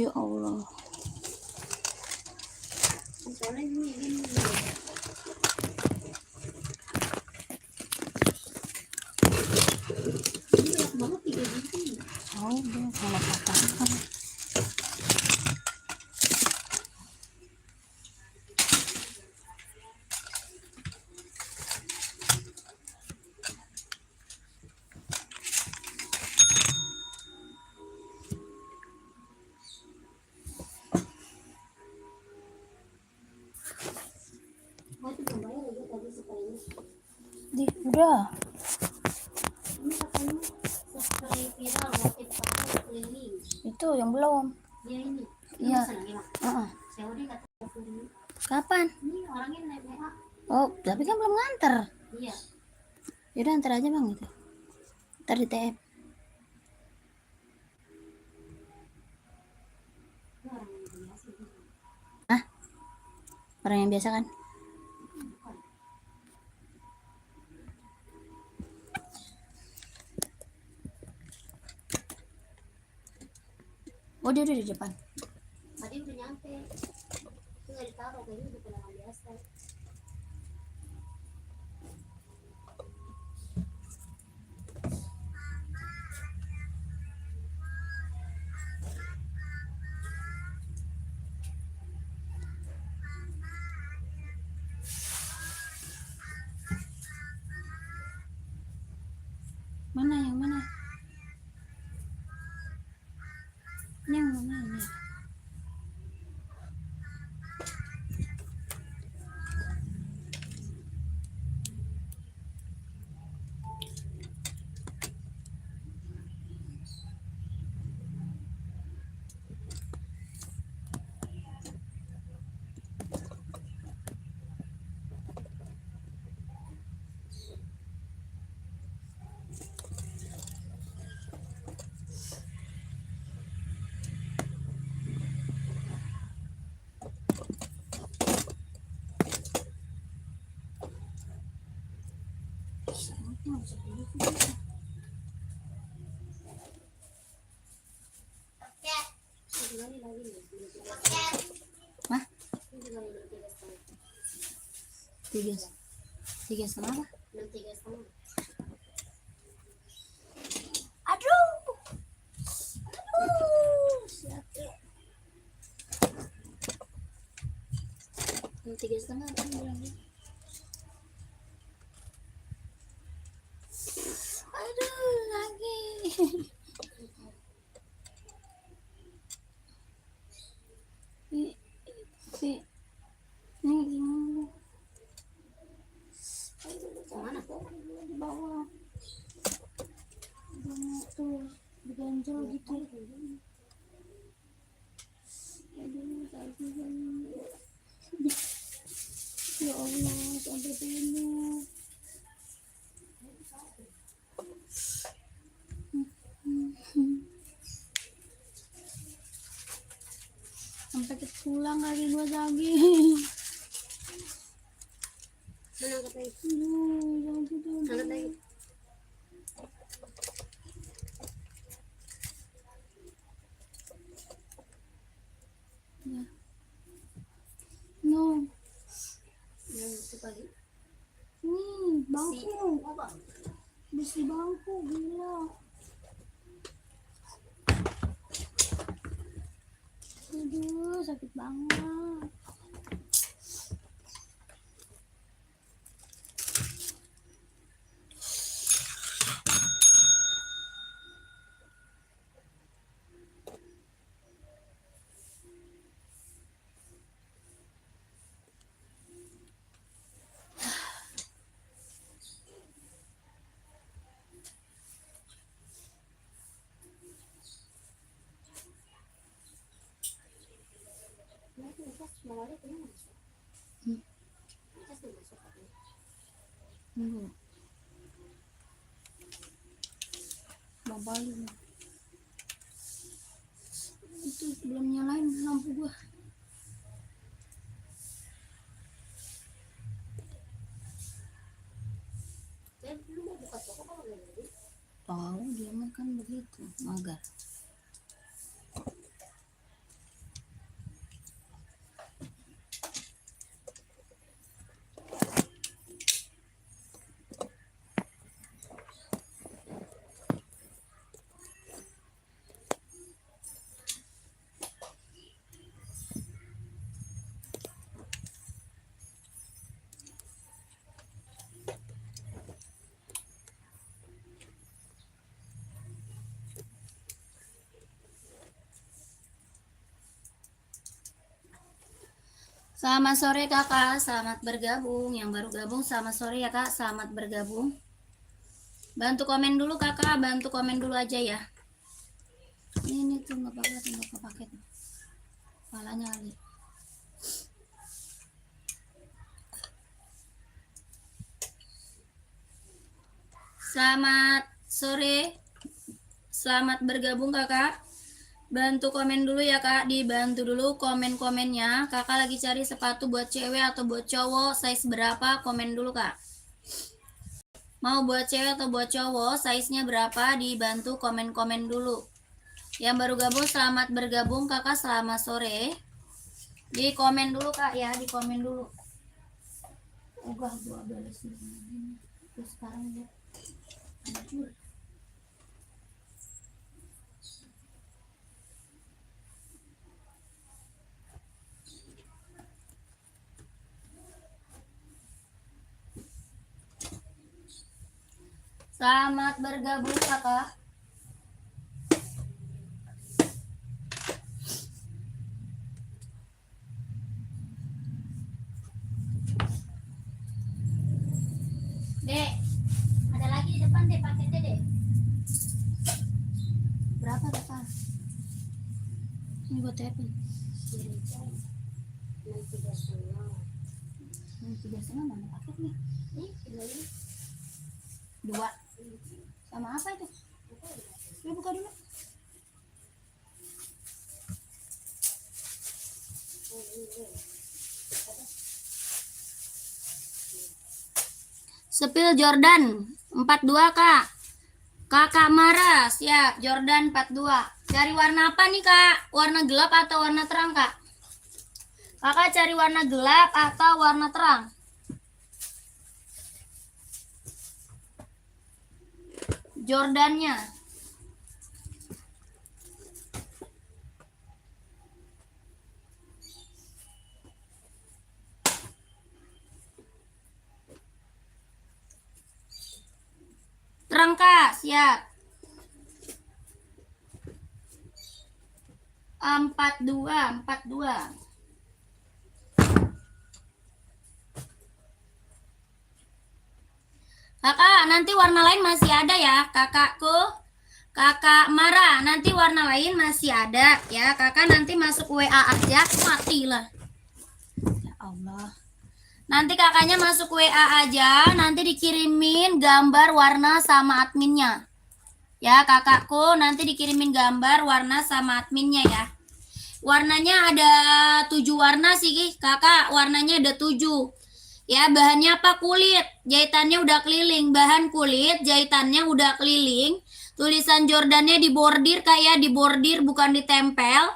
Ya Allah. Soalnya ini. Banget 3 biji. Oh, dia sama apa-apa. Di, udah. Ini katanya spray viral waktu keliling. Itu yang belum. Ya ini. Iya. Saya udah kata dulu. Kapan? Ini orangnya naik WA. Oh, tapi kan belum nganter. Iya. Yaudah antar aja bang itu. Ntar di TM. Hah? Orang yang biasa kan? Oh, dia udah di depan. Tadi udah nyampe. Itu nggak ditaruh, kayaknya udah pulangan biasa. Mana yang mana? Ini yang mana ini? Hah? 3,5 apa? 6,3,5. Aduh. Aduh. 3,5 kan bilangnya. Aduh, lagi. Ini gimana? Kemana? Di bawah. Tuh, diganjel gitu. Aduh, lagi kan. Ya Allah, sampai sini. Sampai ke tulang kaki gua lagi. Mana angkat lagi? Jangan gitu. Angkat lagi. Ya. No. Yang itu kali. Nih, bangku. Apa? Besi bangku, gila. Aduh, sakit banget. Bang Bali. Itu belum nyalain lampu gua. Tahu dia mah kan begitu, magar. Selamat sore kakak, selamat bergabung. Yang baru gabung selamat sore ya kak, selamat bergabung. Bantu komen dulu kakak, bantu komen dulu aja ya. Ini tuh nggak pakai tuh. Kepalanya kali. Selamat sore, selamat bergabung kakak. Bantu komen dulu ya kak, dibantu dulu komen-komennya. Kakak lagi cari sepatu buat cewek atau buat cowok, size berapa? Komen dulu kak. Mau buat cewek atau buat cowok, size-nya berapa? Dibantu komen-komen dulu. Yang baru gabung selamat bergabung kakak, selamat sore. Di komen dulu kak ya, di komen dulu. Gua balas ini. Terus sekarang ya. Selamat bergabung kakak. Dek, ada lagi di depan dek, paketnya dek. Berapa kakak? Ini buat apa? Yang 3,5 mana paketnya? Dua. Sama apa itu? Ya buka dulu. Sepil Jordan 42 kak. Kakak Mara siap. Jordan 42. Cari warna apa nih kak? Warna gelap atau warna terang kak? Kakak cari warna gelap atau warna terang? Jordannya. Terang kak, siap. 42. Kakak, nanti warna lain masih ada ya, kakakku. Kakak Mara, nanti warna lain masih ada ya. Kakak nanti masuk WA aja, matilah. Ya Allah. Nanti kakaknya masuk WA aja, nanti dikirimin gambar warna sama adminnya. Ya, kakakku, nanti dikirimin gambar warna sama adminnya ya. Warnanya ada 7 warna sih, kakak. Warnanya ada 7. Ya, bahannya apa? Kulit. Jahitannya udah keliling. Bahan kulit, jahitannya udah keliling. Tulisan Jordannya dibordir kayak dibordir bukan ditempel.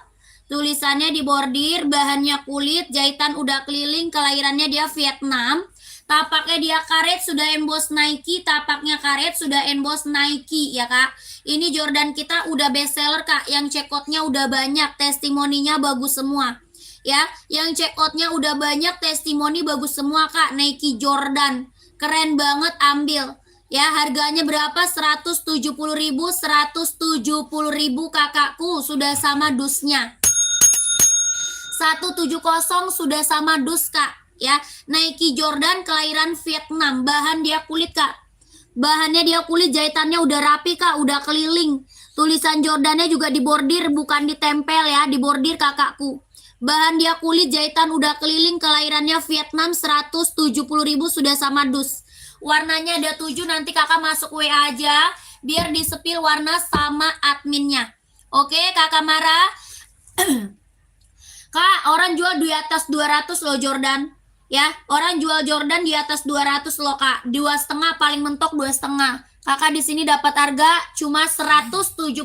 Tulisannya dibordir, bahannya kulit, jahitan udah keliling, kelahirannya dia Vietnam. Tapaknya dia karet sudah emboss Nike, tapaknya karet sudah emboss Nike ya kak. Ini Jordan kita udah best seller kak, yang check out-nya udah banyak, testimoninya bagus semua. Ya, yang check out-nya udah banyak, testimoni bagus semua kak. Nike Jordan, keren banget, ambil. Ya, harganya berapa? 170.000, 170.000 kakakku, sudah sama dusnya. 170 sudah sama dus kak. Ya, Nike Jordan kelahiran Vietnam, bahan dia kulit kak. Bahannya dia kulit, jahitannya udah rapi kak, udah keliling. Tulisan Jordannya juga dibordir bukan ditempel ya, dibordir kakakku. Bahan dia kulit, jahitan udah keliling, kelahirannya Vietnam, 170.000 sudah sama dus. Warnanya ada 7, nanti kakak masuk WA aja biar disepil warna sama adminnya. Oke kakak Mara. Kak, orang jual di atas 200 loh Jordan. Ya, orang jual Jordan di atas 200 loh kak. 2,5 paling mentok 2,5. Kakak di sini dapat harga cuma 170.000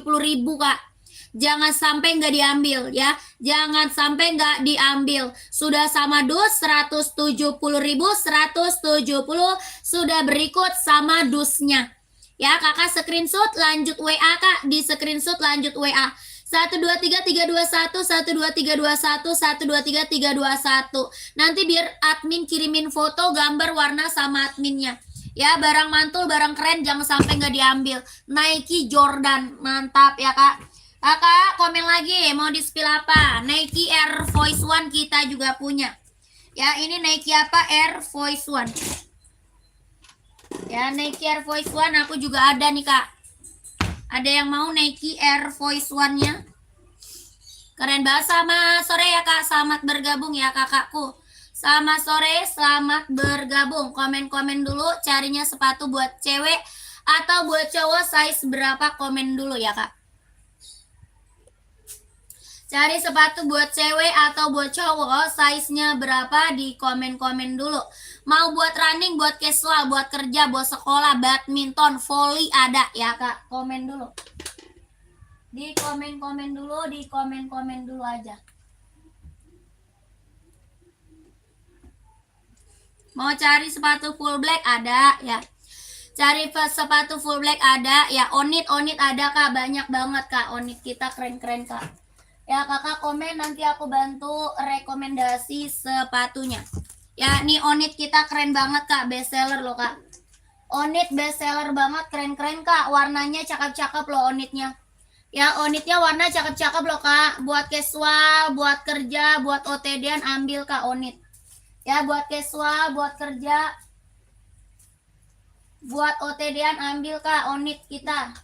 kak. Jangan sampai nggak diambil ya. Jangan sampai nggak diambil. Sudah sama dus 170.000, 170 sudah berikut sama dusnya. Ya, kakak screenshot lanjut WA kak, di screenshot lanjut WA. 123.321, 123.321, 123.321. Nanti biar admin kirimin foto gambar warna sama adminnya. Ya, barang mantul, barang keren jangan sampai nggak diambil. Nike Jordan, mantap ya kak. Kakak komen lagi, mau di spill apa? Nike Air Force One kita juga punya. Ya, ini Nike apa? Air Voice One. Ya, Nike Air Voice One aku juga ada nih, Kak. Ada yang mau Nike Air Voice One-nya? Keren banget. Sama sore ya, Kak. Selamat bergabung ya, kakakku. Selamat sore, selamat bergabung. Komen-komen dulu carinya sepatu buat cewek atau buat cowok size berapa, komen dulu ya, Kak. Cari sepatu buat cewek atau buat cowok, size-nya berapa di komen-komen dulu. Mau buat running, buat casual, buat kerja, buat sekolah, badminton, volley ada ya, Kak. Komen dulu. Di komen-komen dulu, di komen-komen dulu aja. Mau cari sepatu full black ada ya. Cari sepatu full black ada ya. Onit ada, Kak. Banyak banget, Kak. Onit kita keren-keren, Kak. Ya, kakak komen nanti aku bantu rekomendasi sepatunya. Ya, nih Onit kita keren banget, Kak. Best seller loh, Kak. Onit best seller banget, keren-keren, Kak. Warnanya cakep-cakep loh Onitnya. Ya, Onitnya warna cakep-cakep loh, Kak. Buat casual, buat kerja, buat OTD-an ambil, Kak, Onit. Ya, buat casual, buat kerja, buat OTD-an ambil, Kak, Onit kita.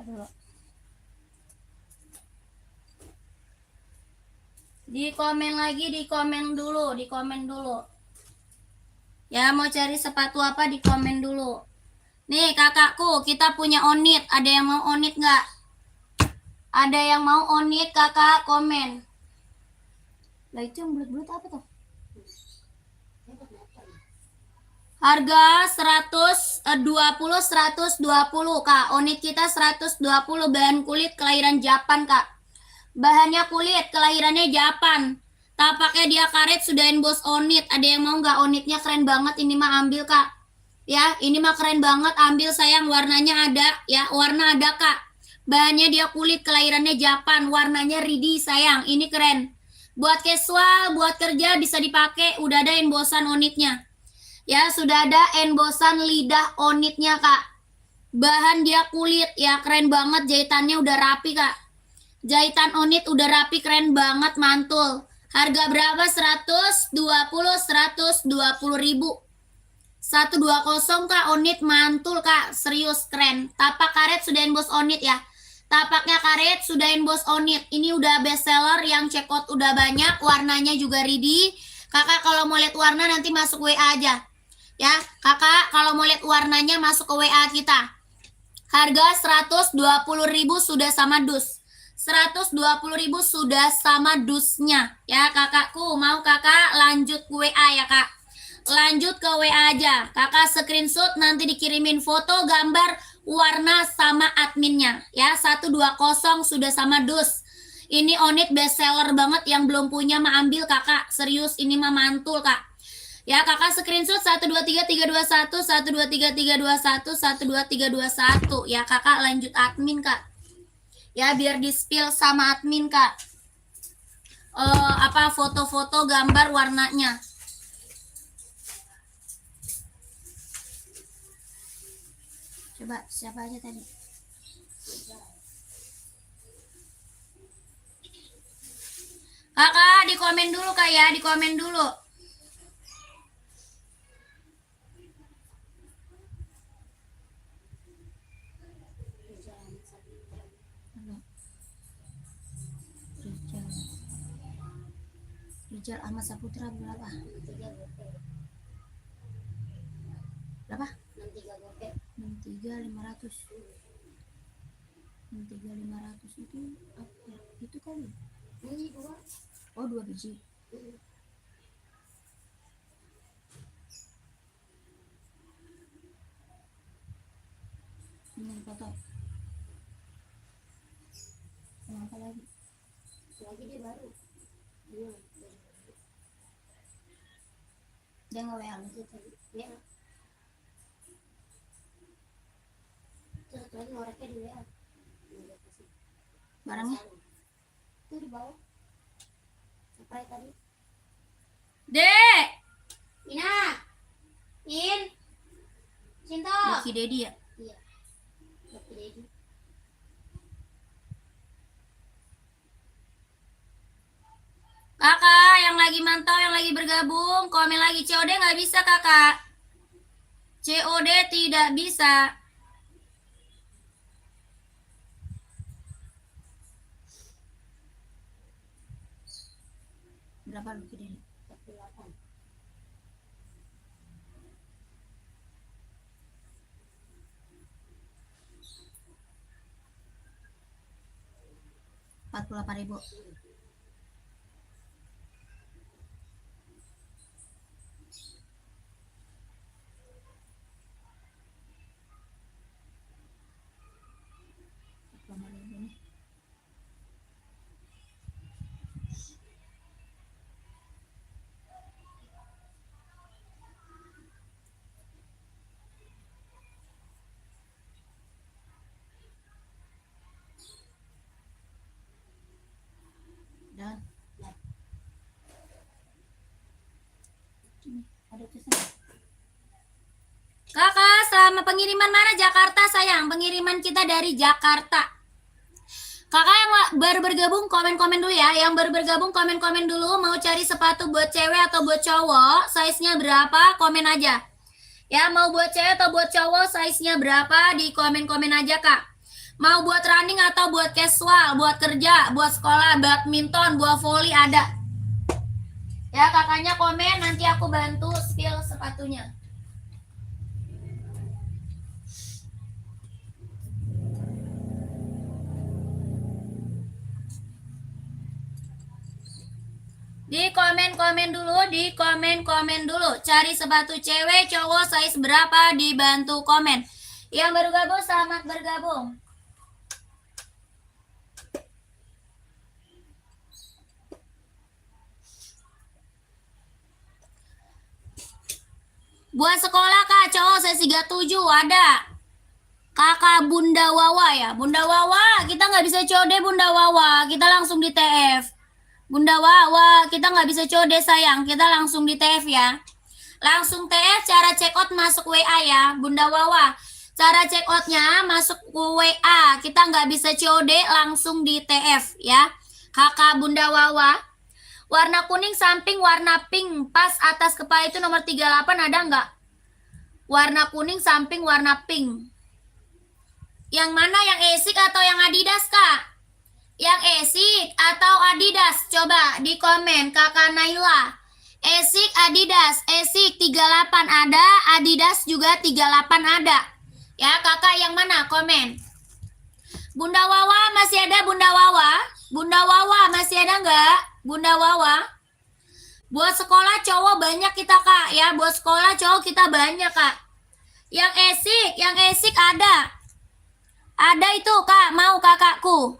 Aduh. Di komen lagi, di komen dulu, di komen dulu. Ya, mau cari sepatu apa di komen dulu. Nih, kakakku, kita punya Onit. Ada yang mau Onit nggak? Ada yang mau Onit, kakak komen. Lah, itu yang bulat-bulat apa tuh? Harga 120, Kak. Onit kita 120, bahan kulit kelahiran Japan, Kak. Bahannya kulit, kelahirannya Japan. Tapaknya dia karet, sudah emboss Onit. Ada yang mau nggak? Onitnya keren banget, ini mah ambil, Kak. Ya, ini mah keren banget, ambil sayang. Warnanya ada, ya, warna ada, Kak. Bahannya dia kulit, kelahirannya Japan. Warnanya ready, sayang. Ini keren. Buat casual, buat kerja bisa dipakai. Udah ada embossan Onitnya. Ya, sudah ada embossan lidah Onitnya, Kak. Bahan dia kulit, ya, keren banget. Jahitannya udah rapi, Kak. Jahitan Onit udah rapi, keren banget, mantul. Harga berapa? 120 ribu. 120, Kak. Onit mantul, Kak. Serius keren. Tapak karet sudah emboss Onit ya. Tapaknya karet sudah emboss Onit. Ini udah best seller, yang check out udah banyak. Warnanya juga ready. Kakak kalau mau lihat warna nanti masuk WA aja. Ya, kakak kalau mau lihat warnanya masuk ke WA kita. Harga 120 ribu sudah sama dus. 120 ribu sudah sama dusnya. Ya, kakakku, mau kakak lanjut ke WA ya, Kak. Lanjut ke WA aja. Kakak screenshot, nanti dikirimin foto, gambar, warna sama adminnya. Ya, 120 sudah sama dus. Ini Onit best seller banget, yang belum punya mah ambil, Kakak. Serius, ini mah mantul, Kak. Ya, kakak screenshot 123321, 123321, 12321. Ya, kakak lanjut admin, Kak. Ya, biar di-spill sama admin, Kak. Apa foto-foto, gambar, warnanya. Coba siapa aja tadi? Kakak di komen dulu, Kak, ya, di komen dulu. Rijal Ahmad Saputra berapa? Berapa? 63.500. 63.500 itu apa ya? Itu kali. Oh, 2 biji. Ini foto. Apa lagi? Lagi dia baru. Dia nge-WA Ya. Terus lagi ngoreknya di WA. barangnya. Itu di bawah. Sampai tadi. Dek! Ina. In. Cinta. Lucky Daddy ya? Iya. Lucky Daddy. Kakak yang lagi mantau, yang lagi bergabung, komen lagi. COD nggak bisa kakak. COD tidak bisa. Berapa lu gede? 48. Rp48.000. Dan ada tulisan. Kakak, sama pengiriman mana? Jakarta sayang, pengiriman kita dari Jakarta. Kakak yang baru bergabung komen-komen dulu ya. Yang baru bergabung komen-komen dulu. Mau cari sepatu buat cewek atau buat cowok, size-nya berapa? Komen aja. Ya, mau buat cewek atau buat cowok, size-nya berapa? Di komen-komen aja kak. Mau buat running atau buat casual, buat kerja, buat sekolah, badminton, buat volley ada. Ya, kakaknya komen, nanti aku bantu spill sepatunya. Di komen-komen dulu, cari sepatu cewek, cowok, size berapa, dibantu komen. Yang baru gabung, selamat bergabung. Buat sekolah kak, cowok size 37 ada. Kakak Bunda Wawa ya, Bunda Wawa, kita nggak bisa COD Bunda Wawa, kita langsung di TF. Bunda Wawa, kita nggak bisa COD sayang, kita langsung di TF ya. Langsung TF, cara check out masuk WA ya, Bunda Wawa. Cara check outnya masuk WA, kita nggak bisa COD langsung di TF ya. Kakak Bunda Wawa. Warna kuning samping warna pink, pas atas kepala itu nomor 38 ada nggak? Warna kuning samping warna pink. Yang mana, yang Esik atau yang Adidas kak? Yang Esik atau Adidas? Coba di komen kakak Naila. Esik, Adidas. Esik 38 ada, Adidas juga 38 ada. Ya kakak yang mana? Komen. Bunda Wawa masih ada Bunda Wawa? Bunda Wawa masih ada nggak? Bunda Wawa? Buat sekolah cowok banyak kita kak ya. Buat sekolah cowok kita banyak kak. Yang Esik ada. Ada itu kak, mau kakakku.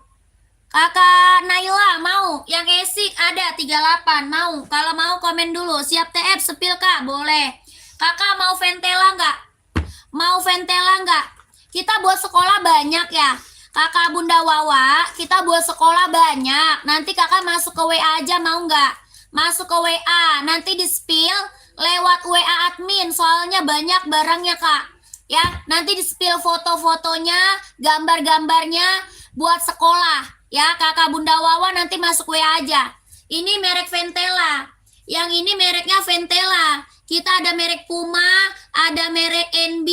Kakak Naila mau. Yang Esik ada 38, mau. Kalau mau komen dulu. Siap TF sepil kak, boleh. Kakak mau Ventela nggak? Mau Ventela nggak? Kita buat sekolah banyak ya. Kakak Bunda Wawa, kita buat sekolah banyak. Nanti kakak masuk ke WA aja, mau nggak? Masuk ke WA, nanti di spill lewat WA admin. Soalnya banyak barangnya kak. Ya, nanti di spill foto-fotonya, gambar-gambarnya buat sekolah. Ya, kakak Bunda Wawa nanti masuk WA aja. Ini merek Ventela. Yang ini mereknya Ventela. Kita ada merek Puma, ada merek NB,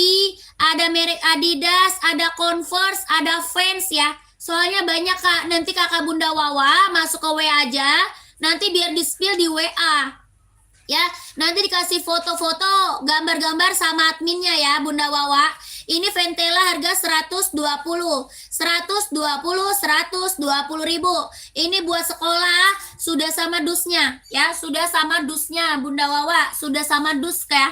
ada merek Adidas, ada Converse, ada Vans ya. Soalnya banyak kak. Nanti kakak Bunda Wawa masuk ke WA aja. Nanti biar di spill di WA. Ya, nanti dikasih foto-foto, gambar-gambar sama adminnya ya, Bunda Wawa. Ini Ventela harga 120 ribu. Ini buat sekolah, sudah sama dusnya ya, sudah sama dusnya Bunda Wawa, sudah sama dus ya.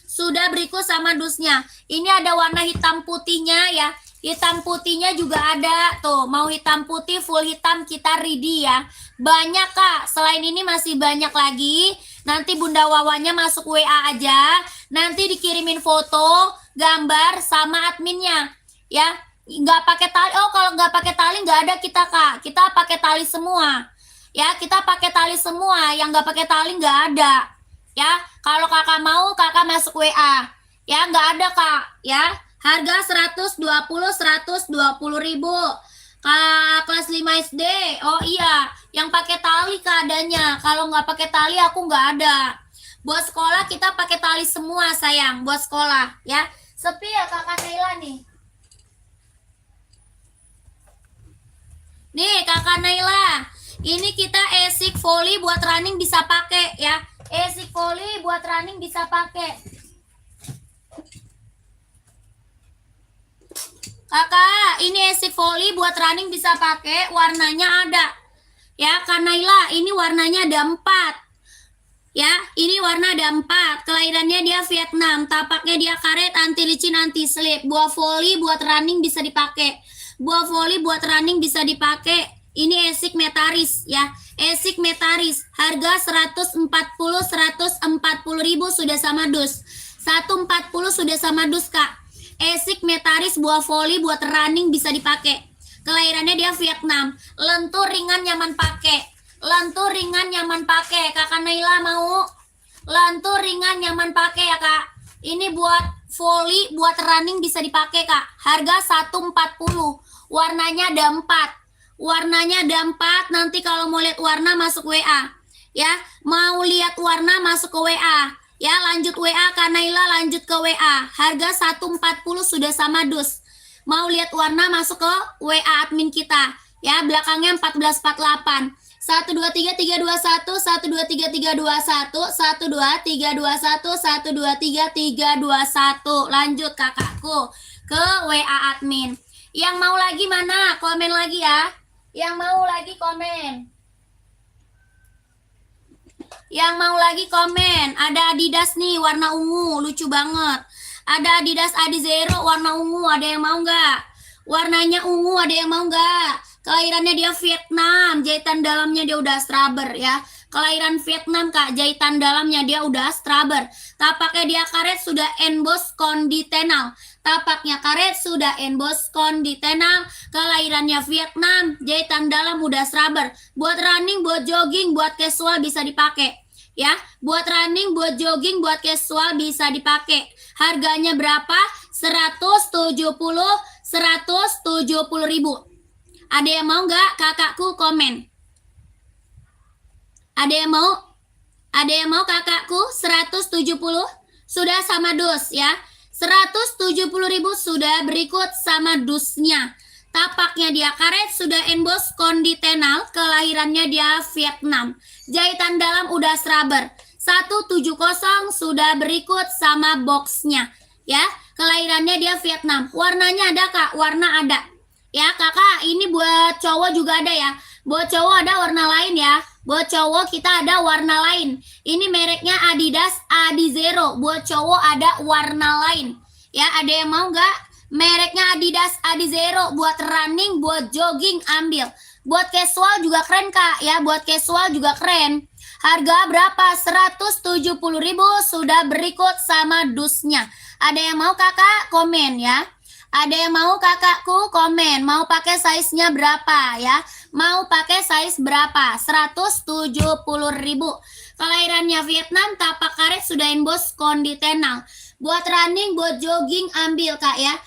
Sudah berikut sama dusnya. Ini ada warna hitam putihnya ya. Hitam putihnya juga ada tuh, mau hitam putih full hitam kita ready ya. Banyak kak, selain ini masih banyak lagi. Nanti Bunda Wawanya masuk WA aja, nanti dikirimin foto, gambar sama adminnya ya. Nggak pakai tali. Oh, kalau nggak pakai tali nggak ada kita kak, kita pakai tali semua ya. Kita pakai tali semua, yang nggak pakai tali nggak ada ya. Kalau kakak mau, kakak masuk WA ya. Nggak ada kak ya. Harga 120 ribu. Kelas 5 SD. Oh iya, yang pakai tali keadaannya. Kalau nggak pakai tali aku nggak ada. Buat sekolah kita pakai tali semua sayang, buat sekolah ya. Sepi ya Kakak Naila nih. Nih Kakak Naila, ini kita esik volley buat running bisa pakai ya. Esik volley buat running bisa pakai. Kakak, ini esik volley buat running bisa pakai, warnanya ada. Ya, Kak Naila, ini warnanya ada 4. Ya, ini warna ada 4. Kelahirannya dia Vietnam, tapaknya dia karet, anti licin, anti slip. Buah volley buat running bisa dipakai. Buah volley buat running bisa dipakai. Ini esik metaris ya. Esik metaris, harga 140 ribu sudah sama dus. 140 sudah sama dus, Kak. Esik metaris buah volley buat running bisa dipakai. Kelahirannya dia Vietnam. Lentur ringan nyaman pakai. Lentur ringan nyaman pakai. Kakak Naila mau? Lentur ringan nyaman pakai ya, Kak. Ini buat volley, buat running bisa dipakai, Kak. Harga 140. Warnanya ada 4. Warnanya ada 4. Nanti kalau mau lihat warna masuk WA. Ya, mau lihat warna masuk ke WA. Ya, lanjut WA Kak Naila, lanjut ke WA. Harga 140 sudah sama dus. Mau lihat warna masuk ke WA admin kita. Ya, belakangnya 1448. 123 321 123 321 123 321 123 321. Lanjut kakakku ke WA admin. Yang mau lagi mana? Komen lagi ya. Yang mau lagi komen. Yang mau lagi komen. Ada Adidas nih warna ungu, lucu banget. Ada Adidas Adizero warna ungu, ada yang mau nggak? Warnanya ungu, ada yang mau nggak? Kelahirannya dia Vietnam, jahitan dalamnya dia udah straber ya. Kelahiran Vietnam Kak, jahitan dalamnya dia udah straber. Tapaknya dia karet sudah emboss konditenal. Tapaknya karet sudah emboss konditenal. Kelahirannya Vietnam, jahitan dalam udah straber. Buat running, buat jogging, buat casual bisa dipakai. Ya, buat running, buat jogging, buat casual bisa dipakai. Harganya berapa? 170 ribu. Ada yang mau nggak? Kakakku komen. Ada yang mau? Ada yang mau kakakku? 170 sudah sama dus ya. 170 ribu sudah, berikut sama dusnya. Tapaknya dia karet, sudah emboss konditenal, kelahirannya dia Vietnam. Jahitan dalam udah straber. 170 sudah, berikut sama boxnya. Ya, kelahirannya dia Vietnam. Warnanya ada Kak, warna ada. Ya kakak, ini buat cowok juga ada ya. Buat cowok ada warna lain ya. Buat cowok kita ada warna lain. Ini mereknya Adidas Adizero. Buat cowok ada warna lain. Ya, ada yang mau nggak? Mereknya Adidas Adizero. Buat running, buat jogging ambil. Buat casual juga keren Kak ya. Buat casual juga keren. Harga berapa? 170 ribu sudah, berikut sama dusnya. Ada yang mau kakak? Komen ya. Ada yang mau kakakku? Komen. Mau pakai size-nya berapa ya? Mau pakai size berapa? 170 ribu. Kelahirannya Vietnam, tapak karet sudah emboss konditenal. Buat running, buat jogging ambil Kak ya.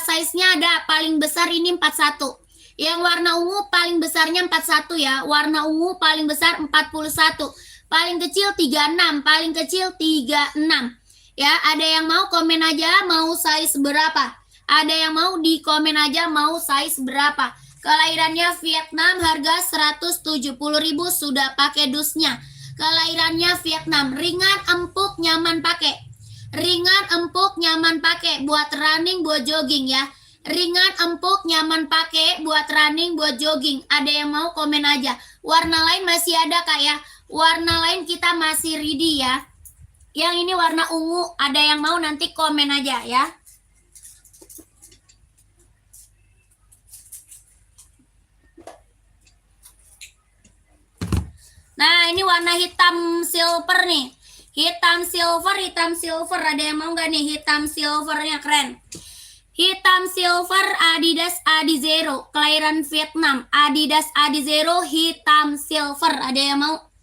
Size-nya ada paling besar ini 41. Yang warna ungu paling besarnya 41 ya. Warna ungu paling besar 41. Paling kecil 36, paling kecil 36. Ya, ada yang mau komen aja mau size berapa? Ada yang mau di komen aja mau size berapa? Kelahirannya Vietnam, harga 170 ribu sudah pakai dusnya. Kelahirannya Vietnam, ringan, empuk, nyaman pakai. Ringan, empuk, nyaman pakai buat running, buat jogging ya. Ringan, empuk, nyaman pakai buat running, buat jogging. Ada yang mau komen aja. Warna lain masih ada Kak ya. Warna lain kita masih ready ya. Yang ini warna ungu, ada yang mau nanti komen aja ya. Nah, ini warna hitam silver nih. Hitam silver, ada yang mau nggak nih hitam silvernya keren. Hitam silver Adidas Adizero, kelahiran Vietnam. Adidas Adizero hitam silver, ada yang mau?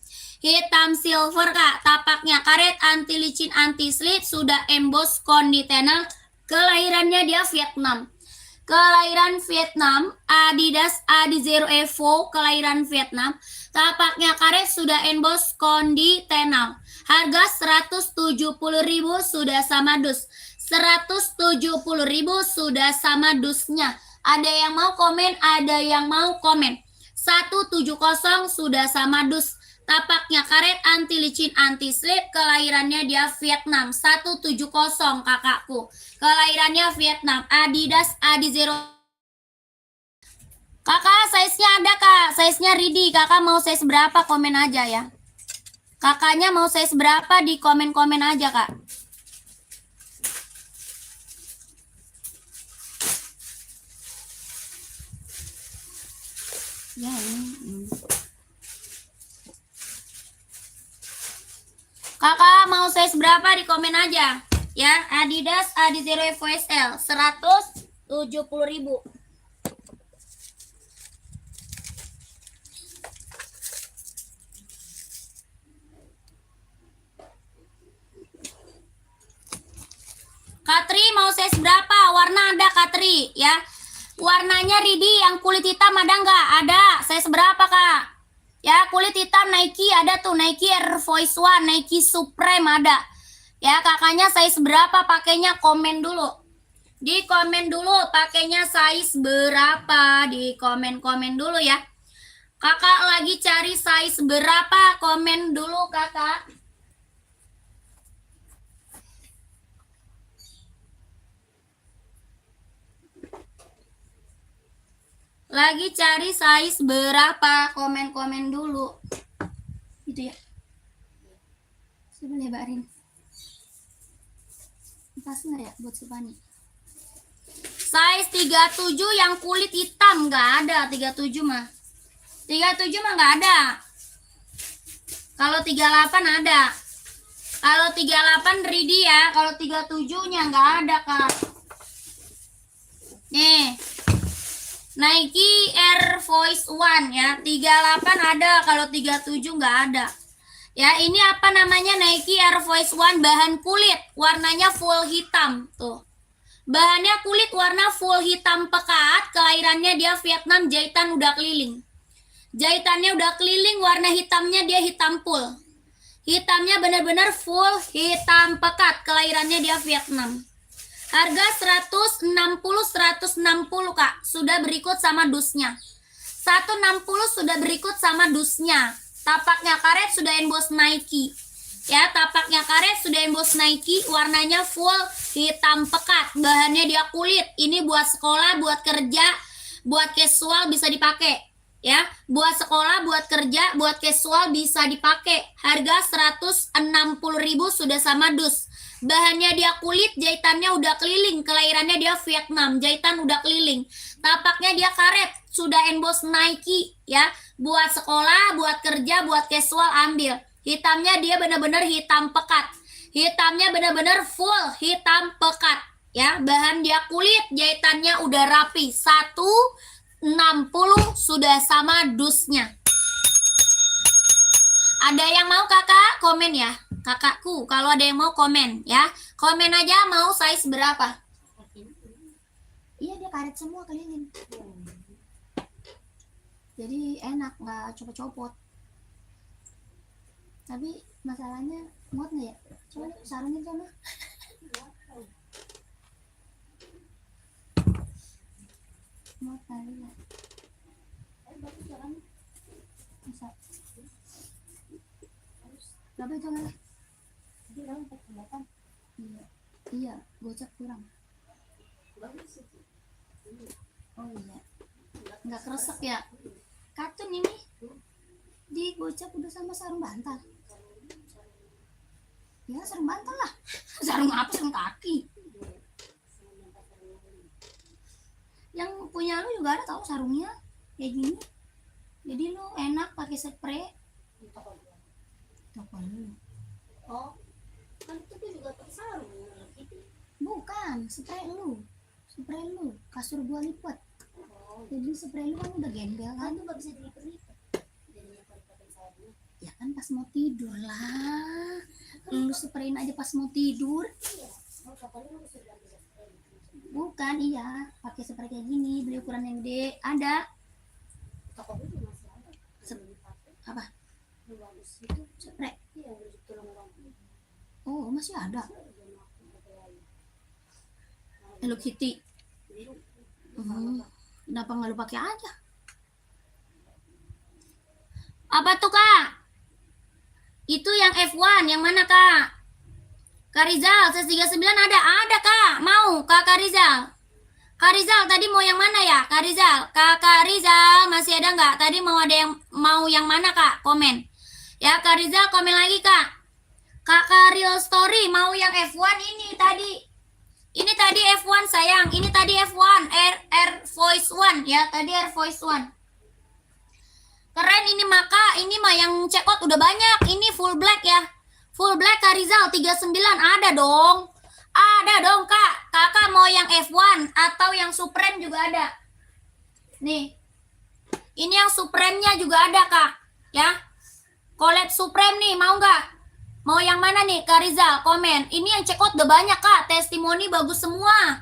Hitam silver Kak, tapaknya karet, anti licin, anti slip, sudah emboss konditenal, kelahirannya dia Vietnam. kelahiran Vietnam. Adidas Adizero Evo, kelahiran Vietnam. Tapaknya karet sudah emboss kondi tenau. Harga 170.000 sudah sama dus. 170.000 sudah sama dusnya. Ada yang mau komen, ada yang mau komen. 170 sudah sama dus. Tapaknya karet, anti licin, anti slip. Kelahirannya dia Vietnam. 170 kakakku. Kelahirannya Vietnam. Adidas Adizero. Kakak, size-nya ada kak. Size-nya ready. Kakak mau size berapa? Komen aja ya. Kakaknya mau size berapa? Di komen-komen aja kak. Ya ini. Kakak mau size berapa? Di komen aja. Ya, Adidas Adizero Evo SL 170.000. Katri mau size berapa? Warna ada Katri ya. Warnanya ready, yang kulit hitam ada nggak? Ada. Size berapa kak? Ya kulit hitam Nike ada tuh, Nike Air Force One, Nike Supreme ada. Ya kakaknya size berapa pakainya? Komen dulu. Di komen dulu pakainya size berapa? Di komen-komen dulu ya. Kakak lagi cari size berapa? Komen dulu kakak. Lagi cari size berapa? Komen-komen dulu. Gitu ya. Coba lebarin. Pas nggak ya buat Supani? Size 37 yang kulit hitam nggak ada. 37 mah. 37 mah nggak ada. Kalau 38 ada. Kalau 38 ready ya. Kalau 37-nya nggak ada kak. Nih. Nike Air Force One ya, 38 ada, kalau 37 nggak ada. Ya, ini apa namanya? Nike Air Force One, bahan kulit, warnanya full hitam tuh. Bahannya kulit warna full hitam pekat, kelahirannya dia Vietnam, jahitan udah keliling. Jahitannya udah keliling, warna hitamnya dia hitam full. Hitamnya benar-benar full hitam pekat, kelahirannya dia Vietnam. Harga 160 kak, sudah berikut sama dusnya. 160 sudah berikut sama dusnya. Tapaknya karet sudah emboss Nike. Ya, tapaknya karet sudah emboss Nike, warnanya full hitam pekat. Bahannya dia kulit. Ini buat sekolah, buat kerja, buat casual bisa dipakai. Ya, buat sekolah, buat kerja, buat casual bisa dipakai. Harga 160.000 sudah sama dus. Bahannya dia kulit, jahitannya udah keliling, kelahirannya dia Vietnam, jahitan udah keliling. Tapaknya dia karet, sudah emboss Nike ya. Buat sekolah, buat kerja, buat casual ambil. Hitamnya dia benar-benar hitam pekat. Hitamnya benar-benar full hitam pekat ya. Bahan dia kulit, jahitannya udah rapi. 160 sudah sama dusnya. Ada yang mau kakak? Komen ya. Kakakku, kalau ada yang mau komen ya. Komen aja mau size berapa. Iya dia karet semua keliling. Jadi enak, nggak copot-copot. Tapi masalahnya muat nggak ya? Coba sarungin sama. Muat kali ya. Bisa. Berapa itu lah? Iya, iya, gocap kurang. Oh iya, nggak keresek ya? Katun ini di gocap udah sama sarung bantal. Ya sarung bantal lah. Sarung apa? Sarung kaki. Yang punya lu juga ada tahu sarungnya kayak gini. Jadi lu enak pakai spray. Toko lu. Oh, kan itu juga pakai sarung. Bukan, spray lu. Spray lu, kasur 2 lipat. Oh, Jadi spray lu kan udah gembel kan? itu nggak bisa dilipat-lipat. Jadinya pakai sarung. Ya kan pas mau tidur lah. Lu sprayin aja pas mau tidur. Iya. Oh, kapalnya harus sudah bisa spray. Bukan, iya. Pakai spray kayak gini, beli ukuran yang gede. Ada. Toko itu masih ada. Sebelum dipakai. Apa? Yang bagus itu. Spray. Iya, yang tulang orang. Oh, masih ada. Ada Hello Kitty. biru. Kenapa nggak lu pakai aja? Apa tuh, Kak? Itu yang F1, yang mana, Kak? Kak Rizal, 139 ada? Ada, Kak. Mau, Kak Rizal? Kak Rizal, tadi mau yang mana ya? Kak Rizal, Kak Rizal, masih ada nggak? Tadi mau yang mana, Kak? Komen. Ya, Kak Rizal, komen lagi, Kak. Kakak Real Story, mau yang F1 ini tadi. Ini tadi F1, sayang. Ini tadi F1, Air Voice One, ya. Tadi Air Voice One. Keren ini, maka ini mah yang check out udah banyak. Ini full black ya. Full black Kak Rizal 39 ada dong. Ada dong, Kak. Kakak mau yang F1 atau yang Supreme juga ada. Nih. Ini yang Supreme-nya juga ada, Kak. Ya. Collab Supreme nih, mau nggak? Mau yang mana nih, Kak Rizal? Komen. Ini yang check out udah banyak, Kak. Testimoni bagus semua.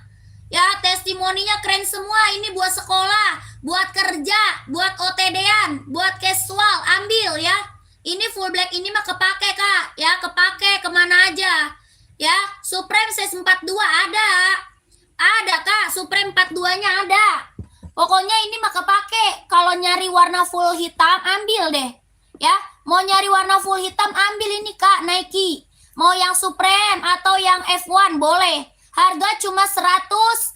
Ya, testimoninya keren semua. Ini buat sekolah, buat kerja, buat OTD-an, buat casual, ambil ya. Ini full black ini mah kepake, Kak. Ya, kepake kemana aja. Ya, Supreme size 42 ada. Ada, Kak. Supreme 42-nya ada. Pokoknya ini mah kepake. Kalau nyari warna full hitam, ambil deh. Ya, mau nyari warna full hitam, ambil ini, Kak, Nike. Mau yang Supreme atau yang F1 boleh. Harga cuma 160.000,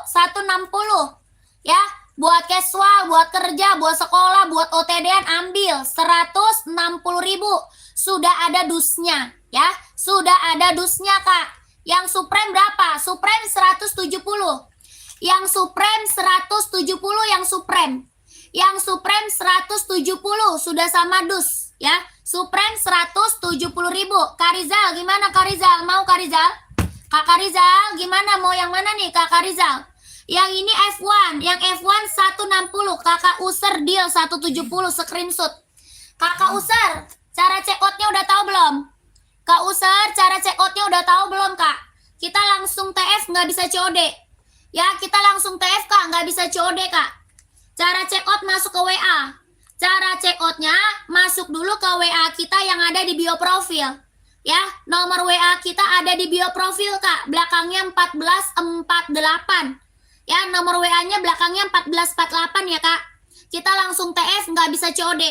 160. Ya, buat casual, buat kerja, buat sekolah, buat OTD-an ambil 160.000. Sudah ada dusnya, ya. Sudah ada dusnya, Kak. Yang Supreme berapa? Supreme 170. Yang Supreme 170 yang Supreme. Yang Supreme 170 sudah sama dus, ya. Supreme 170.000. Kak Rizal, gimana Kak Rizal? Mau Kak Rizal? Kakak Rizal, gimana? Mau yang mana nih Kakak Rizal? Yang ini F1, yang F1 160. Kakak User deal 170 screenshot. Kakak User, cara check out-nya udah tahu belum? Kak User, cara check out-nya udah tahu belum, Kak? Kita langsung TF nggak bisa COD. Ya, kita langsung TF, Kak, nggak bisa COD, Kak. Cara check out masuk ke WA. Cara check out-nya masuk dulu ke WA kita yang ada di bio profil. Ya, nomor WA kita ada di bio profil, Kak. Belakangnya 1448. Ya, nomor WA-nya belakangnya 1448 ya, Kak. Kita langsung TF nggak bisa COD.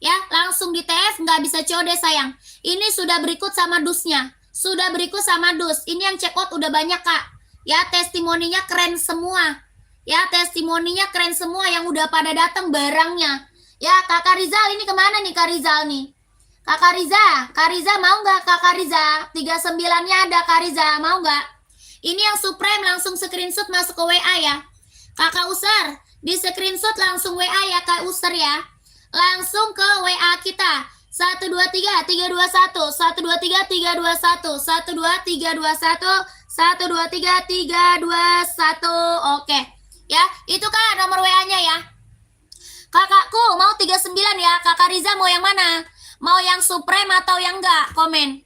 Ya, langsung di TF nggak bisa COD, sayang. Ini sudah berikut sama dusnya. Sudah berikut sama dus. Ini yang check out udah banyak, Kak. Ya, testimoninya keren semua. Ya, testimoninya keren semua yang udah pada datang barangnya. Ya, Kakak Rizal ini kemana nih Kak Rizal nih? Kakak Riza mau nggak Kakak Riza? 39-nya ada Kak Riza, mau nggak? Ini yang Supreme langsung screenshot masuk ke WA ya. Kakak User, di screenshot langsung WA ya Kak User ya. Langsung ke WA kita. 123 321 123 321 123 321 123 321. Oke. Ya, itu Kak nomor WA-nya ya. Kakakku mau 39 ya. Kakak Riza mau yang mana? Mau yang Supreme atau yang enggak? Komen.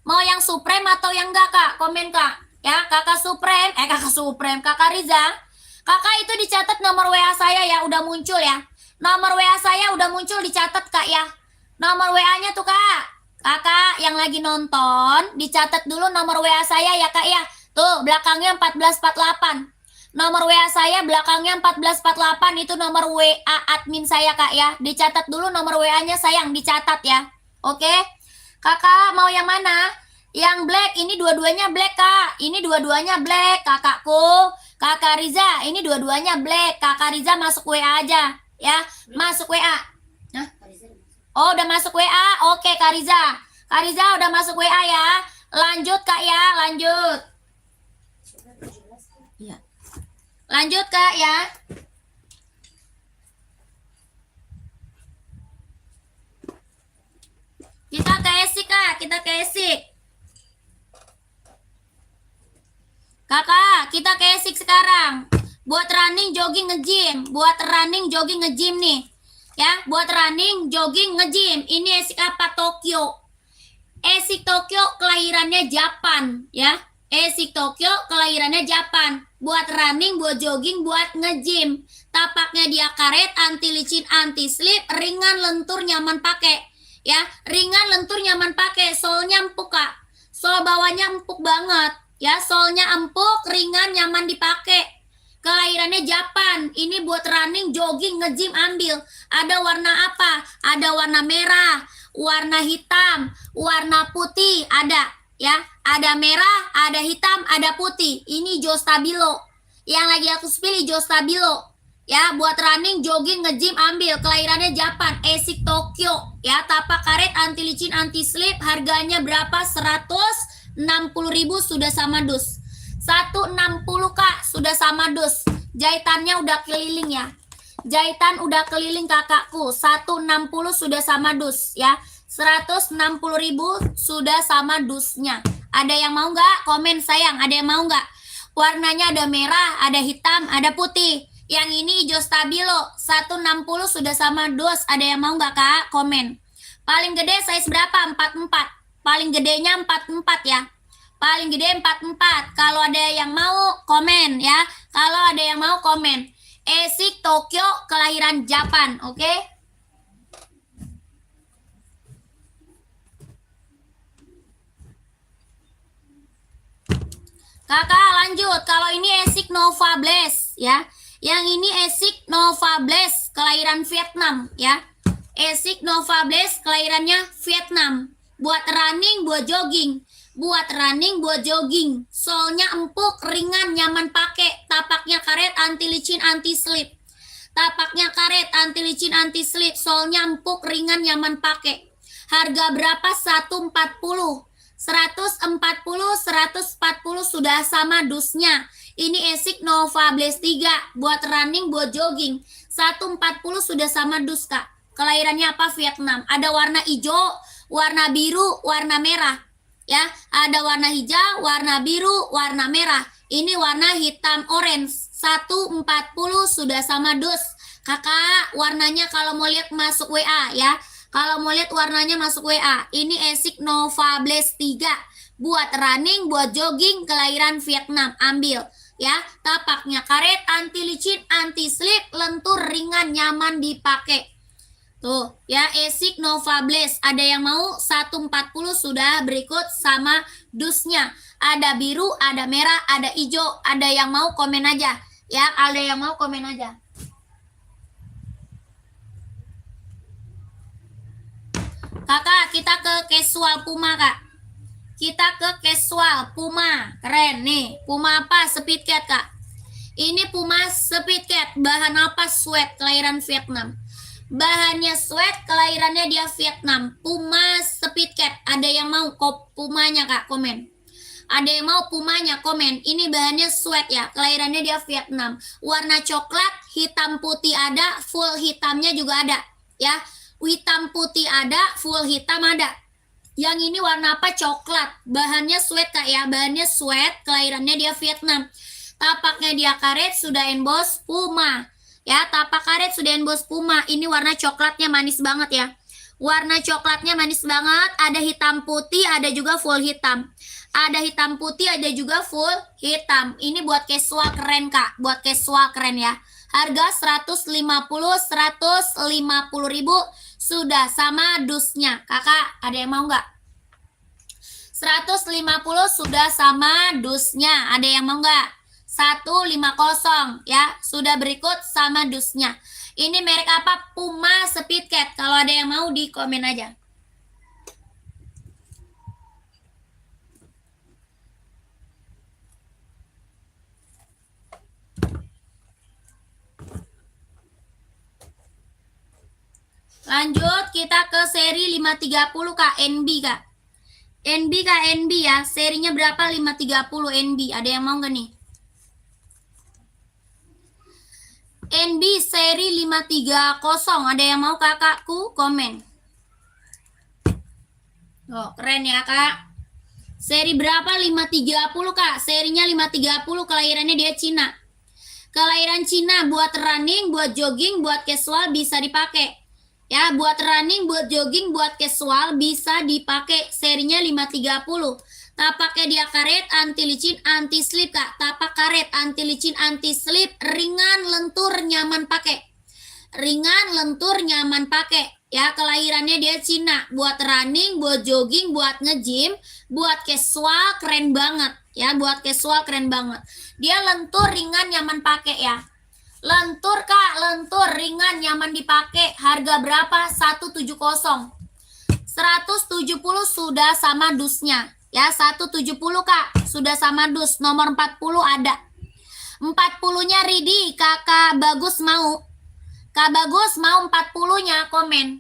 Mau yang Supreme atau yang enggak, Kak? Komen, Kak. Ya, Kakak Supreme. Kakak Supreme. Kakak Riza. Kakak itu dicatat nomor WA saya ya. Udah muncul ya. Nomor WA saya udah muncul, dicatat, Kak ya. Nomor WA-nya tuh, Kak. Kakak yang lagi nonton, dicatat dulu nomor WA saya ya, Kak ya. Tuh, belakangnya 1448. Nomor WA saya belakangnya 1448 itu nomor WA admin saya, Kak ya. Dicatat dulu nomor WA-nya, sayang, dicatat ya. Oke. Kakak mau yang mana? Yang black, ini dua-duanya black, Kak. Ini dua-duanya black, Kakakku. Kakak Riza, ini dua-duanya black. Kakak Riza masuk WA aja, ya. Masuk WA. Hah? Oh, udah masuk WA. Oke, Kak Riza. Kak Riza udah masuk WA ya. Lanjut, Kak ya, lanjut. Iya. Lanjut, Kak ya. Kita ke esik, Kak. Kita ke esik. Kakak, kita ke esik sekarang. Buat running, jogging, nge-gym. Buat running, jogging, nge-gym nih. Ya, buat running, jogging, nge-gym. Ini esik apa? Tokyo. Esik Tokyo kelahirannya Japan, ya. Esik Tokyo, kelahirannya Japan. Buat running, buat jogging, buat nge-gym. Tapaknya dia karet, anti licin, anti slip, ringan, lentur, nyaman pakai. Ya, ringan, lentur, nyaman pakai. Solnya empuk, Kak. Sol bawahnya empuk banget. Ya, solnya empuk, ringan, nyaman dipakai. Kelahirannya Japan. Ini buat running, jogging, nge-gym, ambil. Ada warna apa? Ada warna merah, warna hitam, warna putih, ada. Ya, ada merah, ada hitam, ada putih. Ini Jo Stabilo. Yang lagi aku pilih Jo Stabilo. Ya, buat running, jogging, nge-gym, ambil. Kelahirannya Japan, Esik Tokyo. Ya, tapak karet, anti licin, anti slip. Harganya berapa? 160.000 sudah sama dus. 160, Kak, sudah sama dus. Jahitannya udah keliling ya. Jahitan udah keliling kakakku. 160 sudah sama dus ya. 160.000 sudah sama dusnya. Ada yang mau nggak? Komen sayang. Ada yang mau nggak? Warnanya ada merah, ada hitam, ada putih. Yang ini hijau stabilo. 160 sudah sama dus. Ada yang mau nggak, Kak? Komen. Paling gede size berapa? 44. Paling gedenya 44 ya. Paling gede 44. Kalau ada yang mau komen ya. Kalau ada yang mau komen. Esik Tokyo, kelahiran Japan, oke? Kakak lanjut. Kalau ini Esik Nova Blaze ya. Yang ini Esik Nova Blaze, kelahiran Vietnam ya. Esik Nova Blaze, kelahirannya Vietnam. Buat running, buat jogging. Buat running, buat jogging. Solnya empuk, ringan, nyaman pakai. Tapaknya karet, anti licin, anti slip. Tapaknya karet, anti licin, anti slip. Solnya empuk, ringan, nyaman pakai. Harga berapa? 140. 140 sudah sama dusnya. Ini Esik Nova Blaze 3 buat running, buat jogging. 140 sudah sama dus, Kak. Kelahirannya apa? Vietnam. Ada warna hijau, warna biru, warna merah. Ya, ada warna hijau, warna biru, warna merah. Ini warna hitam orange. 140 sudah sama dus. Kakak, warnanya kalau mau lihat masuk WA ya. Kalau mau lihat warnanya masuk WA. Ini Esik Nova Blaze 3 buat running, buat jogging, kelahiran Vietnam. Ambil ya. Tapaknya karet, anti licin, anti slip, lentur, ringan, nyaman dipakai. Tuh ya, Esik Nova Blaze. Ada yang mau? 140 sudah berikut sama dusnya. Ada biru, ada merah, ada hijau. Ada yang mau komen aja ya. Ada yang mau komen aja. Kakak, kita ke casual Puma, Kak. Kita ke casual Puma. Keren nih. Puma apa? Speed Cat, Kak. Ini Puma Speed Cat. Bahan apa? Sweat, kelahiran Vietnam. Bahannya sweat, kelahirannya dia Vietnam. Puma Speed Cat. Ada yang mau Pumanya, Kak? Komen. Ada yang mau Pumanya? Komen. Ini bahannya sweat ya. Kelahirannya dia Vietnam. Warna coklat, hitam putih ada, full hitamnya juga ada. Ya. Hitam putih ada, full hitam ada. Yang ini warna apa? Coklat. Bahannya sweat, Kak ya. Bahannya sweat, kelahirannya dia Vietnam. Tapaknya dia karet, sudah emboss Puma. Ya, tapak karet sudah emboss Puma. Ini warna coklatnya manis banget ya. Warna coklatnya manis banget. Ada hitam putih, ada juga full hitam. Ada hitam putih, ada juga full hitam. Ini buat casual keren, Kak. Buat casual keren ya. Harga 150.000 sudah sama dusnya. Kakak, ada yang mau nggak? 150 sudah sama dusnya. Ada yang mau nggak? 150 ya. Sudah berikut sama dusnya. Ini merek apa? Puma Speed Cat. Kalau ada yang mau di komen aja. Lanjut kita ke seri 530 Kak, NB Kak. NB Kak, NB ya. Serinya berapa? 530 NB. Ada yang mau nggak nih? NB seri 530. Ada yang mau kakakku? Komen. Oh, keren ya Kak. Seri berapa? 530 Kak. Serinya 530, kelahirannya dia Cina. Kelahiran Cina, buat running, buat jogging, buat casual bisa dipakai. Ya, buat running, buat jogging, buat casual bisa dipakai. Serinya 530. Tapaknya dia karet, anti licin, anti slip Kak. Tapak karet, anti licin, anti slip, ringan, lentur, nyaman pakai. Ringan, lentur, nyaman pakai. Ya, kelahirannya dia Cina, buat running, buat jogging, buat nge-gym, buat casual, keren banget. Ya, buat casual keren banget. Dia lentur, ringan, nyaman pakai ya. Lentur Kak, lentur, ringan, nyaman dipakai. Harga berapa? 170. 170 sudah sama dusnya. Ya, 170 Kak, sudah sama dus. Nomor 40 ada. 40-nya ready, Kakak Bagus mau. Kak Bagus mau 40-nya, komen.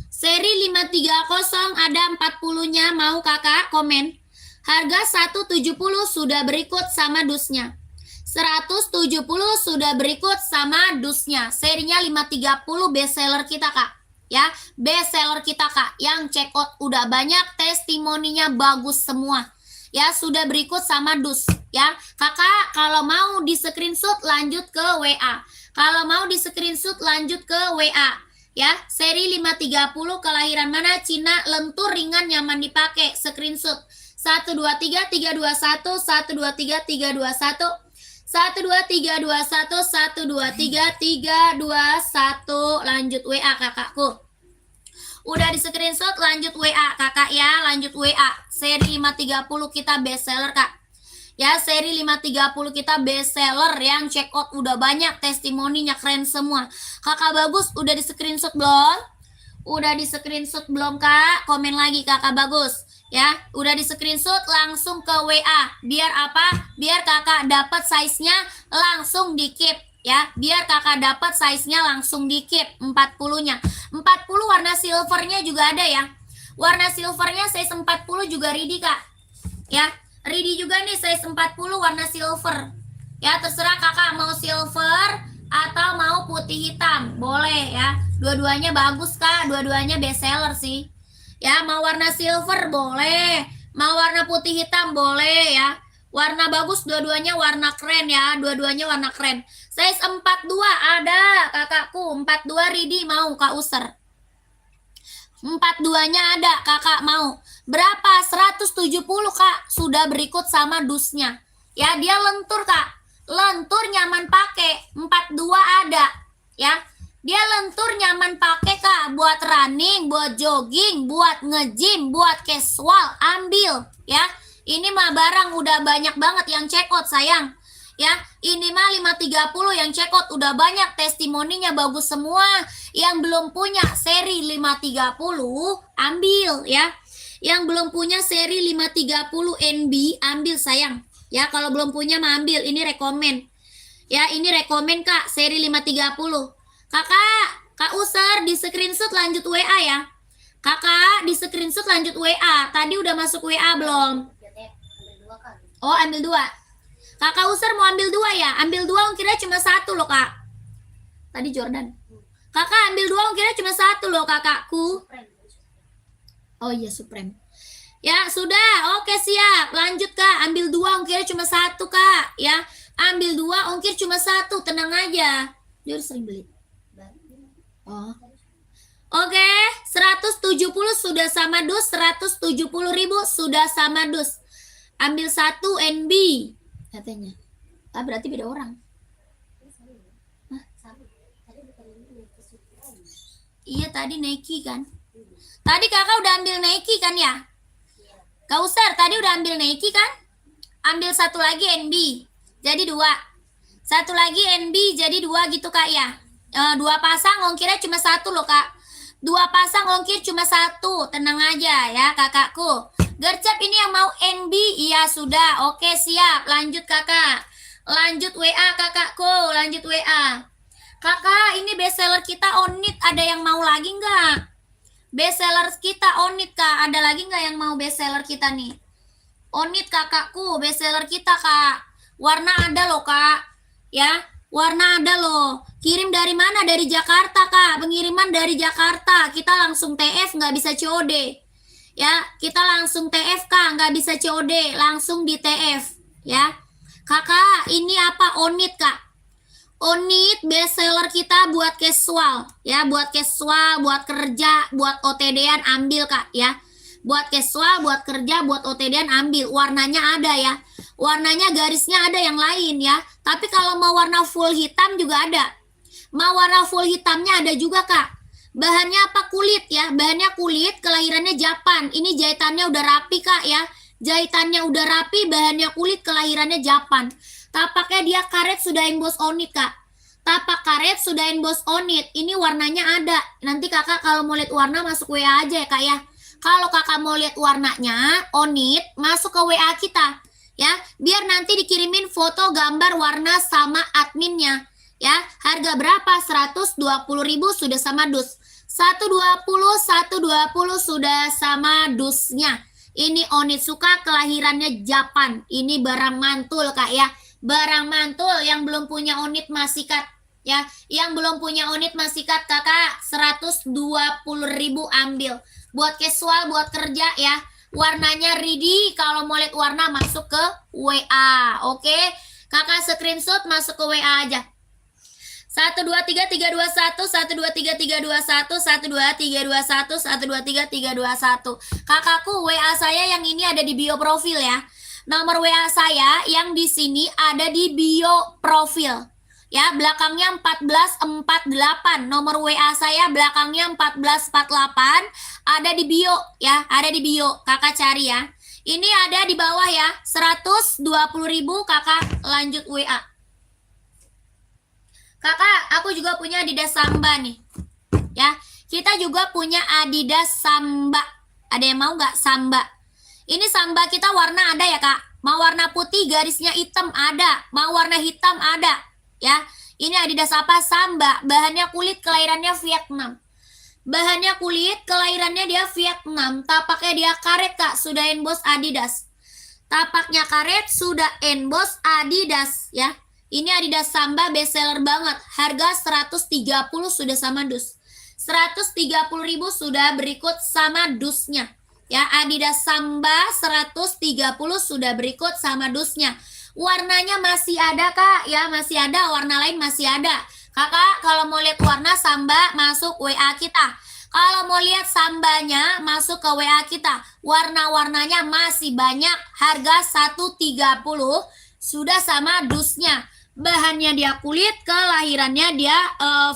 Seri 530 ada 40-nya, mau Kakak komen. Harga 170 sudah berikut sama dusnya. 170 sudah berikut sama dusnya. Serinya 530 best seller kita Kak. Ya, best seller kita Kak. Yang check out udah banyak, testimoninya bagus semua. Ya, sudah berikut sama dus. Ya, Kakak kalau mau di screenshot lanjut ke WA. Kalau mau di screenshot lanjut ke WA. Ya, seri 530 kelahiran mana? Cina, lentur, ringan, nyaman dipakai. Screenshot 123 321 123 321 123 321 123 321. Lanjut WA kakakku. Udah di screenshot lanjut WA kakak ya, lanjut WA. Seri 530 kita best seller Kak. Ya, seri 530 kita best seller yang check out udah banyak, testimoninya keren semua. Kakak Bagus udah di screenshot belum? Udah di screenshot belum Kak? Komen lagi Kakak Bagus. Ya, udah di screenshot langsung ke WA. Biar apa? Biar Kakak dapat size-nya langsung di keep ya. Biar Kakak dapat size-nya langsung di keep 40-nya. 40 warna silvernya juga ada ya. Warna silvernya size 40 juga ready Kak. Ya, ready juga nih size 40 warna silver. Ya, terserah Kakak mau silver atau mau putih hitam. Boleh ya. Dua-duanya bagus Kak, dua-duanya best seller sih. Ya, mau warna silver boleh, mau warna putih hitam boleh ya. Warna bagus, dua-duanya warna keren ya, dua-duanya warna keren. Size 42 ada kakakku, 42 ready mau Kak User. 42-nya ada kakak mau. Berapa? 170 Kak, sudah berikut sama dusnya. Ya, dia lentur Kak, lentur nyaman pakai, 42 ada ya. Dia lentur nyaman pakai Kak, buat running, buat jogging, buat nge-gym, buat casual, ambil ya. Ini mah barang udah banyak banget yang check out sayang. Ya, ini mah 530 yang check out udah banyak, testimoninya bagus semua. Yang belum punya seri 530 ambil ya. Yang belum punya seri 530 NB ambil sayang. Ya, kalau belum punya mah ambil, ini rekomen. Ya, ini rekomen Kak, seri 530. Kak User di screenshot lanjut WA ya. Kakak di screenshot lanjut WA. Tadi udah masuk WA belum? Oh, ambil 2. Kakak User mau ambil 2 ya? Ambil 2 ongkirnya cuma 1 loh Kak. Tadi Jordan. Kakak ambil 2 ongkirnya cuma 1 loh kakakku. Oh iya Supreme. Ya sudah, oke siap. Lanjut Kak, ambil 2 ongkirnya cuma 1 Kak. Ya, ambil 2 ongkir cuma 1, tenang aja. Dia udah sering beli. Oh. Oke, 170 sudah sama dus, 170.000 sudah sama dus. Ambil 1 NB katanya. Ah, berarti beda orang. Hah? Iya, tadi Nike kan. Tadi kakak udah ambil Nike kan ya? Kak User, tadi udah ambil Nike kan? Ambil 1 lagi NB. Jadi 2. 1 lagi NB jadi 2 gitu Kak ya. 2 pasang ongkirnya cuma 1 loh Kak. 2 pasang ongkir cuma 1. Tenang aja ya kakakku. Gercep ini yang mau NB. Iya sudah. Oke siap. Lanjut kakak. Lanjut WA kakakku. Lanjut WA. Kakak ini best seller kita Onit. Ada yang mau lagi nggak? Best seller kita Onit Kak. Ada lagi nggak yang mau best seller kita nih? Onit kakakku. Best seller kita Kak. Warna ada loh Kak. Ya. Warna ada loh. Kirim dari mana? Dari Jakarta Kak. Pengiriman dari Jakarta. Kita langsung TF, nggak bisa COD. Ya, kita langsung TF Kak, nggak bisa COD. Langsung di TF. Ya, kakak ini apa? Onit Kak. Onit best seller kita buat casual. Ya, buat casual, buat kerja, buat OTD-an ambil Kak. Ya, Buat casual, buat kerja, buat OTD-an ambil. Warnanya ada ya. Warnanya garisnya ada yang lain ya. Tapi kalau mau warna full hitam juga ada. Mau warna full hitamnya ada juga Kak. Bahannya apa? Kulit ya. Bahannya kulit, kelahirannya Japan. Ini jahitannya udah rapi Kak ya. Jahitannya udah rapi, bahannya kulit, kelahirannya Japan. Tapaknya dia karet sudah emboss on it Kak. Tapak karet sudah emboss on it. Ini warnanya ada. Nanti kakak kalau mau lihat warna masuk WA aja ya Kak ya. Kalau kakak mau lihat warnanya on it, masuk ke WA kita ya. Biar nanti dikirimin foto gambar warna sama adminnya ya. Harga berapa? 120.000 sudah sama dus. 120 sudah sama dusnya. Ini Onitsuka kelahirannya Japan. Ini barang mantul Kak ya. Barang mantul. Yang belum punya onit masih kat ya. Yang belum punya onit masih kat kakak 120.000 ambil. Buat casual, buat kerja ya. Warnanya ready. Kalau mau lihat warna masuk ke WA. Oke. Kakak screenshot masuk ke WA aja. 123321 123321 123321 123321. Kakakku WA saya yang ini ada di bio profil ya. Nomor WA saya yang di sini ada di bio profil. Ya, belakangnya 1448. Nomor WA saya belakangnya 1448 ada di bio ya, ada di bio. Kakak cari ya. Ini ada di bawah ya. 120.000 kakak lanjut WA. Kakak, aku juga punya Adidas Samba nih. Ya, kita juga punya Adidas Samba. Ada yang mau nggak Samba? Ini Samba kita warna ada ya Kak. Mau warna putih garisnya hitam ada. Mau warna hitam ada. Ya, ini Adidas apa? Samba. Bahannya kulit, kelahirannya Vietnam. Bahannya kulit, kelahirannya dia Vietnam. Tapaknya dia karet Kak. Sudah emboss Adidas. Tapaknya karet, sudah emboss Adidas ya. Ini Adidas Samba bestseller banget. Harga 130 sudah sama dus. 130.000 sudah berikut sama dusnya. Ya, Adidas Samba 130 sudah berikut sama dusnya. Warnanya masih ada Kak, ya masih ada. Warna lain masih ada. Kakak kalau mau lihat warna Samba masuk WA kita. Kalau mau lihat Sambanya masuk ke WA kita. Warna-warnanya masih banyak. Harga 130 sudah sama dusnya. Bahannya dia kulit, kelahirannya dia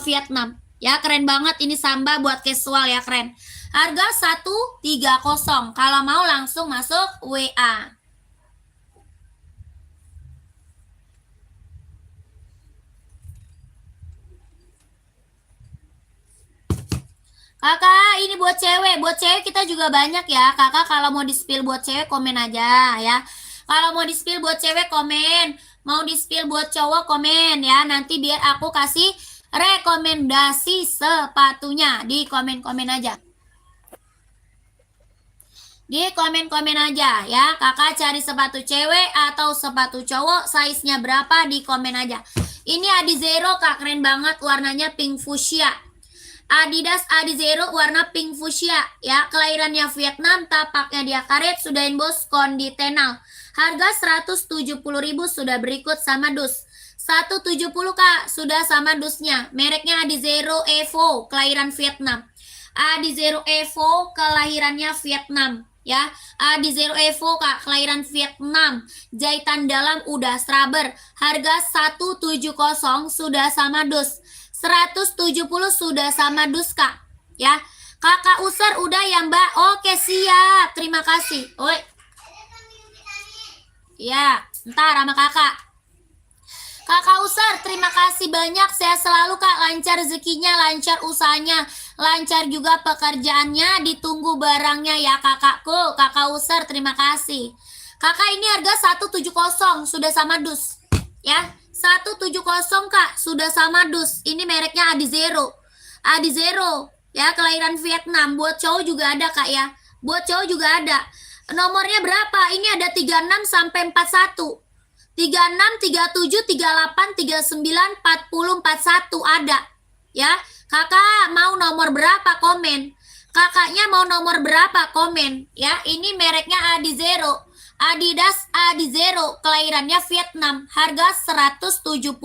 Vietnam. Ya, keren banget ini Samba buat casual ya, keren. Harga 130. Kalau mau langsung masuk WA. Kakak, ini buat cewek. Buat cewek kita juga banyak ya. Kakak kalau mau di-spill buat cewek komen aja ya. Kalau mau di-spill buat cewek komen. Mau di-spill buat cowok komen ya. Nanti biar aku kasih rekomendasi sepatunya. Di komen-komen aja. Di komen-komen aja ya. Kakak cari sepatu cewek atau sepatu cowok. Size-nya berapa di komen aja. Ini Adizero Kak. Keren banget. Warnanya pink fuchsia. Adidas Adizero warna pink fuchsia ya, kelahirannya Vietnam, tapaknya dia karet, sudah emboss konditenal. Harga 170.000 sudah berikut sama dus. 170 Kak, sudah sama dusnya. Mereknya Adizero Evo, kelahiran Vietnam. Adizero Evo kelahirannya Vietnam ya. Adizero Evo Kak, kelahiran Vietnam. Jahitan dalam udah straber. Harga 170 sudah sama dus. 170 sudah sama dus Kak ya. Kakak Usar udah ya Mbak. Oke siap, terima kasih. Oi. Ya, ntar sama kakak. Kakak Usar terima kasih banyak. Sehat selalu Kak, lancar rezekinya, lancar usahanya, lancar juga pekerjaannya. Ditunggu barangnya ya kakakku. Kakak Usar terima kasih. Kakak ini harga 170 sudah sama dus ya. 170 Kak, sudah sama dus. Ini mereknya Adizero. Adizero, ya kelahiran Vietnam. Buat cowok juga ada Kak ya. Buat cowok juga ada. Nomornya berapa? Ini ada 36 sampai 41. 36, 37, 38, 39, 40, 41 ada. Ya. Kakak mau nomor berapa komen? Kakaknya mau nomor berapa komen? Ya, ini mereknya Adizero. Adidas Adizero, kelahirannya Vietnam, harga 170.000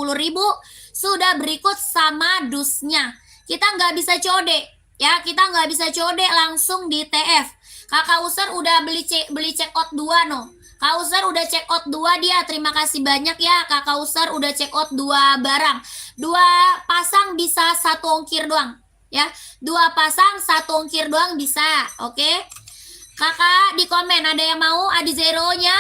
sudah berikut sama dusnya. Kita nggak bisa code ya, kita nggak bisa code langsung di TF. Kakak User udah beli check out 2 no. Kak User udah check out 2 dia. Terima kasih banyak ya. Kakak User udah check out 2 barang. 2 pasang bisa 1 ongkir doang. Ya, 2 pasang 1 ongkir doang bisa. Oke. Kakak di komen ada yang mau Adi Zero-nya?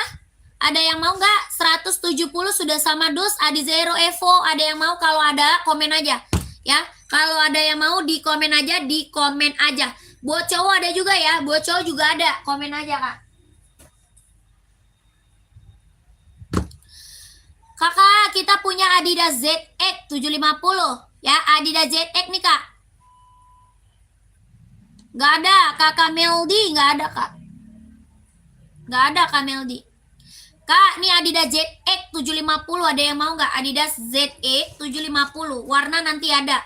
Ada yang mau nggak? 170 sudah sama dus Adi Zero Evo. Ada yang mau? Kalau ada komen aja. Ya, kalau ada yang mau di komen aja, di komen aja. Buat cowok ada juga ya, buat cowok juga ada. Komen aja, Kak. Kakak, kita punya Adidas ZX 750. Ya, Adidas ZX nih, Kak. Nggak ada, Kakak Meldi. Nggak ada, Kak. Nggak ada, Kak Meldi. Kak, nih Adidas ZX 750. Ada yang mau nggak? Adidas ZX 750. Warna nanti ada.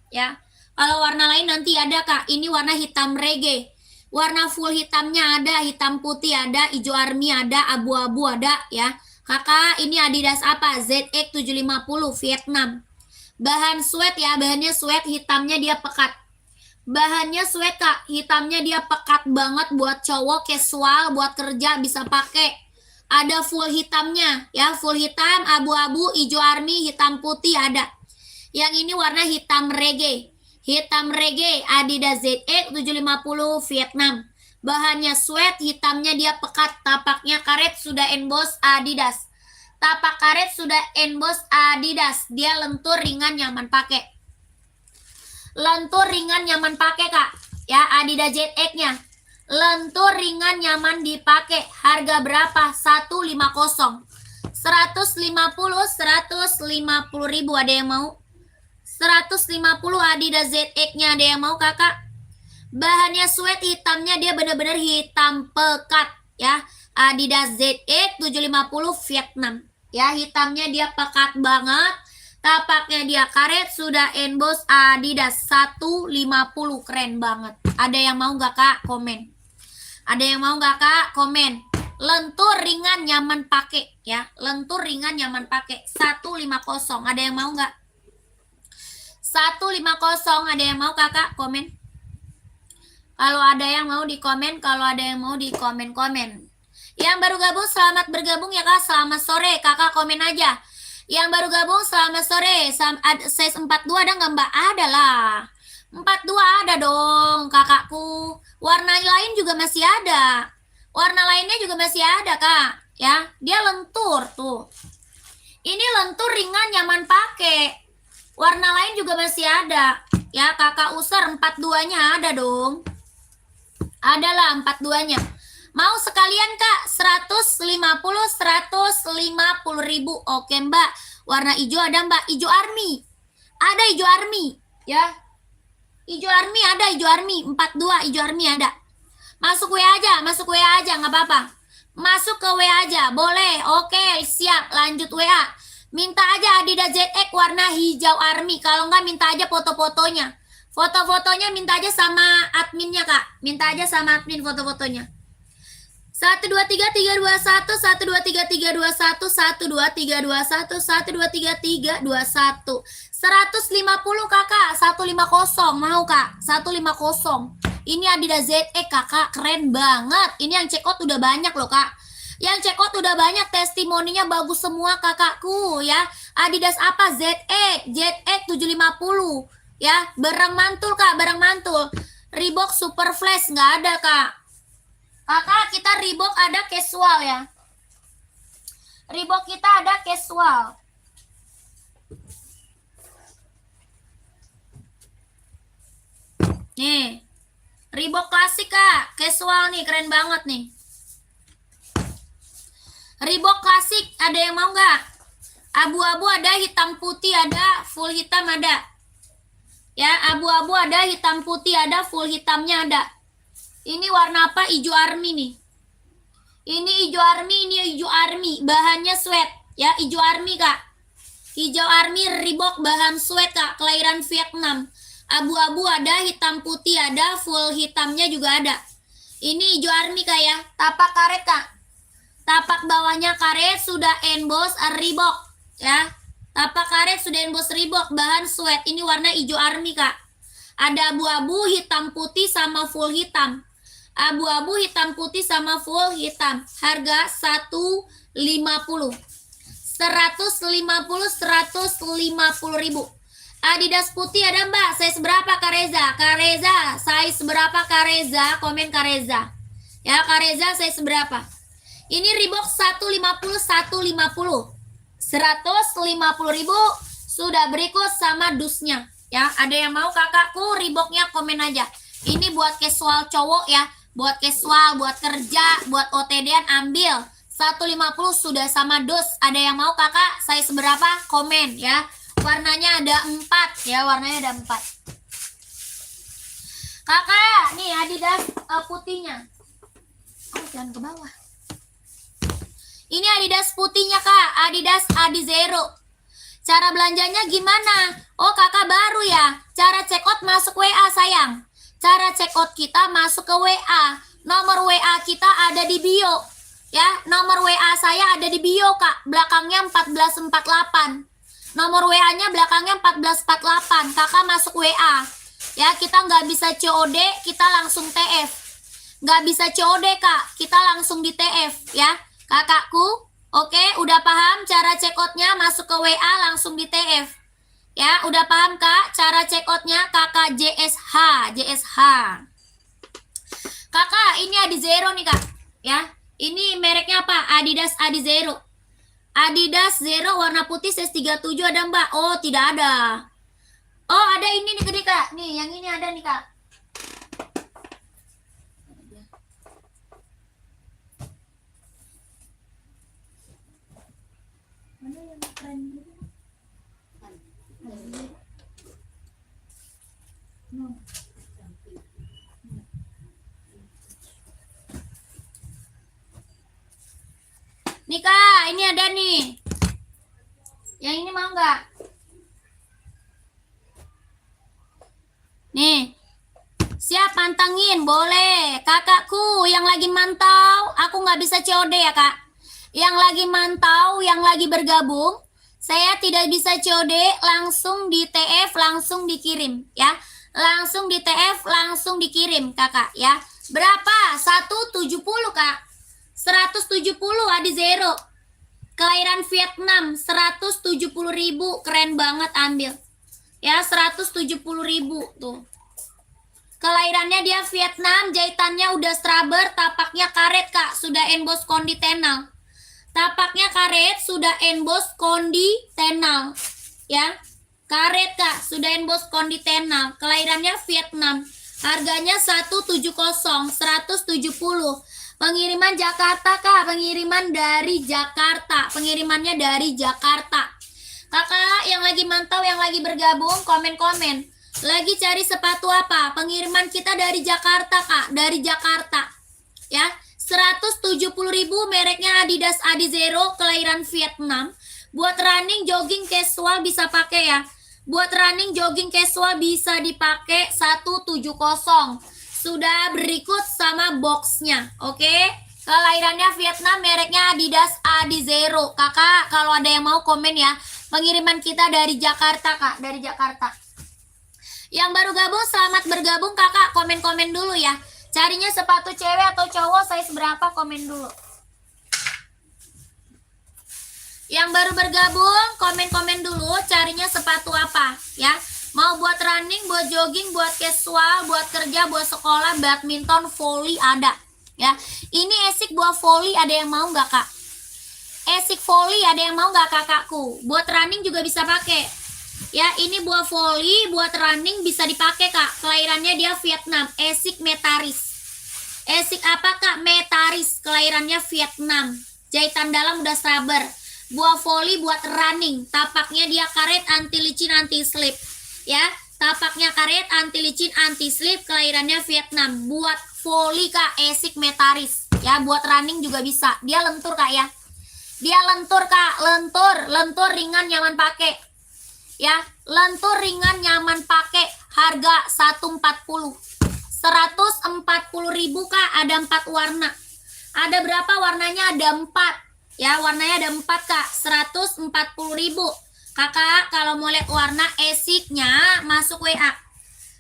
Ya. Kalau warna lain nanti ada, Kak. Ini warna hitam reggae. Warna full hitamnya ada, hitam putih ada, hijau army ada, abu-abu ada, ya. Kakak, ini Adidas apa? ZX 750 Vietnam. Bahan sweat ya, bahannya sweat, hitamnya dia pekat. Bahannya sweat, Kak. Hitamnya dia pekat banget buat cowok casual, buat kerja bisa pakai. Ada full hitamnya, ya. Full hitam, abu-abu, hijau army, hitam putih ada. Yang ini warna hitam reggae. Hitam reggae Adidas ZX 750 Vietnam. Bahannya sweat, hitamnya dia pekat, tapaknya karet sudah emboss Adidas. Tapak karet sudah emboss Adidas. Dia lentur, ringan, nyaman pakai. Lentur, ringan, nyaman pakai, Kak. Ya, Adidas ZX-nya. Lentur, ringan, nyaman dipakai. Harga berapa? 150. 150 ribu. Ada yang mau? 150 Adidas ZX-nya. Ada yang mau, Kakak? Bahannya sweat, hitamnya dia benar-benar hitam pekat, ya. Adidas ZX 750 Vietnam. Ya, hitamnya dia pekat banget. Tapaknya dia karet, sudah emboss Adidas 150. Keren banget. Ada yang mau nggak, Kak? Komen. Ada yang mau nggak, Kak? Komen. Lentur, ringan, nyaman pakai, ya. Lentur, ringan, nyaman pakai. 150. Ada yang mau nggak? 150. Ada yang mau, Kakak? Komen. Kalau ada yang mau di komen, kalau ada yang mau di komen-komen. Yang baru gabung, selamat bergabung ya, Kak. Selamat sore, Kakak komen aja. Yang baru gabung, selamat sore. Size 42 ada nggak, Mbak? Ada lah. 42 ada dong, kakakku. Warna lain juga masih ada. Warna lainnya juga masih ada, Kak. Ya, dia lentur tuh. Ini lentur, ringan, nyaman pakai. Warna lain juga masih ada. Ya, Kakak User 42-nya ada dong. Adalah 42-nya. Mau sekalian, Kak? 150 ribu. Oke, Mbak. Warna hijau ada, Mbak. Hijau army. Ada hijau army, ya. Hijau army ada, hijau army. 42 hijau army ada. Masuk WA aja, nggak apa-apa. Masuk ke WA aja, boleh. Oke, siap. Lanjut WA. Minta aja Adidas ZX warna hijau army. Kalau nggak, minta aja foto-fotonya. Foto-fotonya minta aja sama adminnya, Kak. Minta aja sama admin foto-fotonya. 123 321 123 321 123 221 123 321 150, Kakak. 150 mau, Kak. 150. Ini Adidas ZX, Kakak. Keren banget. Ini yang check out udah banyak loh, Kak. Yang check out udah banyak, testimoninya bagus semua, kakakku, ya. Adidas apa? ZX 750. Ya, barang mantul, Kak, barang mantul. Reebok Super Flash nggak ada, Kak. Kakak, kita Reebok ada casual, ya. Reebok kita ada casual. Nih, Reebok klasik, Kak. Casual nih, keren banget nih. Reebok klasik, ada yang mau nggak? Abu-abu ada, hitam putih ada, full hitam ada. Ya, abu-abu ada, hitam putih ada, full hitamnya ada. Ini warna apa? Hijau army nih. Ini hijau army, ini hijau army. Bahannya sweat, ya, hijau army, Kak. Hijau army Reebok bahan sweat, Kak. Kelahiran Vietnam. Abu-abu ada, hitam putih ada, full hitamnya juga ada. Ini hijau army, Kak, ya. Tapak karet, Kak. Tapak bawahnya karet, sudah emboss Reebok, ya. Tapak karet sudah emboss Reebok, bahan sweat. Ini warna hijau army, Kak. Ada abu-abu, hitam putih, sama full hitam. Abu-abu, hitam putih sama full hitam. Harga 150. 150 ribu. Adidas putih ada Mbak. Size berapa Kak Reza? Kak Reza, size berapa Kak Reza? Komen Kak Reza. Ya, Kak Reza size berapa? Ini Reebok 150 150. 150 ribu. Sudah berikut sama dusnya. Ya, ada yang mau kakakku Reeboknya komen aja. Ini buat casual cowok ya. Buat casual, buat kerja, buat OTD-an ambil. 150 sudah sama dus. Ada yang mau kakak size berapa? Komen ya. Warnanya ada 4 ya, warnanya ada 4. Kakak, nih Adidas putihnya. Oh, jangan ke bawah. Ini Adidas putihnya Kak, Adidas Adizero. Cara belanjanya gimana? Oh, kakak baru ya. Cara check out masuk WA sayang. Cara check out kita masuk ke WA. Nomor WA kita ada di bio. Ya, nomor WA saya ada di bio Kak. Belakangnya 1448. Nomor WA-nya belakangnya 1448. Kakak masuk WA. Ya, kita nggak bisa COD, kita langsung TF. Nggak bisa COD Kak, kita langsung di TF ya. Kakakku, oke, udah paham cara check out-nya masuk ke WA langsung di TF. Ya, udah paham Kak cara check out-nya Kakak JSH. Kakak, ini Adizero nih Kak. Ya, ini mereknya apa? Adidas Adizero. Adidas Zero warna putih size 37 ada Mbak? Oh, tidak ada. Oh, ada ini nih gede Kak. Nih, yang ini ada nih Kak. Mana yang keren gitu? No. Nih Kak, ini ada nih. Yang ini mau nggak? Nih. Siap pantengin, boleh. Kakakku yang lagi mantau, aku nggak bisa COD ya Kak. Yang lagi mantau, yang lagi bergabung, saya tidak bisa COD, langsung di TF, langsung dikirim ya. Langsung di TF, langsung dikirim kakak ya. Berapa? 170 Kak. 170 Adizero. Kelahiran Vietnam, 170 ribu. Keren banget, ambil. Ya, 170 ribu tuh. Kelahirannya dia Vietnam, jahitannya udah straber, tapaknya karet Kak, sudah emboss kondi tenal. Tapaknya karet, sudah emboss kondi tenal. Ya, karet Kak, sudah emboss kondi tenal. Kelahirannya Vietnam. Harganya 170, 170. Pengiriman Jakarta Kak, pengiriman dari Jakarta. Pengirimannya dari Jakarta. Kakak yang lagi mantau, yang lagi bergabung, komen-komen. Lagi cari sepatu apa? Pengiriman kita dari Jakarta Kak, dari Jakarta. Ya, 170 ribu, mereknya Adidas Adizero, kelahiran Vietnam. Buat running, jogging, casual bisa pakai ya. Buat running, jogging, casual bisa dipakai 170. Sudah berikut sama boxnya, oke? Kelahirannya Vietnam, mereknya Adidas Adizero. Kakak, kalau ada yang mau komen ya. Pengiriman kita dari Jakarta Kak, dari Jakarta. Yang baru gabung, selamat bergabung kakak, komen-komen dulu ya. Carinya sepatu cewek atau cowok, size berapa, komen dulu. Yang baru bergabung, komen-komen dulu, carinya sepatu apa ya. Mau buat running, buat jogging, buat casual, buat kerja, buat sekolah, badminton, volley ada ya. Ini Esik buat volley, ada yang mau nggak Kak? Esik volley ada yang mau nggak kakakku? Buat running juga bisa pakai. Ya, ini buah volley, buat running bisa dipakai Kak. Kelahirannya dia Vietnam, Esik Metaris. Esik apa Kak? Metaris, kelahirannya Vietnam. Jahitan dalam udah straber. Buah volley buat running. Tapaknya dia karet, anti licin, anti slip. Ya, tapaknya karet, anti licin, anti slip. Kelahirannya Vietnam. Buat volley Kak, Esik Metaris. Ya, buat running juga bisa. Dia lentur Kak ya. Dia lentur Kak, lentur ringan, nyaman pakai. Ya, lentur ringan nyaman pakai, harga 140. 140 ribu Kak, ada 4 warna. Ada berapa warnanya? Ada 4. Ya, warnanya ada 4 Kak, 140 ribu. Kakak, kalau mau lihat warna Esiknya masuk WA.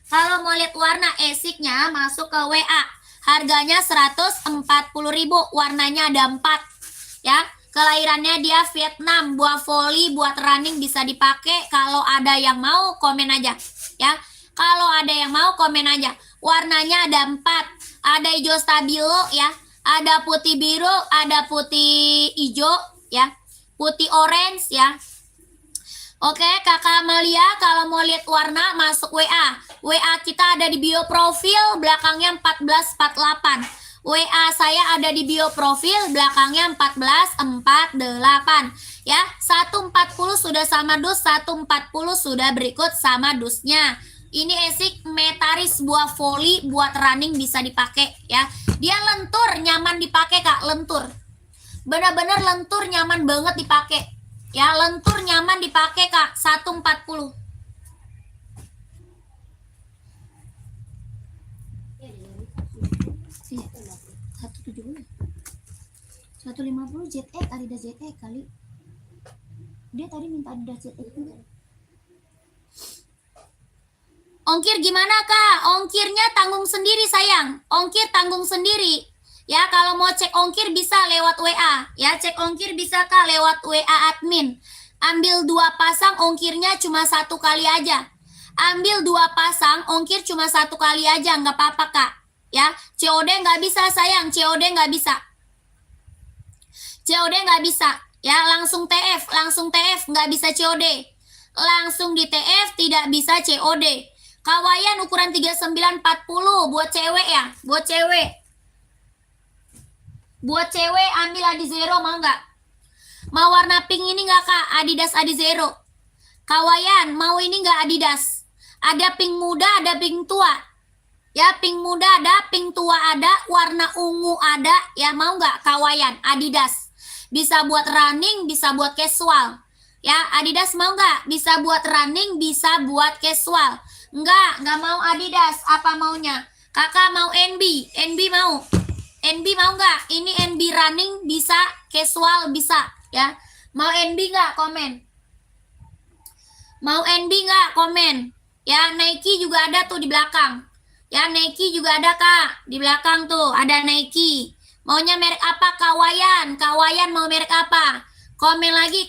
Kalau mau lihat warna Esiknya masuk ke WA. Harganya 140.000. Warnanya ada 4 ya. Kelahirannya dia Vietnam, buat volley, buat running bisa dipakai. Kalau ada yang mau komen aja ya. Kalau ada yang mau komen aja. Warnanya ada 4. Ada hijau stabilo ya. Ada putih biru, ada putih hijau ya. Putih orange ya. Oke, Kakak Amalia kalau mau lihat warna masuk WA. WA kita ada di bio profil, belakangnya 1448. WA saya ada di bio profil, belakangnya 1448 ya. 140 sudah sama dus, 140 sudah berikut sama dusnya. Ini esik metaris buah volley, buat running bisa dipakai ya. Dia lentur, nyaman dipakai Kak, lentur. Benar-benar lentur, nyaman banget dipakai. Ya, lentur nyaman dipakai Kak, 140. Iya, 170. 150 ZX, Adidas ZX kali. Dia tadi minta Adidas ZX juga. Ongkir gimana Kak? Ongkirnya tanggung sendiri sayang. Ongkir tanggung sendiri. Ya, kalau mau cek ongkir bisa lewat WA. Ya, cek ongkir bisa Kak lewat WA admin. Ambil 2 pasang, ongkirnya cuma 1 kali aja. Ambil 2 pasang, ongkir cuma 1 kali aja, nggak apa-apa Kak. Ya, COD nggak bisa sayang, COD nggak bisa. COD nggak bisa. Ya, langsung TF nggak bisa COD. Langsung di TF tidak bisa COD. Kawayan ukuran 3940 buat cewek ya, buat cewek. Buat cewek ambil Adizero mau nggak? Mau warna pink ini nggak Kak? Adidas Adizero. Kawayan mau ini nggak Adidas? Ada pink muda, ada pink tua. Ya, pink muda ada, pink tua ada, warna ungu ada. Ya, mau nggak Kawayan Adidas? Bisa buat running, bisa buat casual. Ya, Adidas mau nggak? Bisa buat running, bisa buat casual. Nggak mau Adidas. Apa maunya? Kakak mau NB. NB mau? NB mau nggak? Ini NB running bisa, casual bisa. Ya, mau NB nggak? Komen. Mau NB nggak? Komen. Ya, Nike juga ada tuh di belakang. Ya, Nike juga ada Kak. Di belakang tuh ada Nike. Maunya merek apa Kawayan? Kawayan mau merek apa? Komen lagi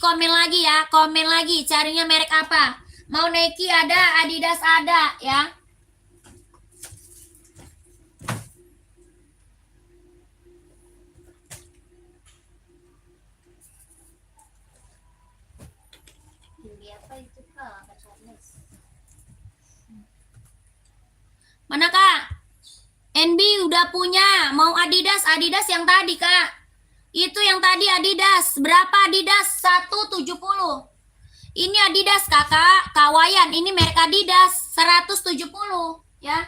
ya. Komen lagi, carinya merek apa? Mau Nike ada, Adidas ada ya. Ini apa itu Kak? Charles. Mana Kak? NB udah punya. Mau Adidas? Adidas yang tadi Kak. Itu yang tadi Adidas. Berapa Adidas? 170. Ini Adidas Kakak. Kawayan. Ini merek Adidas. 170 ya.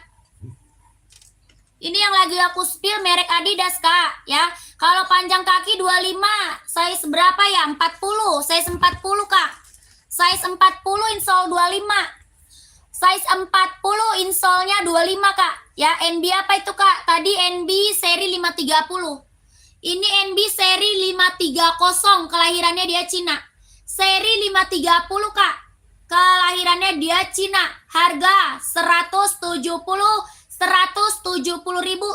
Ini yang lagi aku spill merek Adidas Kak ya. Kalau panjang kaki 25. Size berapa ya? 40. Size 40 Kak. Size 40 insole 25. Size 40 insole-nya 25 Kak. Ya, NB apa itu Kak? Tadi NB seri 530. Ini NB seri 530, kelahirannya dia Cina. Seri 530 Kak. Kelahirannya dia Cina. Harga 170.000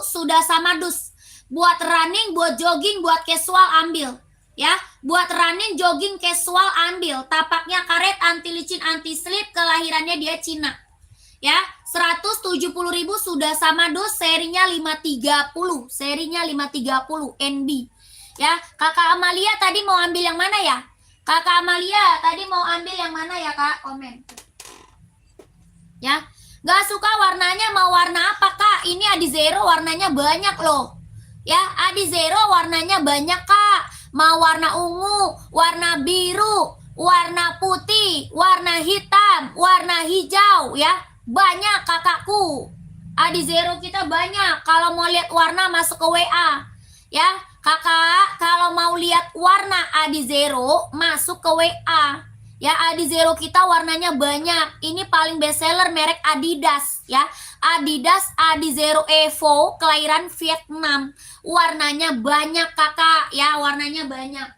sudah sama dus. Buat running, buat jogging, buat casual ambil. Ya, buat running, jogging, casual ambil. Tapaknya karet, anti licin, anti slip, kelahirannya dia Cina. Ya, 170.000 sudah sama dos, serinya 530. Serinya 530 NB. Ya, Kakak Amalia tadi mau ambil yang mana ya? Kakak Amalia tadi mau ambil yang mana ya Kak? Komen. Ya, gak suka warnanya mau warna apa Kak? Ini Adizero warnanya banyak loh. Ya, Adizero warnanya banyak Kak. Mau warna ungu, warna biru, warna putih, warna hitam, warna hijau ya. Banyak kakakku. Adizero kita banyak. Kalau mau lihat warna masuk ke WA. Ya, Kakak, kalau mau lihat warna Adizero masuk ke WA. Ya, Adizero kita warnanya banyak. Ini paling best seller merek Adidas ya. Adidas Adizero Evo kelahiran Vietnam. Warnanya banyak Kakak ya, warnanya banyak.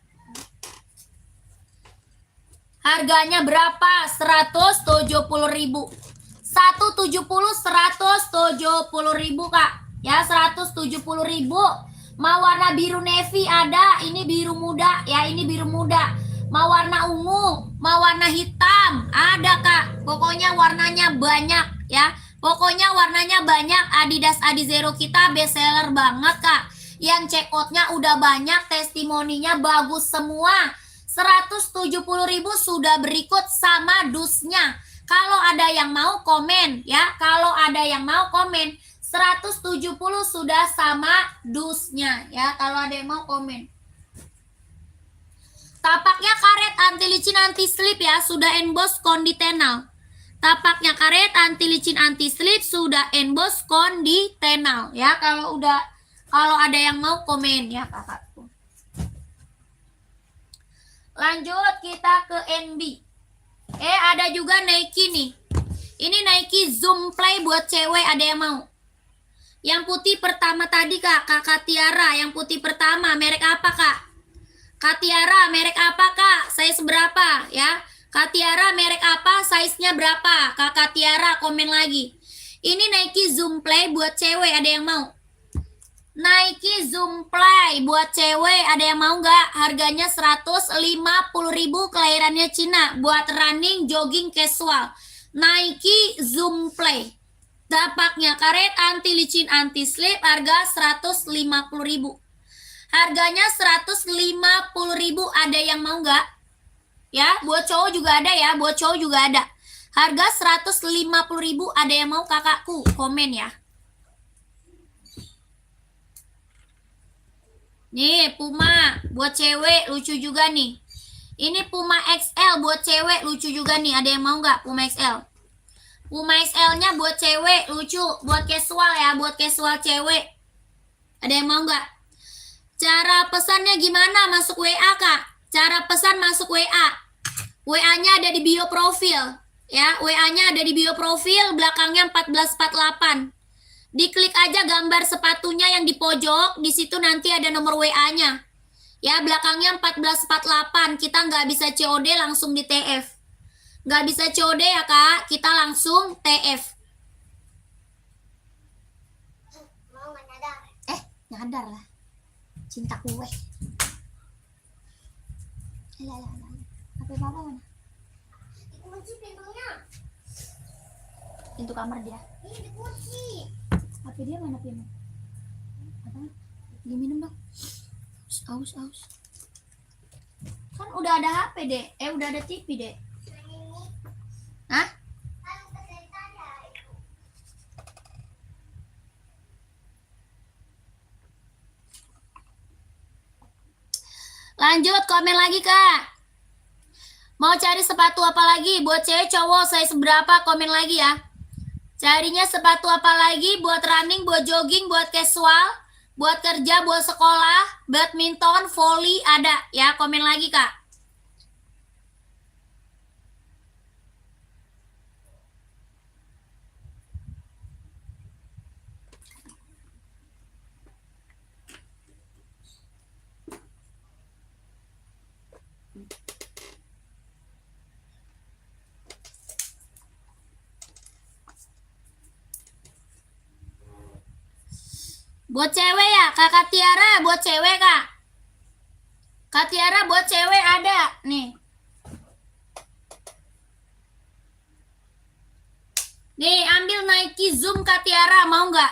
Harganya berapa? 170.000. 170.000 Kak. ya 170.000. Mau warna biru navy ada, ini biru muda ya, ini biru muda. Mau warna ungu, mau warna hitam ada Kak. Pokoknya warnanya banyak ya. Pokoknya warnanya banyak. Adidas Adizero kita best seller banget Kak. Yang check outnya udah banyak, testimoninya bagus semua. 170.000 sudah berikut sama dusnya. Kalau ada yang mau komen ya, kalau ada yang mau komen. 170 sudah sama dusnya ya, kalau ada yang mau komen. Tapaknya karet anti licin anti slip ya, sudah emboss konditenal. Tapaknya karet anti licin anti slip sudah emboss konditenal ya. Kalau ada yang mau komen ya kakakku. Lanjut kita ke NB. Ada juga Nike nih. Ini Nike Zoom Play buat cewek, ada yang mau? Yang putih pertama tadi Kak, Kakak Tiara. Yang putih pertama, merek apa Kak? Kak Tiara, merek apa Kak? Size berapa ya? Kak Tiara, merek apa? Size-nya berapa? Kakak Tiara komen lagi. Ini Nike Zoom Play buat cewek, ada yang mau? Nike Zoom Play buat cewek, ada yang mau nggak? Harganya 150.000, kelahirannya Cina. Buat running, jogging, casual. Nike Zoom Play. Tapaknya karet anti licin anti slip, harga 150.000. Harganya 150.000, ada yang mau nggak? Ya, buat cowok juga ada ya, buat cowok juga ada. Harga 150.000, ada yang mau kakakku? Komen ya. Nih, Puma buat cewek lucu juga nih. Ini Puma XL buat cewek lucu juga nih, ada yang mau nggak Puma XL? Puma XL-nya buat cewek lucu, buat casual ya, buat casual cewek. Ada yang mau nggak? Cara pesannya gimana? Masuk WA Kak. Cara pesan masuk WA. WA-nya ada di bio profil. Ya, WA-nya ada di bio profil, belakangnya 1448. Diklik aja gambar sepatunya yang di pojok, di situ nanti ada nomor WA-nya. Ya, belakangnya 1448. Kita nggak bisa COD, langsung di TF. Nggak bisa COD ya Kak, kita langsung TF. Mau nggak nyadar? Nyadar lah. Cinta kue. HP papa mana? Dikunci pintunya. Pintu kamar dia. Ini dikunci. HP dia mana pintu? Apa? Diminum dong. Aus. Kan udah ada HP dek. Udah ada TV dek. Hah? Lanjut, komen lagi Kak. Mau cari sepatu apa lagi? Buat cewek cowok saya seberapa? Komen lagi ya. Carinya sepatu apa lagi? Buat running, buat jogging, buat casual, buat kerja, buat sekolah, badminton, volley ada ya. Komen lagi Kak. Buat cewek ya, Kakak Tiara buat cewek Kak. Kak Tiara buat cewek ada nih. Nih, ambil Nike Zoom Kak Tiara, mau nggak?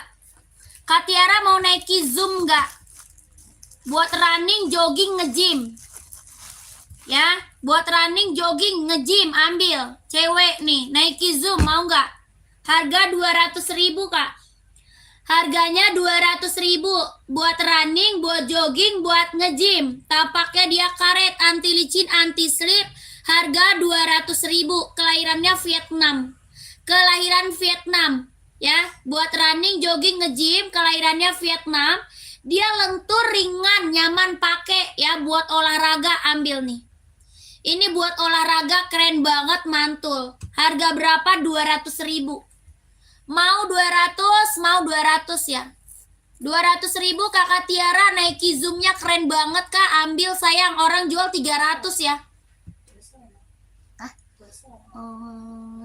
Kak Tiara mau Nike Zoom nggak? Buat running, jogging, nge-gym. Ya, buat running, jogging, nge-gym, ambil. Cewek nih, Nike Zoom mau nggak? Harga 200.000 Kak. Harganya 200.000 buat running, buat jogging, buat nge-gym. Tapaknya dia karet, anti licin, anti slip. Harga 200.000. Kelahirannya Vietnam. Kelahiran Vietnam. Ya, buat running, jogging, nge-gym. Kelahirannya Vietnam. Dia lentur, ringan, nyaman pakai ya. Buat olahraga ambil nih. Ini buat olahraga keren banget, mantul. Harga berapa? 200.000. Mau 200 ya. 200.000 Kakak Tiara, Nike Zoom-nya keren banget Kak. Ambil sayang, orang jual 300 ya.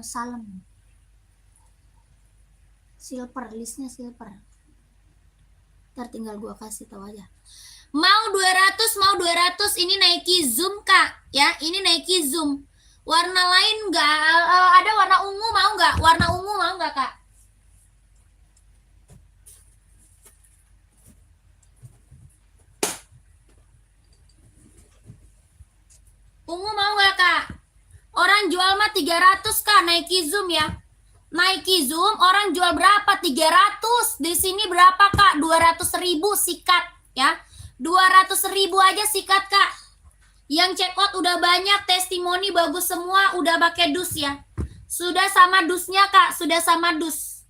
Salem. Silver, listnya silver. Ntar tinggal gua kasih tahu aja. Mau 200 ini Nike Zoom Kak ya, ini Nike Zoom. Warna lain nggak? Ada warna ungu mau nggak? Warna ungu mau nggak Kak? Ungu mau nggak Kak? Orang jual mah 300 Kak Nike Zoom ya. Nike Zoom orang jual berapa? 300. Di sini berapa Kak? 200.000 sikat ya. 200.000 aja sikat Kak. Yang check out udah banyak, testimoni bagus semua, udah pakai dus ya. Sudah sama dusnya Kak, sudah sama dus.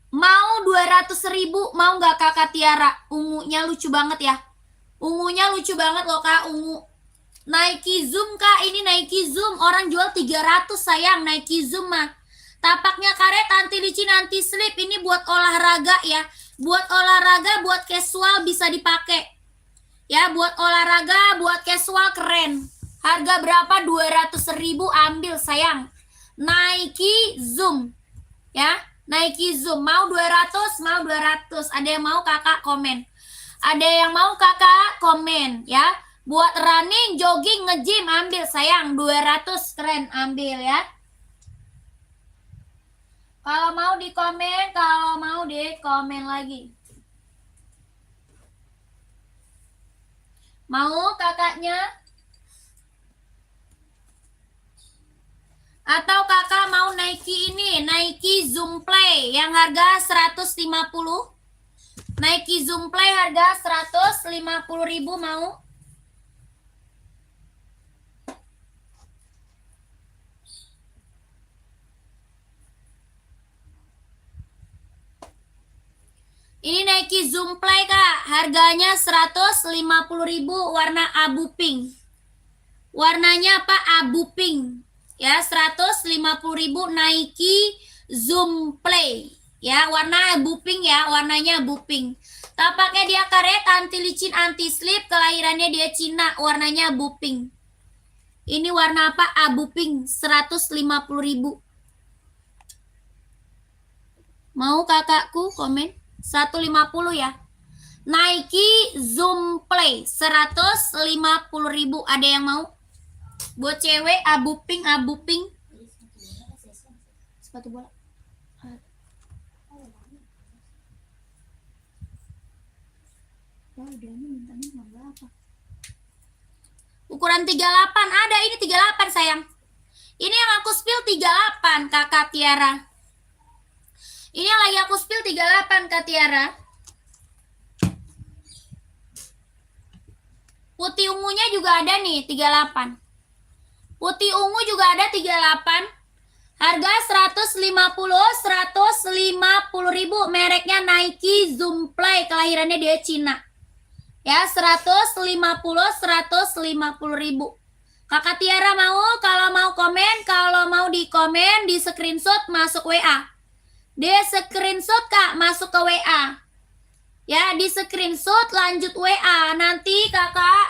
Mau 200.000, mau nggak Kakak Tiara? Ungunya lucu banget ya. Ungunya lucu banget loh Kak, ungu. Nike Zoom Kak, ini Nike Zoom. Orang jual 300 sayang, Nike Zoom mah. Tapaknya karet, anti licin, anti slip. Ini buat olahraga ya. Buat olahraga, buat casual bisa dipakai. Ya, buat olahraga, buat casual keren. Harga berapa? 200.000 ambil sayang. Nike Zoom. Ya, Nike Zoom. Mau 200, mau 200. Ada yang mau Kakak komen. Ada yang mau Kakak komen ya. Buat running, jogging, nge-gym ambil sayang. 200 keren ambil ya. Kalau mau di komen lagi. Mau kakaknya? Atau kakak mau Nike ini, Nike Zoom Play yang harga 150. Nike Zoom Play harga 150.000 mau? Ini Nike Zoom Play Kak, harganya 150.000 warna abu pink. Warnanya apa? Abu pink. Ya, 150.000 Nike Zoom Play. Ya, warna abu pink ya, warnanya abu pink. Tapaknya dia karet, anti licin, anti slip, kelahirannya dia Cina, warnanya abu pink. Ini warna apa? Abu pink, 150.000. Mau kakakku komen? 150 ya. Nike Zoom Play 150.000. Ada yang mau? Buat cewek abu pink, abu pink. Sepatu bola. Ukuran 38 ada, ini 38 sayang. Ini yang aku spill 38 Kakak Tiara. Ini yang lagi aku spill 38 Kak Tiara. Putih ungunya juga ada nih 38. Putih ungu juga ada 38. Harga 150.000, mereknya Nike Zoom Play, kelahirannya dia Cina. Ya, 150.000. Kakak Tiara mau? Kalau mau komen, kalau mau di komen, di screenshot masuk WA. Dia screenshot Kak, masuk ke WA. Ya, di screenshot lanjut WA. Nanti Kakak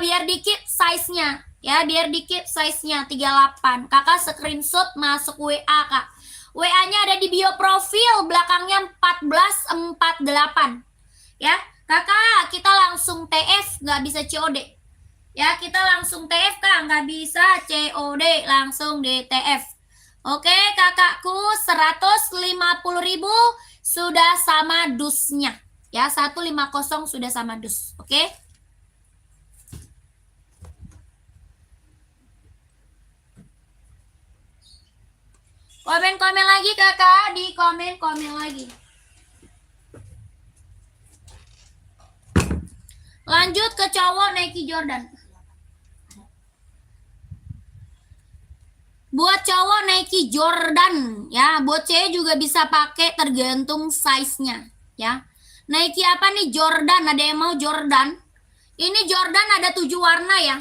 biar dikit size-nya. Ya, biar dikit size-nya 38. Kakak screenshot masuk WA Kak. WA-nya ada di bio profil, belakangnya 1448. Ya, Kakak kita langsung TF, nggak bisa COD. Ya, kita langsung TF Kak, nggak bisa COD, langsung di TF. Oke kakakku, 150.000 sudah sama dusnya. Ya, 150 sudah sama dus. Oke. Komen-komen lagi kakak, di komen-komen lagi. Lanjut ke cowok Nike Jordan. Buat cowok Nike Jordan ya, buat cewek juga bisa pakai tergantung size-nya ya. Nike apa nih? Jordan, ada yang mau Jordan? Ini Jordan ada 7 warna ya.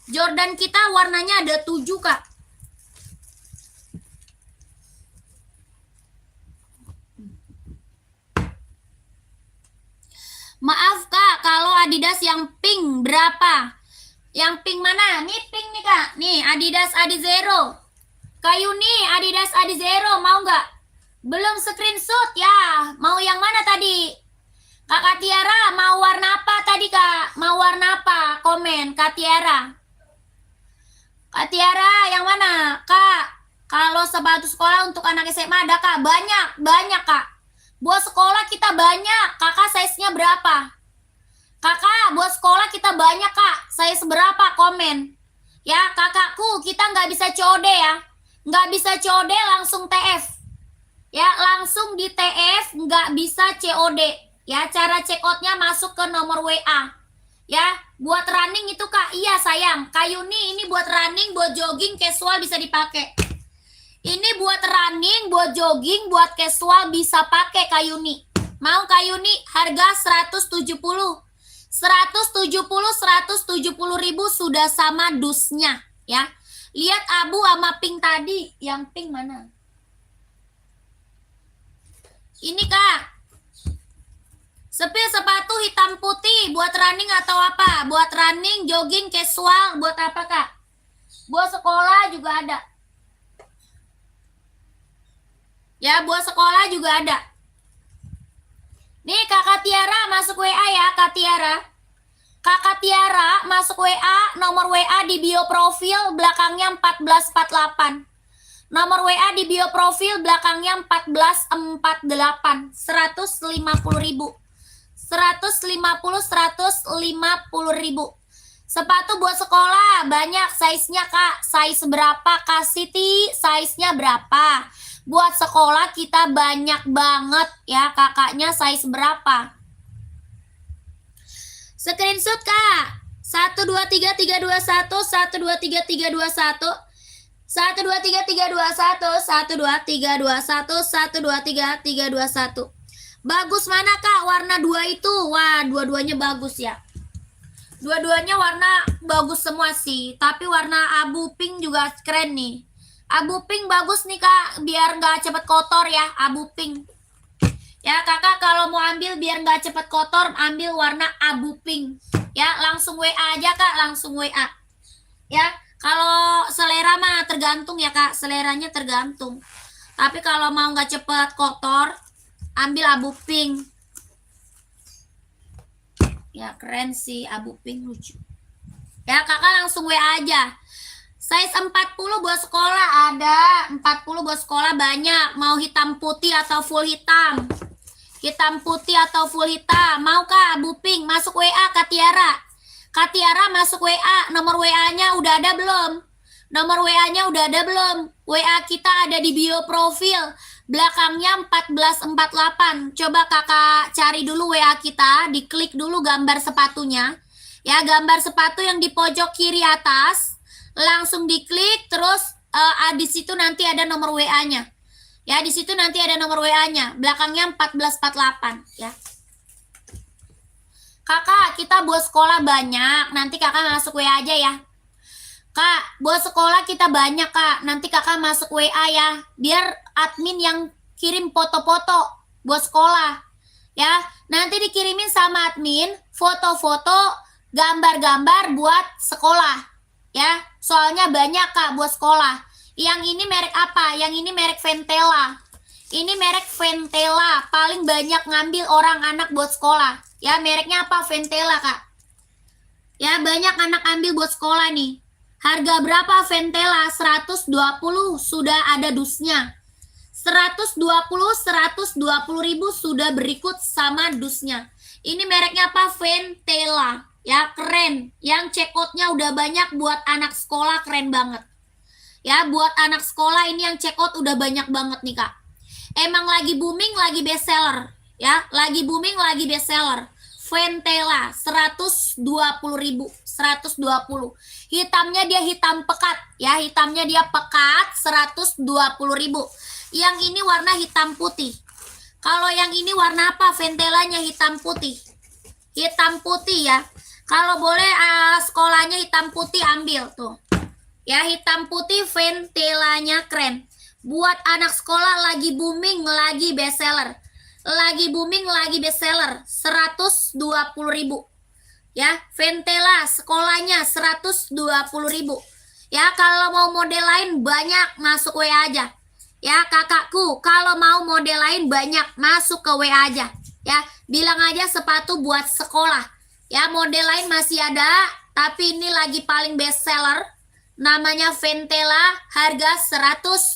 Jordan kita warnanya ada 7 Kak. Maaf Kak, kalau Adidas yang pink berapa? Yang pink mana? Nih pink nih Kak. Nih Adidas Adizero. Kayu nih Adidas Adizero, mau nggak? Belum screenshot ya. Mau yang mana tadi? Kakak Tiara, mau warna apa tadi, Kak? Mau warna apa? Komen, Kak Tiara. Kak Tiara, yang mana? Kak, kalau sepatu sekolah untuk anak SMA ada, Kak? Banyak, Kak. Buat sekolah kita banyak. Kakak size-nya berapa? Kakak, buat sekolah kita banyak, Kak. Size berapa? Komen. Ya, kakakku, kita nggak bisa COD ya. Nggak bisa COD, langsung TF. Ya, langsung di TF, nggak bisa COD. Ya, cara check out-nya masuk ke nomor WA. Ya, buat running itu, Kak. Iya, sayang. Kak Yuni, ini buat running, buat jogging, casual bisa dipakai. Ini buat running, buat jogging, buat casual bisa pakai, Kak Yuni. Mau, Kak Yuni? Harga 170. 170 ribu sudah sama dusnya, ya. Lihat abu sama pink tadi. Yang pink mana? Ini, Kak. Sepil sepatu hitam putih buat running atau apa? Buat running, jogging, casual, buat apa, Kak? Buat sekolah juga ada. Ya, buat sekolah juga ada. Nih, Kakak Tiara masuk WA ya, Kak Tiara. Kakak Tiara masuk WA, nomor WA di bio profil belakangnya 1448. Nomor WA di bio profil belakangnya 1448. 150 ribu. 150 ribu. Sepatu buat sekolah banyak size-nya, Kak. Size berapa, Kak Siti? Size-nya berapa? Buat sekolah kita banyak banget ya, kakaknya size berapa? Screenshot, Kak. 123321 123321 123321 123321 Bagus mana, Kak? Warna 2 itu. Wah, dua-duanya bagus ya. Dua-duanya warna bagus semua sih. Tapi warna abu pink juga keren nih. Abu pink bagus nih, Kak. Biar nggak cepet kotor ya, abu pink. Ya, Kakak kalau mau ambil biar nggak cepet kotor, ambil warna abu pink. Ya, langsung WA aja, Kak. Langsung WA. Ya, kalau selera mah tergantung ya, Kak. Seleranya tergantung. Tapi kalau mau nggak cepet kotor, ambil abu pink. Ya, keren sih, abu pink lucu. Ya, Kakak langsung WA aja. Size 40 buat sekolah ada. 40 buat sekolah banyak. Mau hitam putih atau full hitam? Hitam putih atau full hitam? Mau, Kak, abu pink? Masuk WA, Kak Tiara. Kak Tiara masuk WA. Nomor WA-nya udah ada belum? Nomor WA-nya udah ada belum? WA kita ada di bio profil. Belakangnya 1448. Coba Kakak cari dulu WA kita, diklik dulu gambar sepatunya. Ya, gambar sepatu yang di pojok kiri atas. Langsung diklik, terus di situ nanti ada nomor WA-nya. Ya, di situ nanti ada nomor WA-nya. Belakangnya 1448, ya. Kakak, kita buat sekolah banyak. Nanti Kakak masuk WA aja ya. Kak, buat sekolah kita banyak, Kak. Nanti Kakak masuk WA ya. Biar admin yang kirim foto-foto buat sekolah. Ya, nanti dikirimin sama admin foto-foto, gambar-gambar buat sekolah. Ya, soalnya banyak, Kak, buat sekolah. Yang ini merek apa? Yang ini merek Ventela. Ini merek Ventela. Paling banyak ngambil orang anak buat sekolah. Ya, mereknya apa? Ventela, Kak. Ya, banyak anak ambil buat sekolah nih. Harga berapa Ventela? 120 sudah ada dusnya. 120 ribu sudah berikut sama dusnya. Ini mereknya apa? Ventela. Ya, keren. Yang check out-nya udah banyak buat anak sekolah, keren banget. Ya, buat anak sekolah ini yang check out udah banyak banget nih, Kak. Emang lagi booming, lagi best seller. Ya, lagi booming, lagi best seller. Ventela 120 ribu. 120. Hitamnya dia hitam pekat. Ya, hitamnya dia pekat 120 ribu. Yang ini warna hitam putih. Kalau yang ini warna apa? Ventelanya hitam putih. Hitam putih ya. Kalau boleh sekolahnya hitam putih, ambil tuh. Ya, hitam putih Ventelanya keren. Buat anak sekolah lagi booming, lagi best seller. Lagi booming, lagi best seller. 120 ribu. Ya, Ventela sekolahnya 120 ribu. Ya, kalau mau model lain banyak, masuk WA aja. Ya, kakakku, kalau mau model lain banyak, masuk ke WA aja. Ya, bilang aja sepatu buat sekolah. Ya, model lain masih ada, tapi ini lagi paling best seller. Namanya Ventela, harga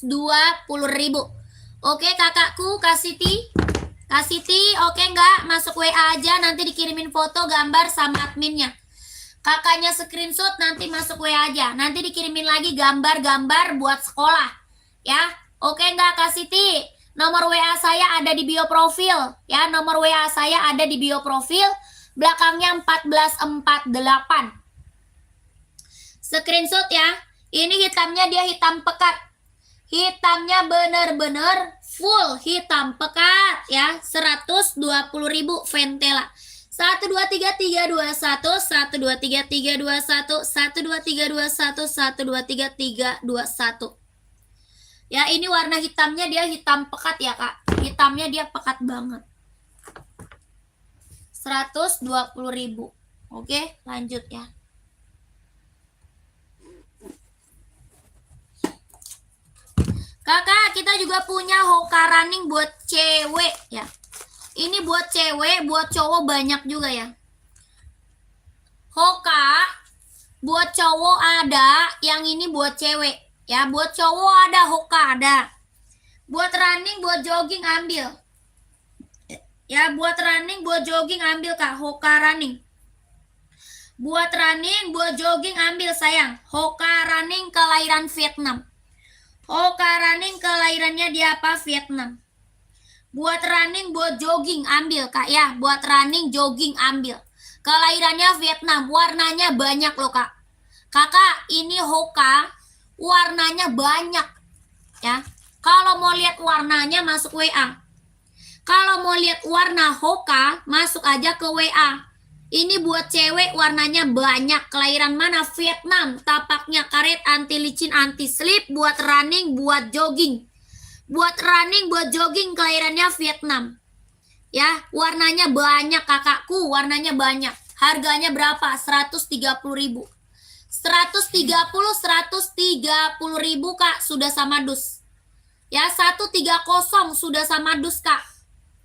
120.000. Oke kakakku, Kak Siti. Kak Siti, oke nggak? Masuk WA aja, nanti dikirimin foto, gambar sama adminnya. Kakaknya screenshot, nanti masuk WA aja. Nanti dikirimin lagi gambar-gambar buat sekolah. Ya, oke nggak Kak Siti? Nomor WA saya ada di bio profil. Ya, nomor WA saya ada di bio profil. Belakangnya 1448. Screenshot ya. Ini hitamnya dia hitam pekat. Hitamnya bener-bener full hitam pekat ya. 120.000 Ventela. 123.321, 123.321, 123.321, 123.321. Ya, ini warna hitamnya dia hitam pekat ya, Kak. Hitamnya dia pekat banget. 120.000. Oke, lanjut ya. Kakak, kita juga punya Hoka running buat cewek ya. Ini buat cewek, buat cowok banyak juga ya. Hoka buat cowok ada, yang ini buat cewek. Ya, buat cowok ada Hoka ada. Buat running, buat jogging ambil. Ya, buat running, buat jogging ambil Kak, Hoka running. Buat running, buat jogging ambil sayang. Hoka running kelahiran Vietnam. Hoka running kelahirannya dia apa? Vietnam. Buat running, buat jogging ambil Kak ya. Buat running, jogging ambil. Kelahirannya Vietnam. Warnanya banyak loh Kak. Kakak, ini Hoka warnanya banyak ya. Kalau mau lihat warnanya masuk WA. Kalau mau lihat warna Hoka masuk aja ke WA. Ini buat cewek warnanya banyak. Kelahiran mana? Vietnam. Tapaknya karet, anti licin, anti slip. Buat running, buat jogging. Buat running, buat jogging kelahirannya Vietnam. Ya, warnanya banyak kakakku. Warnanya banyak. Harganya berapa? 130.000. 130.000 Kak. Sudah sama dus. Ya, 130 sudah sama dus Kak.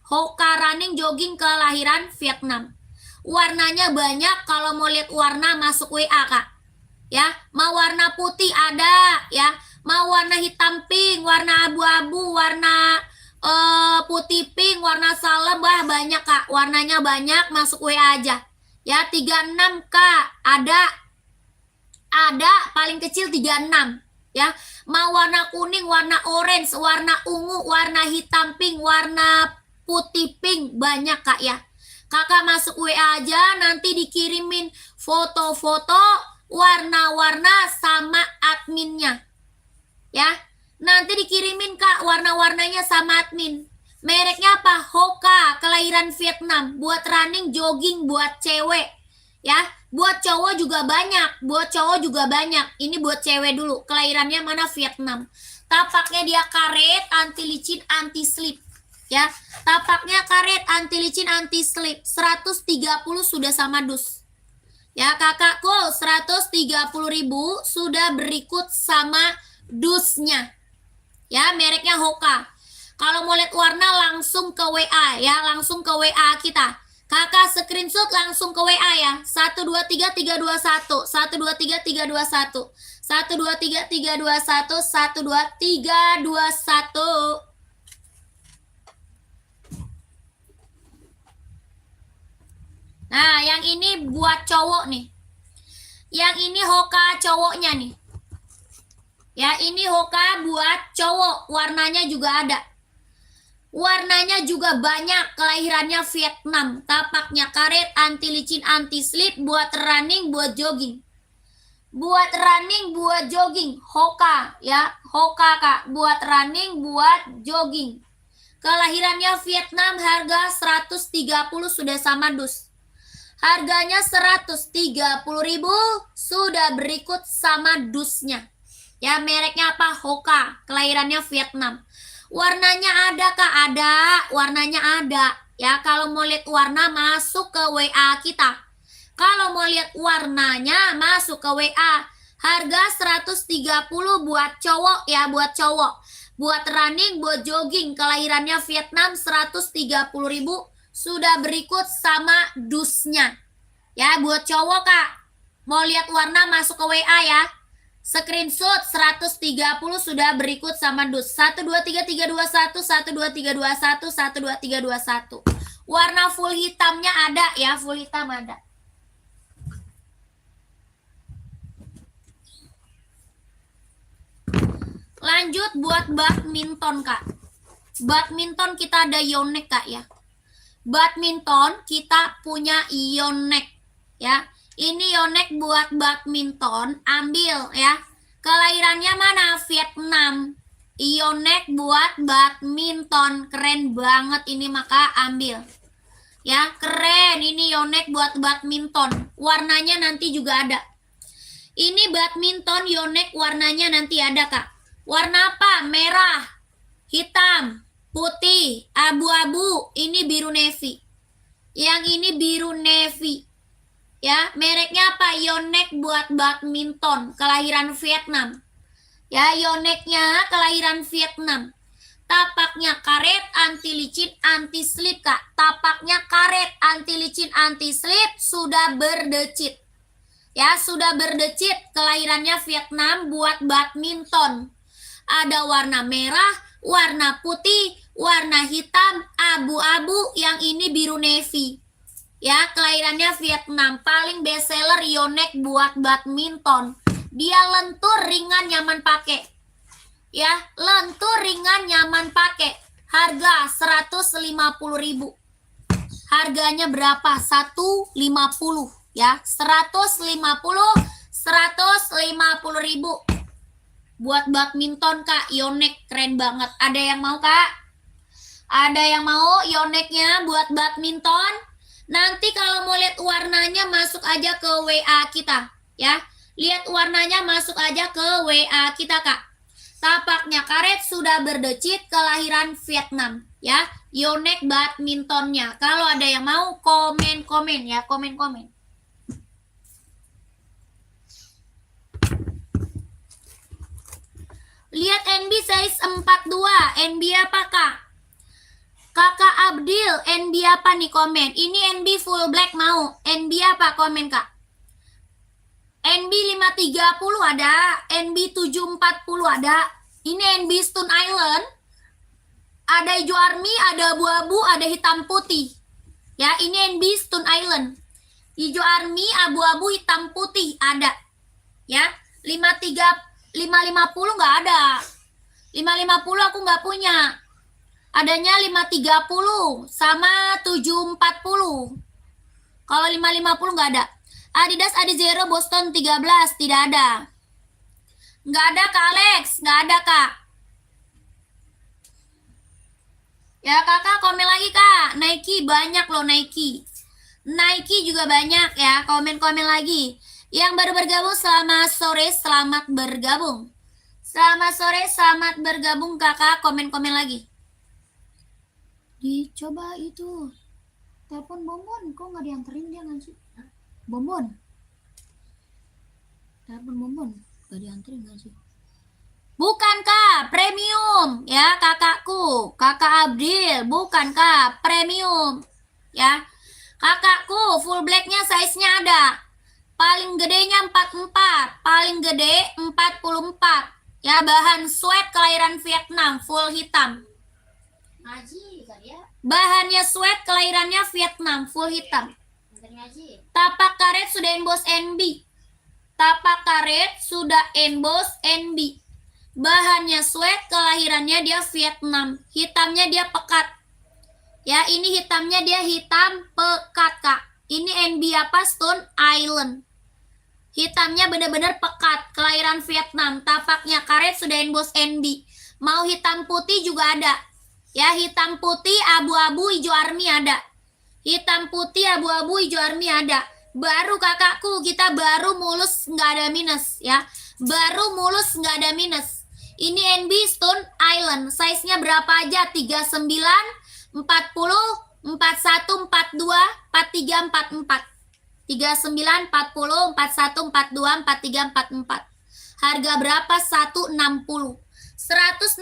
Hoka running jogging kelahiran Vietnam. Warnanya banyak. Kalau mau lihat warna masuk WA Kak. Ya, mau warna putih ada ya. Mau warna hitam pink, warna abu-abu, warna putih pink, warna salem, banyak Kak. Warnanya banyak, masuk WA aja. Ya, 36 Kak. Ada paling kecil 36 ya. Mau warna kuning, warna orange, warna ungu, warna hitam pink, warna putih pink, banyak Kak ya. Kakak masuk WA aja, nanti dikirimin foto-foto warna-warna sama adminnya. Ya, nanti dikirimin Kak warna-warnanya sama admin. Mereknya apa? Hoka, kelahiran Vietnam. Buat running, jogging, buat cewek. Ya, buat cowok juga banyak. Buat cowok juga banyak. Ini buat cewek dulu. Kelahirannya mana? Vietnam. Tapaknya dia karet, anti licin, anti slip. Ya, tapaknya karet, anti licin, anti slip. 130 sudah sama dus. Ya, kakakku 130.000 sudah berikut sama dusnya. Ya, mereknya Hoka. Kalau mau lihat warna langsung ke WA ya, langsung ke WA kita. Kakak screenshot langsung ke WA ya. 123.321, 123.321, 123.321, 123.321. Nah, yang ini buat cowok nih. Yang ini Hoka cowoknya nih. Ya, ini Hoka buat cowok. Warnanya juga ada. Warnanya juga banyak. Kelahirannya Vietnam. Tapaknya karet, anti licin, anti slip. Buat running, buat jogging. Buat running, buat jogging. Hoka ya. Hoka Kak. Buat running, buat jogging. Kelahirannya Vietnam. Harga 130 sudah sama dus. Harganya 130.000 sudah berikut sama dusnya. Ya, mereknya apa? Hoka, kelahirannya Vietnam. Warnanya ada Kak, ada. Warnanya ada. Ya, kalau mau lihat warna masuk ke WA kita. Kalau mau lihat warnanya masuk ke WA. Harga 130 buat cowok ya, buat cowok. Buat running, buat jogging, kelahirannya Vietnam 130.000 sudah berikut sama dusnya. Ya, buat cowok Kak, mau lihat warna masuk ke WA ya. Screenshot 130 sudah berikut sama dus. 123321, 12321, 12321. Warna full hitamnya ada ya, full hitam ada. Lanjut buat badminton Kak. Badminton kita ada Yonex Kak ya. Badminton kita punya Yonex ya. Ini Yonex buat badminton, ambil ya. Kelahirannya mana? Vietnam. Yonex buat badminton, keren banget ini, maka ambil. Ya, keren ini Yonex buat badminton. Warnanya nanti juga ada. Ini badminton Yonex warnanya nanti ada Kak. Warna apa? Merah, hitam, putih, abu-abu, ini biru navy. Yang ini biru navy. Ya, mereknya apa? Yonex buat badminton, kelahiran Vietnam. Ya, Yonexnya kelahiran Vietnam. Tapaknya karet, anti licin, anti slip Kak. Tapaknya karet, anti licin, anti slip, sudah berdecit. Ya, sudah berdecit, kelahirannya Vietnam buat badminton. Ada warna merah, warna putih, warna hitam, abu-abu, yang ini biru navy. Ya, kelahirannya Vietnam. Paling best seller Yonex buat badminton. Dia lentur, ringan, nyaman pakai. Ya, lentur, ringan, nyaman pakai. Harga 150.000. Harganya berapa? 150 ya. 150.000 buat badminton Kak. Yonex keren banget. Ada yang mau Kak? Ada yang mau Yonexnya buat badminton? Nanti kalau mau lihat warnanya masuk aja ke WA kita ya. Lihat warnanya masuk aja ke WA kita Kak. Tapaknya karet, sudah berdecit, kelahiran Vietnam ya. Yonex badmintonnya. Kalau ada yang mau komen-komen ya, komen-komen. Lihat NB size 42. NB apa Kak? Kakak Abdil, NB apa nih komen? Ini NB full black mau. NB apa komen Kak? NB 530 ada, NB 740 ada. Ini NB Stone Island. Ada hijau army, ada abu-abu, ada hitam putih. Ya, ini NB Stone Island. Hijau army, abu-abu, hitam putih ada. Ya, 550 nggak ada. 550 aku nggak punya. Adanya 530 sama 740. Kalau 550 nggak ada. Adidas Adizero Boston 13 tidak ada. Nggak ada Kak Alex, nggak ada Kak. Ya Kakak komen lagi Kak. Nike banyak loh Nike. Nike juga banyak ya. Komen-komen lagi. Yang baru bergabung selamat sore, selamat bergabung. Selamat sore, selamat bergabung Kakak. Komen-komen lagi. Dicoba itu. Telepon Bonbon, kok nggak dianterin dia nggak sih? Bonbon. Telepon Bonbon, nggak dianterin nggak sih? Bukan Kak, premium ya kakakku. Kakak Abdil, bukan Kak, premium. Ya. Kakakku full blacknya size-nya ada. Paling gedenya 44, paling gede 44. Ya, bahan sweat kelahiran Vietnam, full hitam. Ngaji kali ya. Bahannya sweat kelahirannya Vietnam, full hitam. Ngaji. Tapak karet sudah emboss NB. Tapak karet sudah emboss NB. Bahannya sweat, kelahirannya dia Vietnam. Hitamnya dia pekat. Ya, ini hitamnya dia hitam pekat Kak. Ini NB apa? Stone Island. Hitamnya benar-benar pekat, kelahiran Vietnam. Tapaknya karet sudah emboss NB. Mau hitam putih juga ada. Ya, hitam putih, abu-abu, hijau army ada. Hitam putih, abu-abu, hijau army ada. Baru kakakku, kita baru mulus nggak ada minus ya. Baru mulus nggak ada minus. Ini NB Stone Island. Size-nya berapa aja? 39, 40, 41, 42, 43, 44. 39, 40, 41, 42, 43, 44. Harga berapa? 160. 160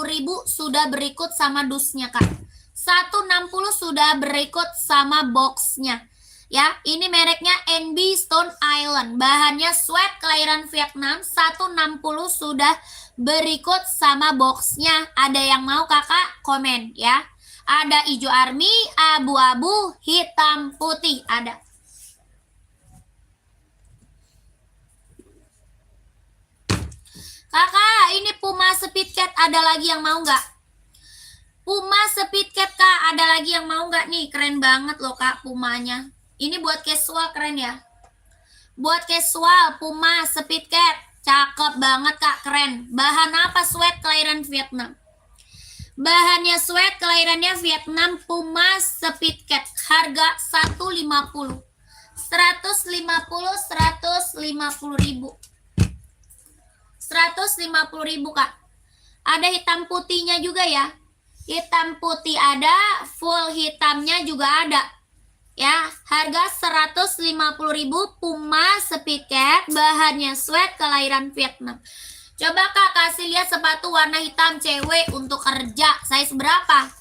ribu sudah berikut sama dusnya Kak. 160 sudah berikut sama boxnya. Ya, ini mereknya NB Stone Island. Bahannya sweat kelahiran Vietnam. 160 sudah berikut sama boxnya. Ada yang mau kakak komen ya. Ada hijau army, abu-abu, hitam, putih. Ada. Kakak, ini Puma Speedcat. Ada lagi yang mau nggak? Puma Speedcat kak. Ada lagi yang mau nggak nih? Keren banget loh kak Pumanya. Ini buat casual keren ya. Buat casual Puma Speedcat. Cakep banget kak, keren. Bahan apa? Sweat kelahiran Vietnam. Bahannya sweat kelahirannya Vietnam. Puma Speedcat. Harga 150. 150 ribu. 150 ribu kak. Ada hitam putihnya juga ya. Hitam putih ada, full hitamnya juga ada. Ya, harga 150.000 Puma Speedcat, bahannya sweat kelahiran Vietnam. Coba kak kasih lihat sepatu warna hitam cewek untuk kerja. Size berapa?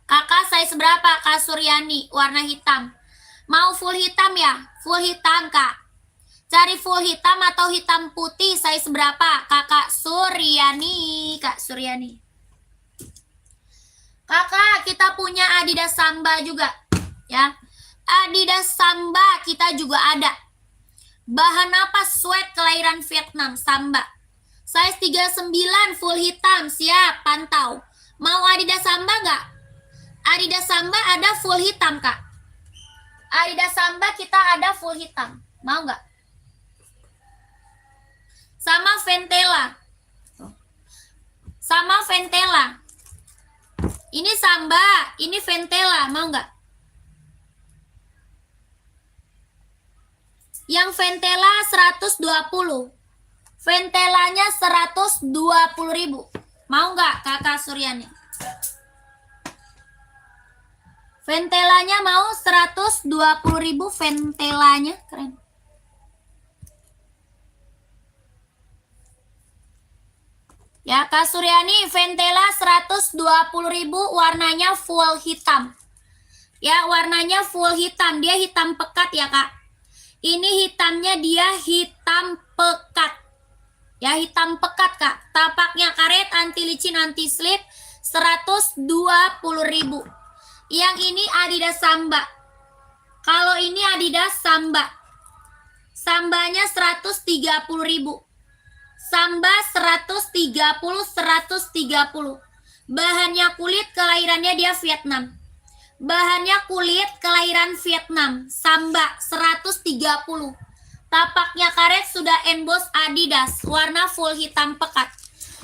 Kakak size berapa? Kak Suryani, warna hitam. Mau full hitam ya? Full hitam kak. Cari full hitam atau hitam putih, size berapa? Kakak Suryani, Kak Suryani. Kakak, kita punya Adidas Samba juga, ya. Adidas Samba kita juga ada. Bahan apa? Sweat kelahiran Vietnam, Samba. Size 39 full hitam, siap, pantau. Mau Adidas Samba nggak? Adidas Samba ada full hitam, Kak. Adidas Samba kita ada full hitam. Mau nggak? Sama Ventela. Sama Ventela. Ini Samba, ini Ventela, mau nggak? Yang Ventela 120. Ventelanya 120.000. Mau nggak kakak Suryani? Ventelanya mau 120.000 ventelanya, keren. Ya Kak Suryani, Ventela 120.000, warnanya full hitam. Ya, warnanya full hitam, dia hitam pekat ya Kak. Ini hitamnya dia hitam pekat. Ya, hitam pekat Kak. Tapaknya karet, anti licin, anti slip, 120.000. Yang ini Adidas Samba. Kalau ini Adidas Samba. Sambanya 130.000. Samba 130. Bahannya kulit, kelahirannya dia Vietnam. Bahannya kulit, kelahiran Vietnam. Samba 130. Tapaknya karet, sudah emboss Adidas. Warna full hitam pekat.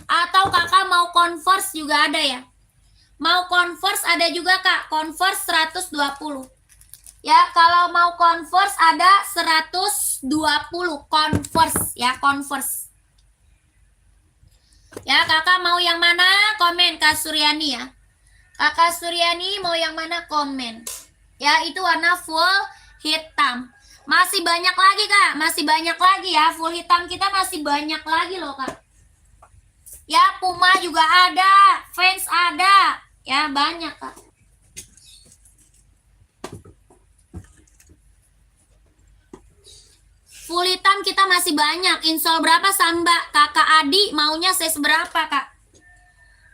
Atau kakak mau Converse juga ada ya. Mau Converse ada juga kak. Converse 120. Ya, kalau mau Converse ada 120. Converse ya, Converse. Ya, kakak mau yang mana? Komen Kak Suryani ya. Kakak Suryani mau yang mana? Komen. Ya, itu warna full hitam. Masih banyak lagi Kak, masih banyak lagi ya. Full hitam kita masih banyak lagi loh Kak. Ya, Puma juga ada, Vans ada. Ya, banyak Kak. Full hitam kita masih banyak. Insole berapa Samba? Kakak Adi maunya size berapa Kak?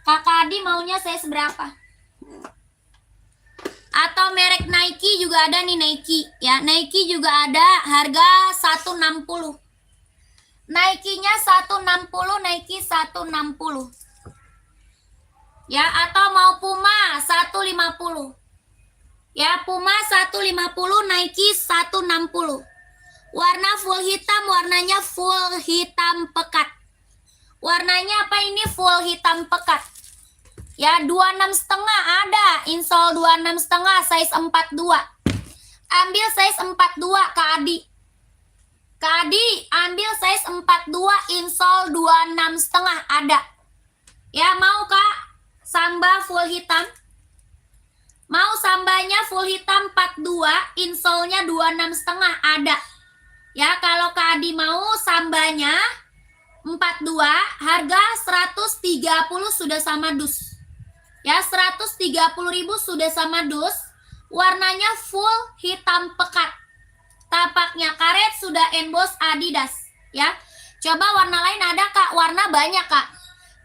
Kakak Adi maunya size berapa? Atau merek Nike juga ada nih, Nike. Ya, Nike juga ada, harga 160. Nike-nya 160, Nike 160. Ya, atau mau Puma 150. Ya, Puma 150, Nike 160. Warna full hitam, warnanya full hitam pekat. Warnanya apa ini? Full hitam pekat. Ya, 26,5 ada. Insole 26,5, size 42. Ambil size 42 Kak Adi. Kak Adi, ambil size 42, insole 26,5 ada. Ya, mau Kak? Samba full hitam. Mau Sambanya full hitam 42, insole-nya 26,5 ada. Ya, kalau Kak Adi mau Sambanya 42, harga 130 sudah sama dus. Ya, 130.000 sudah sama dus. Warnanya full hitam pekat. Tapaknya karet, sudah emboss Adidas. Ya, coba warna lain ada Kak? Warna banyak Kak.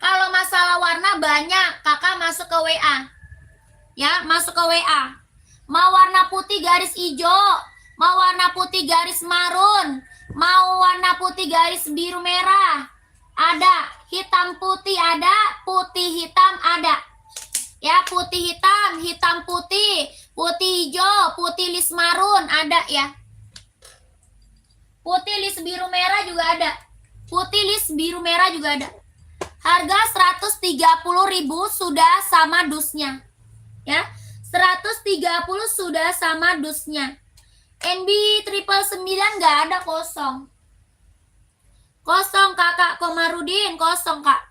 Kalau masalah warna banyak, Kakak masuk ke WA. Ya, masuk ke WA. Mau warna putih garis hijau, mau warna putih garis marun, mau warna putih garis biru merah, ada. Hitam putih ada, putih hitam ada. Ya, putih hitam, hitam putih, putih hijau, putih lis marun ada ya. Putih lis biru merah juga ada. Putih lis biru merah juga ada. Harga 130.000 sudah sama dusnya. Ya, 130 sudah sama dusnya. NB 999 nggak ada, kosong. Kosong Kakak Komarudin, kosong Kak.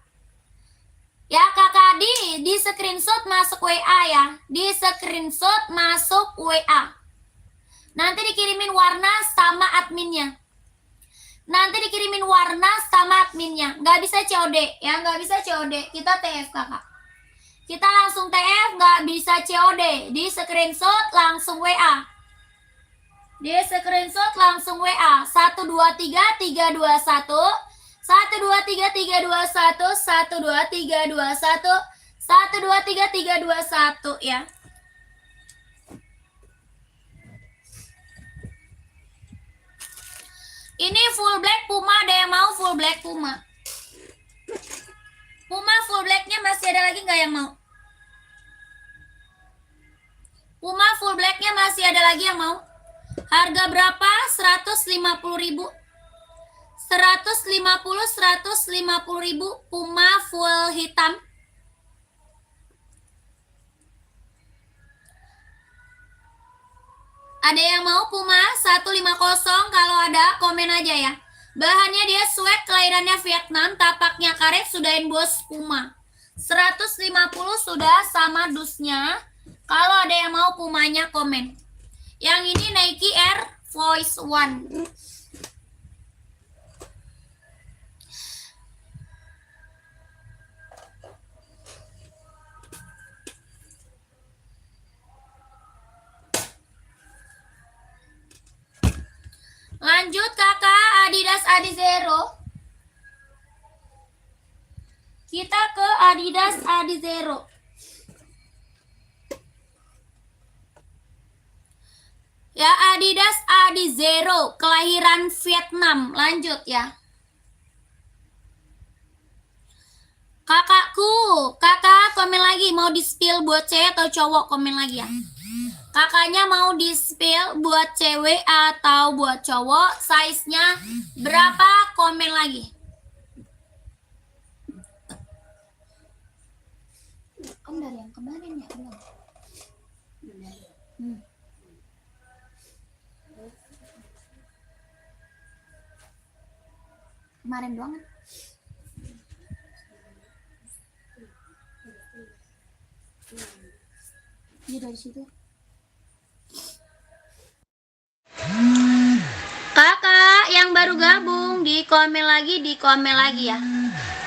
Ya Kakak di screenshot masuk WA ya. Di screenshot masuk WA. Nanti dikirimin warna sama adminnya. Nanti dikirimin warna sama adminnya. Nggak bisa COD ya, nggak bisa COD. Kita TF Kakak. Kita langsung TF, nggak bisa COD. Di screenshot langsung WA. Di screenshot langsung WA 123321 123321 123321 123321 ya. Ini full black Puma, ada yang mau full black Puma? Puma full blacknya masih ada lagi nggak yang mau? Puma full blacknya masih ada lagi yang mau? Harga berapa? 150.000. 150.000 Puma full hitam. Ada yang mau Puma 150? Kalau ada komen aja ya. Bahannya dia sweat, kelahirannya Vietnam, tapaknya karet, sudah emboss Puma. 150 sudah sama dusnya. Kalau ada yang mau Pumanya komen. Yang ini Nike Air Force One. Lanjut Kakak, Adidas Adizero. Kita ke Adidas Adizero. Ya, Adidas Adizero, kelahiran Vietnam. Lanjut ya. Kakakku, kakak komen lagi, mau di-spill buat cewek atau cowok, komen lagi ya. Kakaknya mau di-spill buat cewek atau buat cowok, size-nya berapa, komen lagi. Kan dari yang kemarin ya, belum? Kemarin doang kan? Iya dari situ. Kakak yang baru gabung di komen lagi ya.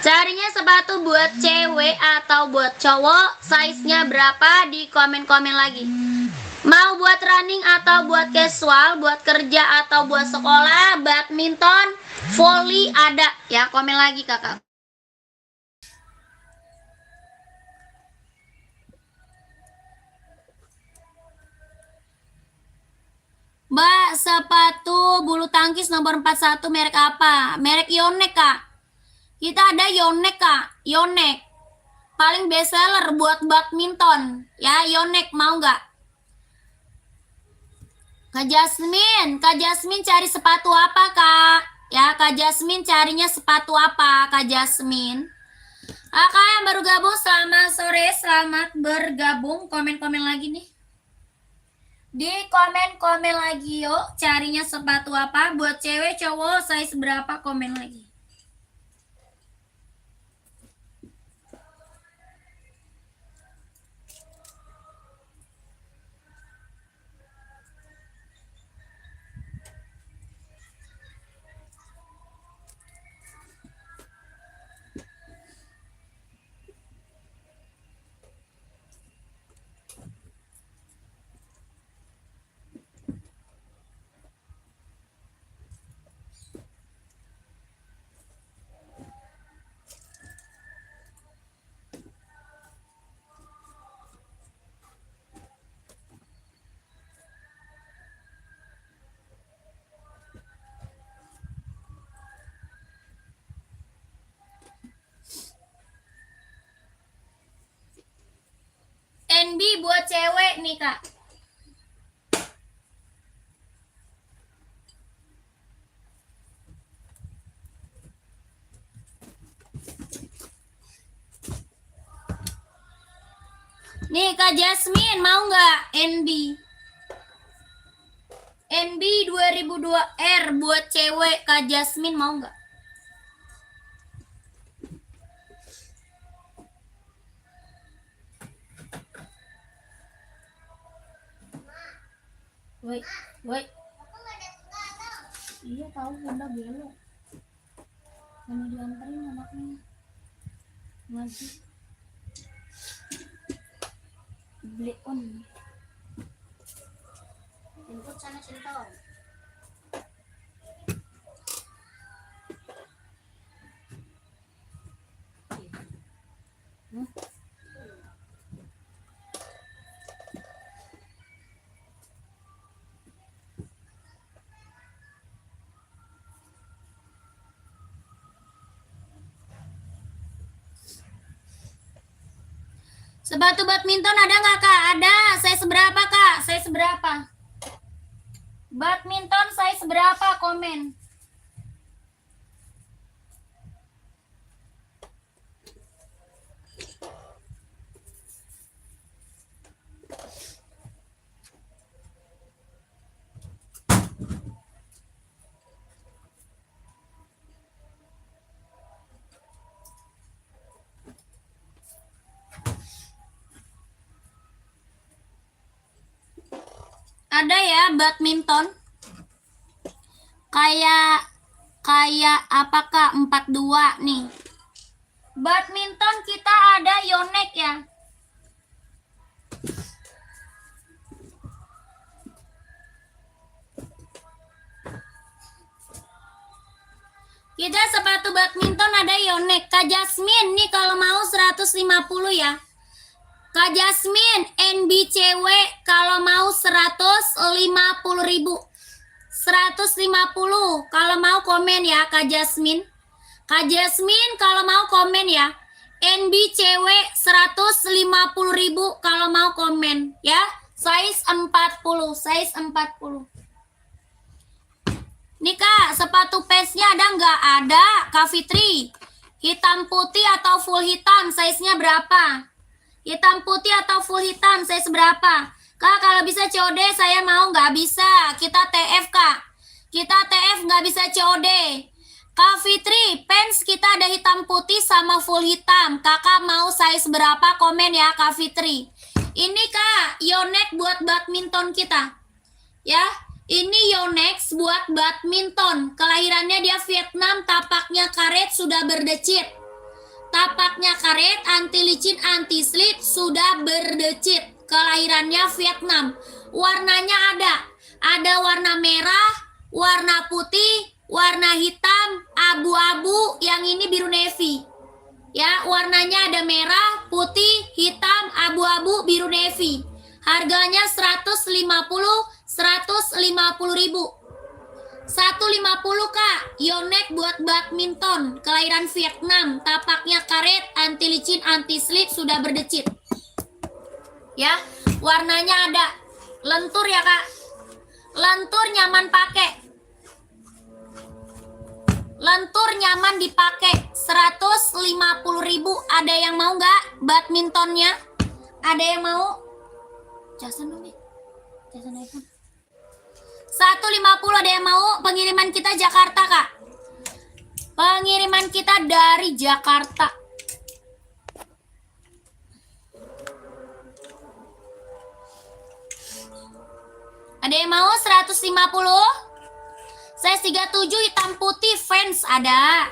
Carinya sepatu buat cewek atau buat cowok, size-nya berapa, di komen-komen lagi. Mau buat running atau buat casual, buat kerja atau buat sekolah, badminton, volley ada ya, komen lagi kakak. Mbak, sepatu bulu tangkis nomor 41 merek apa? Merek Yonex Kak. Kita ada Yonex Kak, Yonex. Paling best seller buat badminton ya, Yonex, mau nggak? Kak Jasmine cari sepatu apa Kak? Ya, Kak Jasmine carinya sepatu apa Kak Jasmine? Kakak yang baru gabung, selamat sore, selamat bergabung. Komen-komen lagi nih. Di komen-komen lagi yuk, carinya sepatu apa? Buat cewek, cowok, size berapa, komen lagi. buat cewek nih kak. Nih kak Jasmine mau nggak NB? NB 2002R buat cewek kak Jasmine mau nggak? Woi, woi. Iya tahu bunda belok. Mana diantarin anaknya? Ngaji. Beli on. Jemput sana sentol. Sepatu badminton ada nggak kak? Ada. Saya seberapa kak? Saya seberapa? Badminton saya seberapa? Komen. Ada ya badminton. Kayak apakah 42 nih. Badminton kita ada Yonex ya. Kita sepatu badminton ada Yonex. Kak Jasmine nih kalau mau 150 ya. Kak Jasmine NBCW kalau mau 150.000. 150 kalau mau komen ya Kak Jasmine. Kak Jasmine kalau mau komen ya. NBCW 150.000 kalau mau komen ya. Size 40, size 40. Nih Kak, sepatu pesnya ada nggak? Ada, Kak Fitri. Hitam putih atau full hitam, size-nya berapa? Hitam putih atau full hitam, size berapa? Kak, kalau bisa COD saya mau, nggak bisa. Kita TF, Kak. Kita TF nggak bisa COD. Kak Fitri, pants kita ada hitam putih sama full hitam. Kakak mau size berapa? Komen ya, Kak Fitri. Ini Kak, Yonex buat badminton kita. Ya, ini Yonex buat badminton. Kelahirannya dia Vietnam, tapaknya karet, sudah berdecit. Tapaknya karet, anti licin, anti slip, sudah berdecit. Kelahirannya Vietnam. Warnanya ada. Ada warna merah, warna putih, warna hitam, abu-abu, yang ini biru navy. Ya, warnanya ada merah, putih, hitam, abu-abu, biru navy. Harganya 150.000. 150 Kak, Yonex buat badminton, kelahiran Vietnam, tapaknya karet, anti licin, anti slip, sudah berdecit. Ya, warnanya ada. Lentur ya Kak. Lentur nyaman pakai. Lentur nyaman dipakai. 150.000. Ada yang mau nggak badmintonnya? Ada yang mau? Jason dong nih. Jason iPhone. 150 ada yang mau? Pengiriman kita Jakarta Kak. Pengiriman kita dari Jakarta. Ada yang mau 150? Size 37 hitam putih fans ada.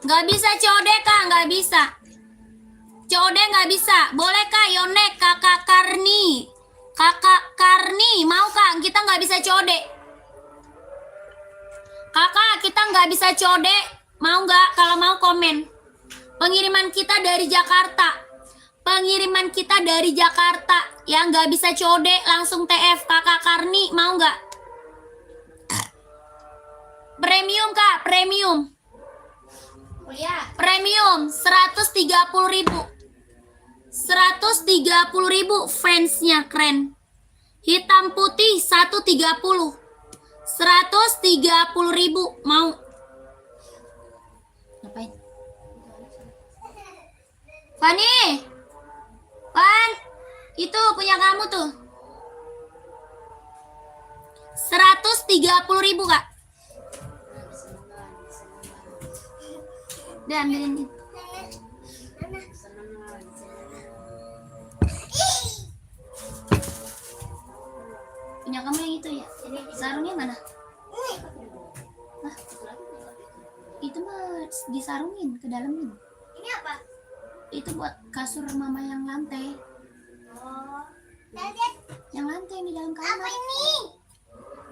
Nggak bisa COD Kak, nggak bisa. COD nggak bisa. Boleh Kak Yonex, Kakak Karni. Kakak Karni, mau Kak? Kita nggak bisa COD. Kakak, kita nggak bisa COD. Mau nggak? Kalau mau komen. Pengiriman kita dari Jakarta. Pengiriman kita dari Jakarta. Yang nggak bisa COD langsung TF. Kakak Karni mau nggak? Premium kak, premium. Kuliah. Premium 130.000. 130.000 fansnya keren. Hitam putih 130. 130.000 mau. Ngapain? Fani, Fan, itu punya kamu tuh. 130.000 kak. Udah ambilin. Punya kamu yang itu ya? Sarungnya mana? Hah? Itu mah disarungin ke dalamin. Ini apa? Itu buat kasur mama yang lantai. Oh. Yang lantai yang di dalam kamar. Apa ini?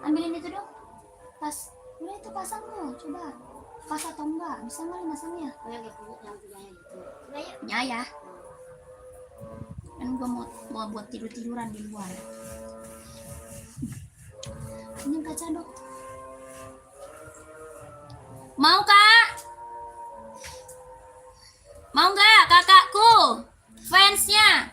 Ambilin itu dong. Pas. Udah itu pasang tuh, coba. Pas atau enggak? Bisa nggak masangnya? Oh, yang punyanya gitu. Coba yuk. Punya ya. Kan gua mau buat tidur-tiduran di luar. Ini kaca dok. Mau kak? Mau nggak kakakku? Fansnya?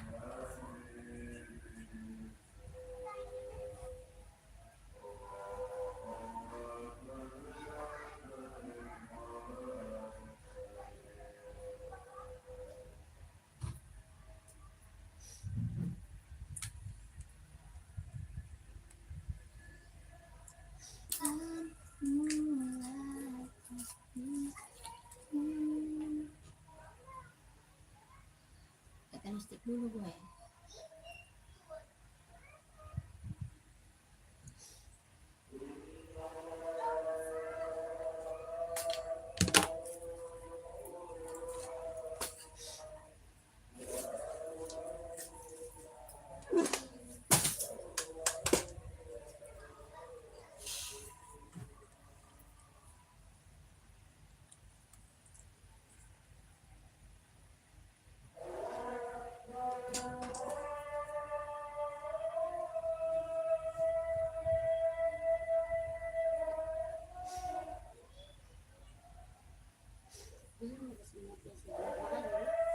Tekan listrik dulu gue.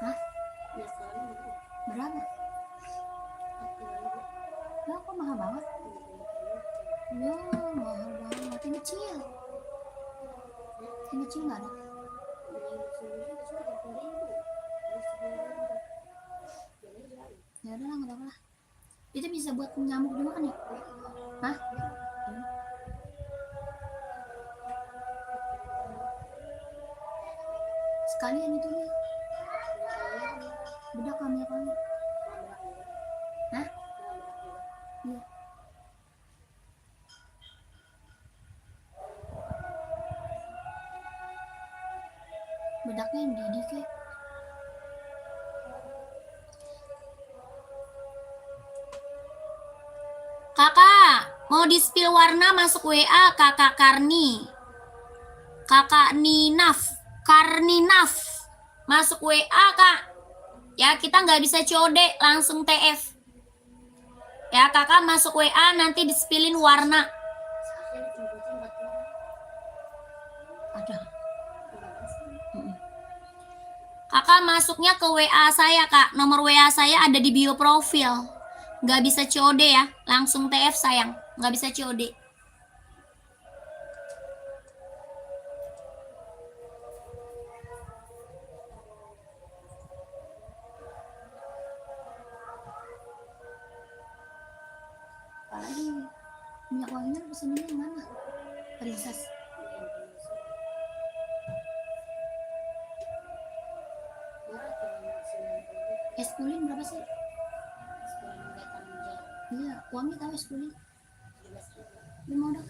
Hah? Berapa? Ya kok mahal banget? Ya mahal banget. Yang kecil. Yang kecil nggak ada. Ya udah lah, nggak apa-apa lah. Itu bisa buat nyamuk juga kan ya? Hah? Sekalian itu ya. Bedak kami apa enggak? Hah? Iya. Bedaknya yang didih kayak. Kakak, mau di spill warna masuk WA kakak Karni. Kakak Karninaf. Masuk WA kak. Ya kita nggak bisa COD, langsung TF. Ya kakak masuk WA nanti di spillin warna. Ada. Kakak masuknya ke WA saya kak. Nomor WA saya ada di bio profil. Nggak bisa COD ya, langsung TF sayang. Nggak bisa COD. Apalagi minyak wanginya pesennya yang mana? Princess. Es kulin berapa sih? Iya, wangi tahu es kulin. Lu mau dong?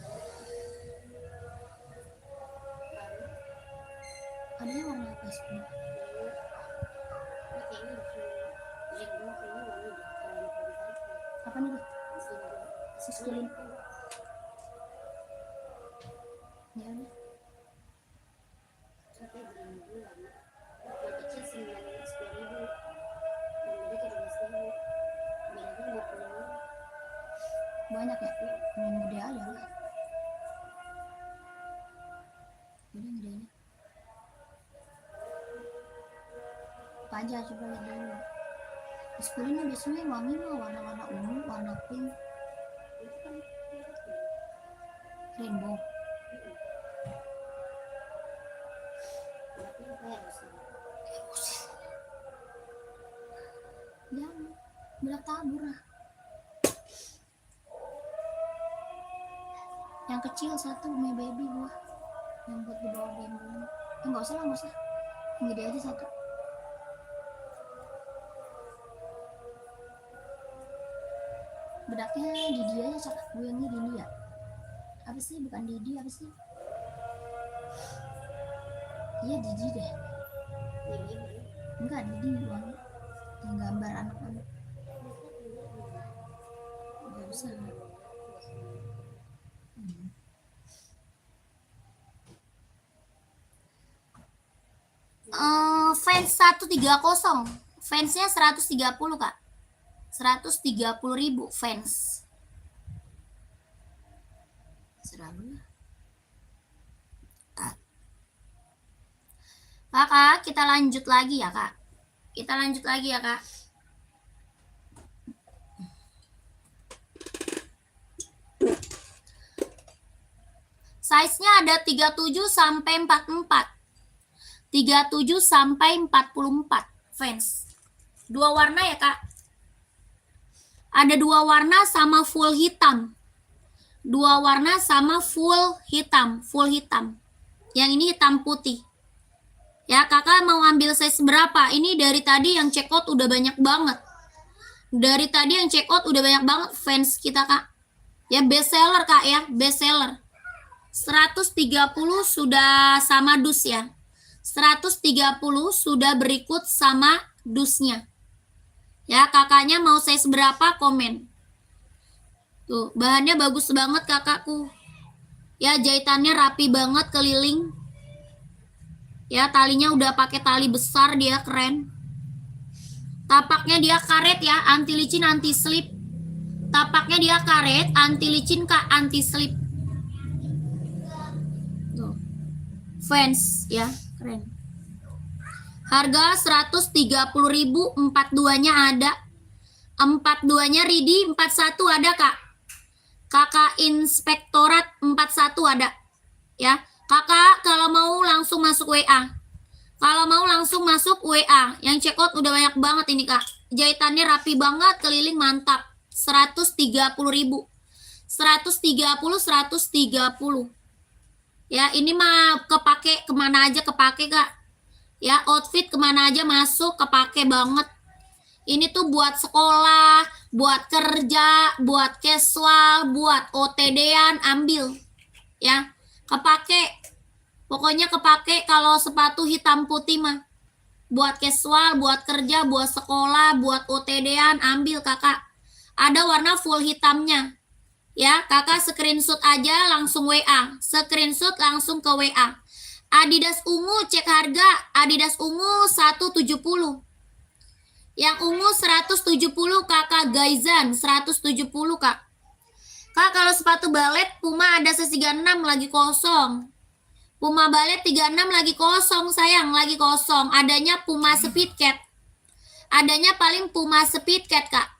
Adanya warna apa es kulin? Apa nih? Es kulin. Ya udah. apa aja, coba lihat dulu. Spring ini biasanya wangi mah warna-warna ungu, warna pink, Itu kan rainbow. tapi kayak sih. Jangan, belah tabur lah. Yang kecil satu, my baby gua. Yang buat dibawa gendong. Enggak usah lah, enggak usah. Yang gede aja satu. Bedaknya Didi aja, cak. Gue yang ini Didi ya. Apa sih? Bukan Didi, apa sih? Iya Didi deh. Ini Enggak, Didi doang. Yang gambar anak-anak. Enggak usah. Fans 130, fansnya 130 kak, 130.000 fans. Seralu lah. Kakak, kita lanjut lagi ya kak. Kita lanjut lagi ya kak. Size-nya ada 37 sampai 44. 37 sampai 44 fans. Dua warna ya kak. Ada dua warna sama full hitam. Dua warna sama full hitam. Full hitam. Yang ini hitam putih. Ya kakak mau ambil size berapa? Ini dari tadi yang check out udah banyak banget. Dari tadi yang check out udah banyak banget fans kita kak. Ya best seller kak ya. Best seller. 130 sudah sama dus ya. 130 sudah berikut sama dusnya. Ya, kakaknya mau size berapa komen. Tuh, bahannya bagus banget kakakku. Ya, jahitannya rapi banget keliling. Ya, talinya udah pakai tali besar, dia keren. Tapaknya dia karet ya, anti licin, anti slip. Tapaknya dia karet, anti licin kak, anti slip. Tuh. Fans ya. Keren. Harga 130.000, 42-nya ada. 42-nya Ridi, 41 ada kak. Kakak Inspektorat 41 ada. Ya, kakak kalau mau langsung masuk WA. Kalau mau langsung masuk WA. Yang check out udah banyak banget ini kak. Jahitannya rapi banget, keliling mantap. 130.000. 130, 130. Ya, ini mah kepake kemana aja kepake kak. Ya, outfit kemana aja masuk kepake banget. Ini tuh buat sekolah, buat kerja, buat casual, buat OTD-an ambil. Ya, kepake. Pokoknya kepake kalau sepatu hitam putih mah. Buat casual, buat kerja, buat sekolah, buat OTD-an ambil kakak. Ada warna full hitamnya. Ya, kakak screenshot aja langsung WA. Screenshot langsung ke WA. Adidas ungu cek harga. Adidas ungu 170. Yang ungu 170 kakak Gaizan 170 kak. Kak kalau sepatu balet Puma ada sesi 36 lagi kosong. Puma balet 36 lagi kosong sayang, lagi kosong. Adanya Puma Speedcat. Adanya paling Puma Speedcat kak.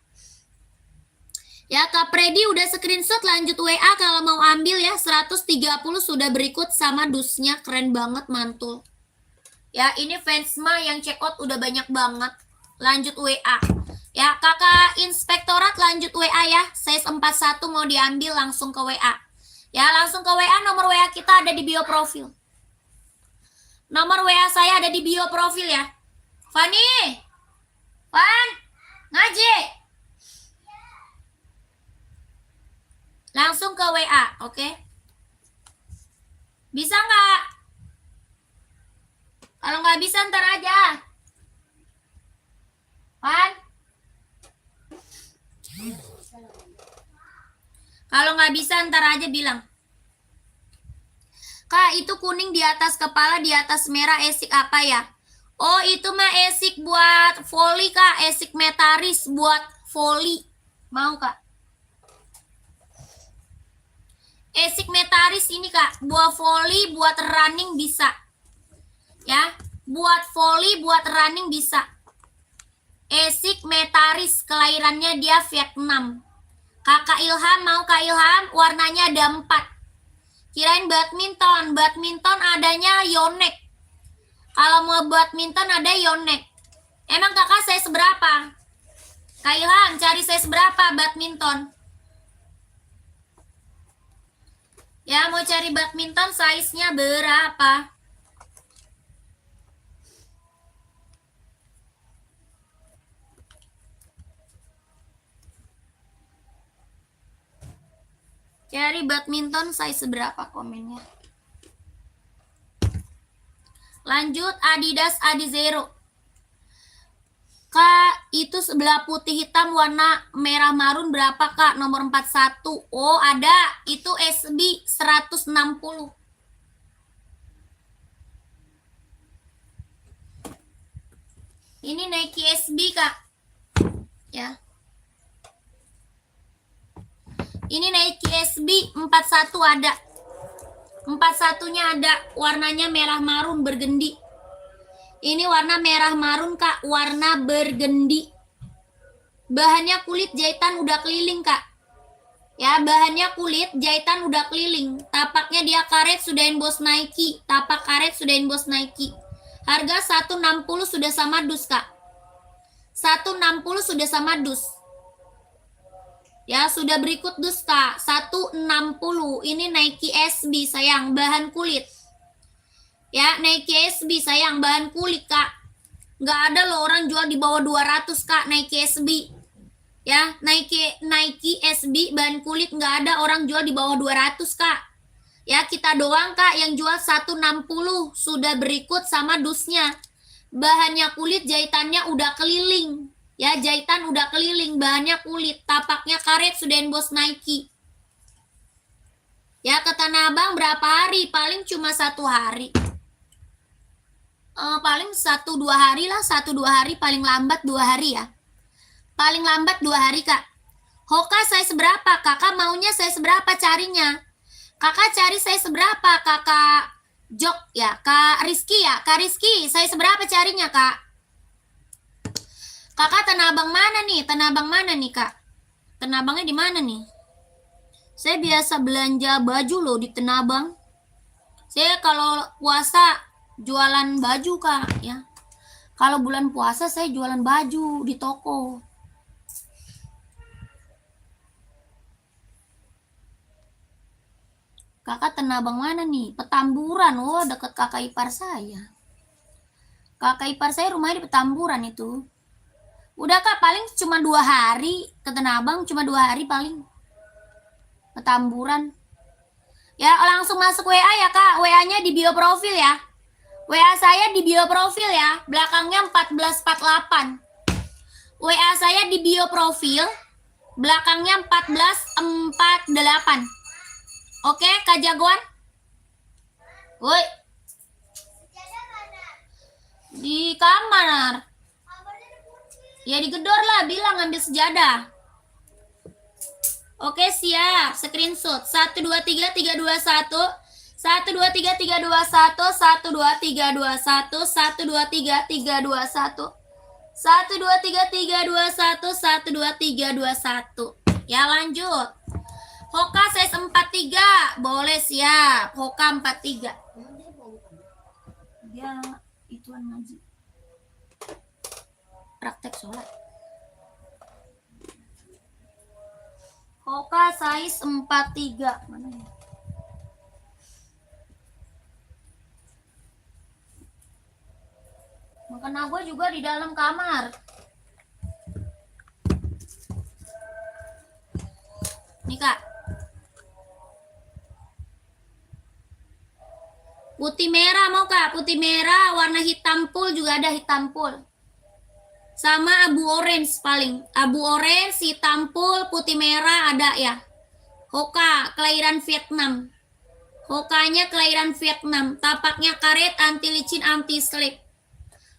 Ya Kak Predi udah screenshot lanjut WA kalau mau ambil ya 130 sudah berikut sama dusnya keren banget mantul. Ya ini fansma yang check out udah banyak banget. Lanjut WA. Ya Kakak Inspektorat lanjut WA ya. Size 41 mau diambil langsung ke WA. Ya langsung ke WA, nomor WA kita ada di bio profil. Nomor WA saya ada di bio profil ya. Fani. Fan. Ngaji. Langsung ke WA, oke? Bisa nggak? Kalau nggak bisa ntar aja. Kan? Kalau nggak bisa ntar aja bilang. Kak, itu kuning di atas kepala, di atas merah esik apa ya? Oh, itu mah esik buat volley kak, esik metaris buat volley. Mau kak? Esik metaris ini kak, buat volley, buat running bisa. Ya, buat volley, buat running bisa. Esik Metaris, kelahirannya dia Vietnam. Kakak Ilham, mau Kak Ilham, warnanya ada 4. Kirain badminton, badminton adanya Yonex. Kalau mau badminton ada Yonex. Emang kakak size berapa? Kak Ilham, cari size berapa badminton? Ya, mau cari badminton size-nya berapa? Cari badminton size berapa komennya? Lanjut, Adidas Adizero. Kak, itu sebelah putih hitam warna merah marun berapa Kak? Nomor 41. Oh, ada. Itu SB 160. Ini Nike SB Kak. Ya. Ini Nike SB 41 ada. 41-nya ada. Warnanya merah marun bergendi. Ini warna merah marun Kak, warna bergendi. Bahannya kulit, jahitan udah keliling Kak. Ya, bahannya kulit, jahitan udah keliling. Tapaknya dia karet sudah emboss Nike. Tapak karet sudah emboss Nike. Harga 160 sudah sama dus Kak. 160 sudah sama dus. Ya, sudah berikut dus Kak. 160. Ini Nike SB sayang, bahan kulit. Ya, Nike SB sayang, bahan kulit Kak. Nggak ada loh orang jual di bawah 200 Kak, Nike SB. Ya, Nike SB bahan kulit nggak ada orang jual di bawah 200 Kak. Ya, kita doang Kak yang jual 160. Sudah berikut sama dusnya. Bahannya kulit, jahitannya udah keliling. Ya, jahitan udah keliling, bahannya kulit. Tapaknya karet sudah emboss Nike. Ya, ke Tanah Abang berapa hari? Paling cuma 1 hari. Paling 1-2 hari lah, 1-2 hari, paling lambat 2 hari ya. Paling lambat 2 hari Kak. Hoka size berapa? Kakak maunya size berapa carinya? Kakak cari size berapa? Kakak Jok ya, Kak Rizky ya. Kak Rizky, size berapa carinya Kak? Kakak Tanah Abang mana nih? Tanah Abang mana nih Kak? Tanah Abangnya di mana nih? Saya biasa belanja baju loh di Tanah Abang. Saya kalau puasa jualan baju Kak ya. Kalau bulan puasa saya jualan baju di toko. Kakak Tanah Abang mana nih? Petamburan. Oh, deket kakak ipar saya. Kakak ipar saya rumahnya di Petamburan itu. Udah Kak, paling cuma 2 hari ke Tanah Abang, cuma 2 hari paling. Petamburan. Ya, langsung masuk WA ya Kak. WA-nya di bio profil ya. WA saya di bio profil ya, belakangnya 1448. WA saya di bio profil, belakangnya 1448. Oke, Kak Jagoan? Woi. Di kamar. Ya digedor lah, bilang ambil sejadah. Oke, siap. Screenshot. 1 2 3 3 2 1. 1 2 3 3 2 1 1 2 3 2 1 1 2 3 3 2 1 1 2 3 3 2 1 1 2 3 2 1. Ya, lanjut. Hoka size 43. Boleh, siap. Hoka 43. Dia ituan ngaji. Praktek sholat. Hoka size 43. Mana ya? Mukena gue juga di dalam kamar. Nih Kak. Putih merah mau Kak? Putih merah, warna hitam full juga ada, hitam full. Sama abu orange paling. Abu orange, hitam full, putih merah ada ya. Hoka, kelahiran Vietnam. Hokanya kelahiran Vietnam. Tapaknya karet, anti licin, anti slip.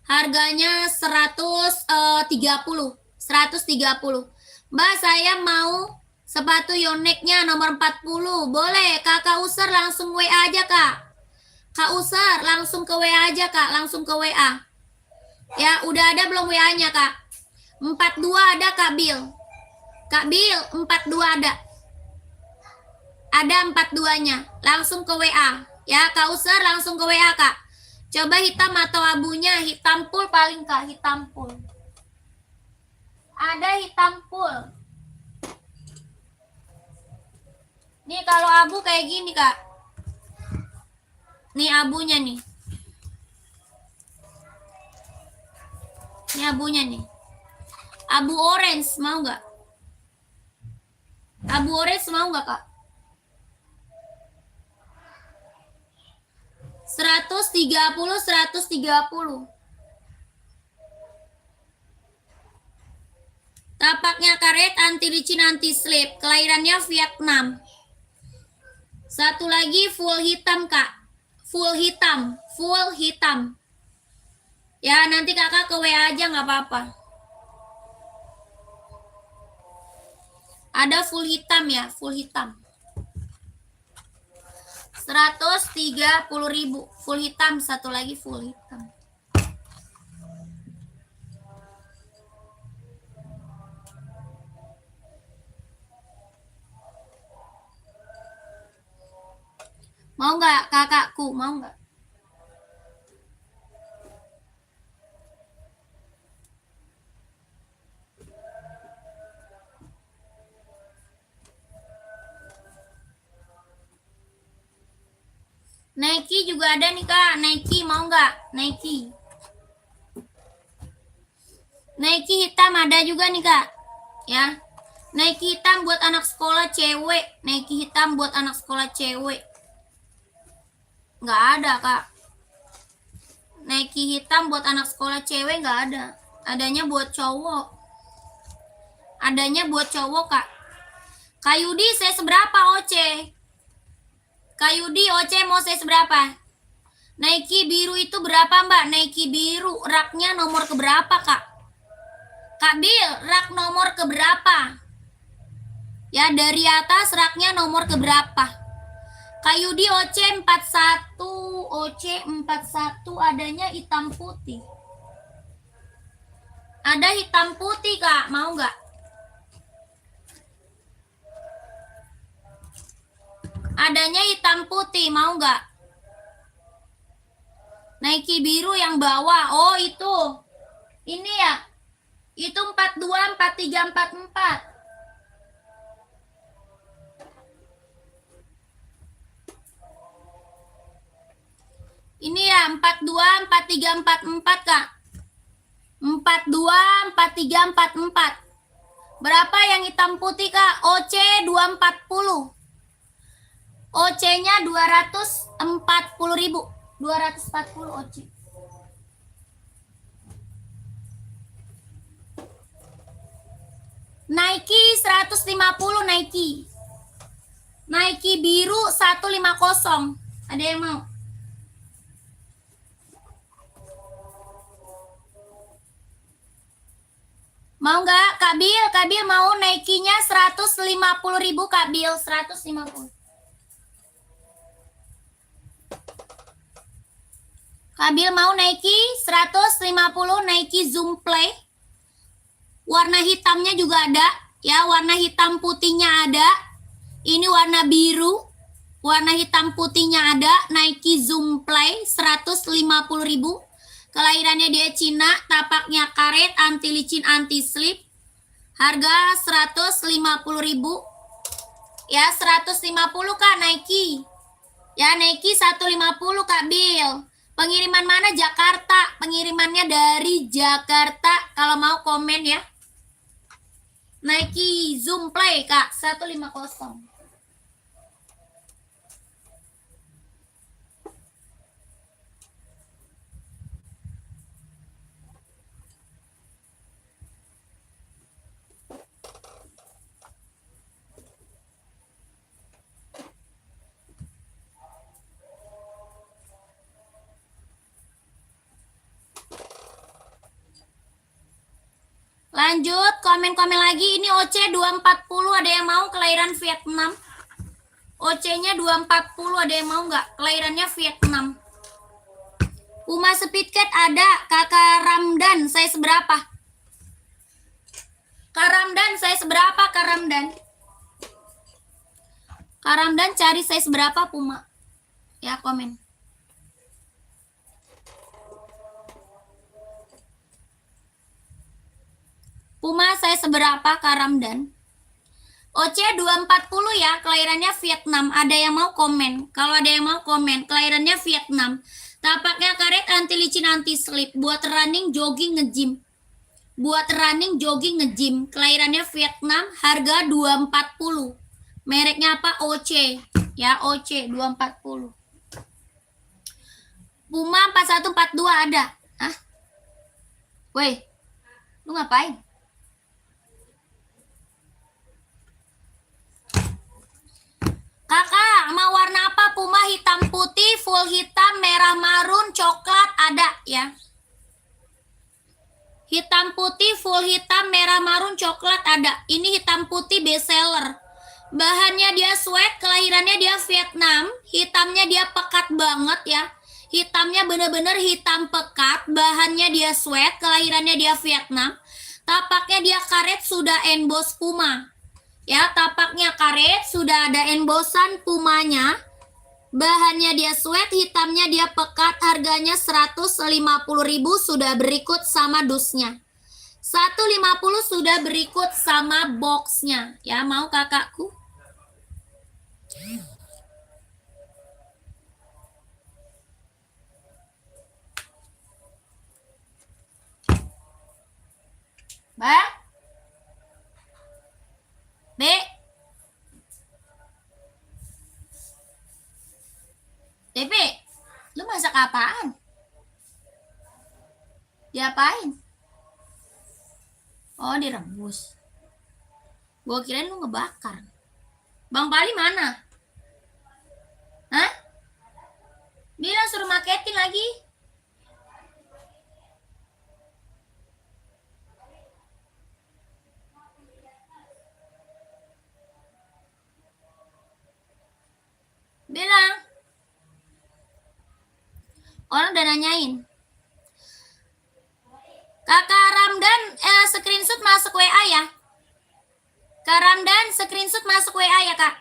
Harganya 130. Mbak, saya mau sepatu Yonex-nya nomor 40. Boleh, Kakak Usar langsung WA aja Kak. Kak Usar langsung ke WA aja Kak, langsung ke WA. Ya, udah ada belum WA-nya Kak? 42 ada Kak Bil. Kak Bil, 42 ada. Ada 42-nya. Langsung ke WA. Ya, Kak User langsung ke WA, Kak. Coba hitam atau abunya. Hitam full paling, Kak. Hitam full. Ada hitam full. Nih kalau abu kayak gini, Kak. Nih abunya nih. Ini abunya nih. Abu orange mau nggak? Abu orange mau nggak, Kak? 130, 130. Tapaknya karet, anti licin, anti slip. Kelahirannya Vietnam. Satu lagi full hitam, Kak. Full hitam, full hitam. Ya, nanti Kakak ke WA aja nggak apa-apa. Ada full hitam ya, full hitam. 130.000 full hitam, satu lagi full hitam. Mau nggak kakakku, mau nggak? Nike juga ada nih, Kak. Nike mau nggak? Nike. Nike hitam ada juga nih, Kak. Ya. Nike hitam buat anak sekolah cewek. Nike hitam buat anak sekolah cewek. Nggak ada, Kak. Nike hitam buat anak sekolah cewek nggak ada. Adanya buat cowok. Adanya buat cowok, Kak. Kak Yudi, saya seberapa OC? Kak Yudi, OC mau saya seberapa? Nike biru itu berapa, Mbak? Nike biru, raknya nomor keberapa, Kak? Kak Bil, rak nomor keberapa? Ya, dari atas raknya nomor keberapa? Kak Yudi, OC 41, OC 41 adanya hitam putih. Ada hitam putih, Kak, mau nggak? Adanya hitam putih, mau nggak? Nike biru yang bawah. Oh, itu. Ini ya. Itu 42, 43, 44. Ini ya, 42, 43, 44, Kak. 42, 43, 44. Berapa yang hitam putih, Kak? OC 240. OC-nya 240.000. 240 OC. Nike 150 Nike. Nike biru 150. Ada yang mau? Mau nggak? Kak Bil mau Nike-nya 150.000, Kak Bil 150. Kabil mau Nike 150 Nike Zoom Play. Warna hitamnya juga ada, ya, warna hitam putihnya ada. Ini warna biru. Warna hitam putihnya ada, Nike Zoom Play 150.000. Kelahirannya dia Cina, tapaknya karet, anti licin, anti slip. Harga 150.000. Ya, 150, Kak, Nike. Ya, Nike 150, Kak Bil. Pengiriman mana? Jakarta. Pengirimannya dari Jakarta. Kalau mau komen ya. Nike Zoom Play, Kak, 150. Lanjut, komen-komen lagi. Ini OC 240, ada yang mau? Kelahiran Vietnam. OC-nya 240, ada yang mau nggak? Kelahirannya Vietnam. Puma Speedcat ada, Kakak Ramdan. Saya seberapa? Kak Ramdan, size berapa Kak Ramdan? Kak Ramdan cari size berapa Puma? Ya, komen. Puma size berapa Kak Ramdan? OC 240 ya, kelahirannya Vietnam. Ada yang mau komen? Kalau ada yang mau komen, kelahirannya Vietnam. Tapaknya karet, anti licin, anti slip. Buat running, jogging, nge-gym. Buat running, jogging, nge-gym. Kelahirannya Vietnam, harga 240. Mereknya apa? OC. Ya, OC 240. Puma 4142 ada. Hah? Woi, lu ngapain? Kakak, mau warna apa? Puma hitam putih, full hitam, merah marun, coklat ada ya. Hitam putih, full hitam, merah marun, coklat ada. Ini hitam putih best seller. Bahannya dia sweat, kelahirannya dia Vietnam. Hitamnya dia pekat banget ya. Hitamnya bener-bener hitam pekat. Bahannya dia sweat, kelahirannya dia Vietnam. Tapaknya dia karet, sudah emboss Puma. Ya, tapaknya karet, sudah ada embosan Pumanya. Bahannya dia sweat, hitamnya dia pekat, harganya 150.000 sudah berikut sama dusnya. 150 sudah berikut sama boxnya. Ya, mau kakakku? Mbak? B? DP, lu masak apaan? Diapain? Oh, direbus. Gua kirain lu ngebakar. Bang Pali mana? Hah? Bilang suruh maketin lagi. Bilang. Orang udah nanyain. Kakak Ramdan screenshot masuk WA ya. Kak Ramdan screenshot masuk WA ya kak.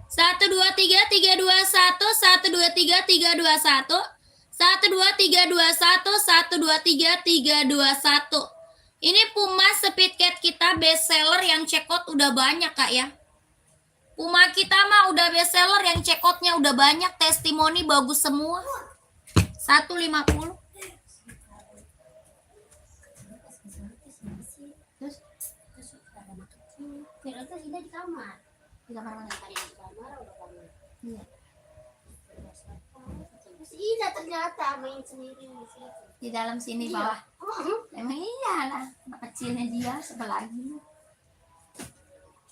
Satu dua tiga tiga dua satu 123 321 123 221 123 321. Ini Puma Speed Cat kita best seller yang checkout udah banyak kak ya. Puma kita mah udah best seller yang checkoutnya udah banyak, testimoni bagus semua. 150. Terus Ternyata Sida di kamar. di kamar mana? Tadi di kamar udah kamar. Iya. Sida ternyata main sendiri di situ. Di dalam sini bawah. Emang iyalah, anak kecilnya dia sebelah lagi.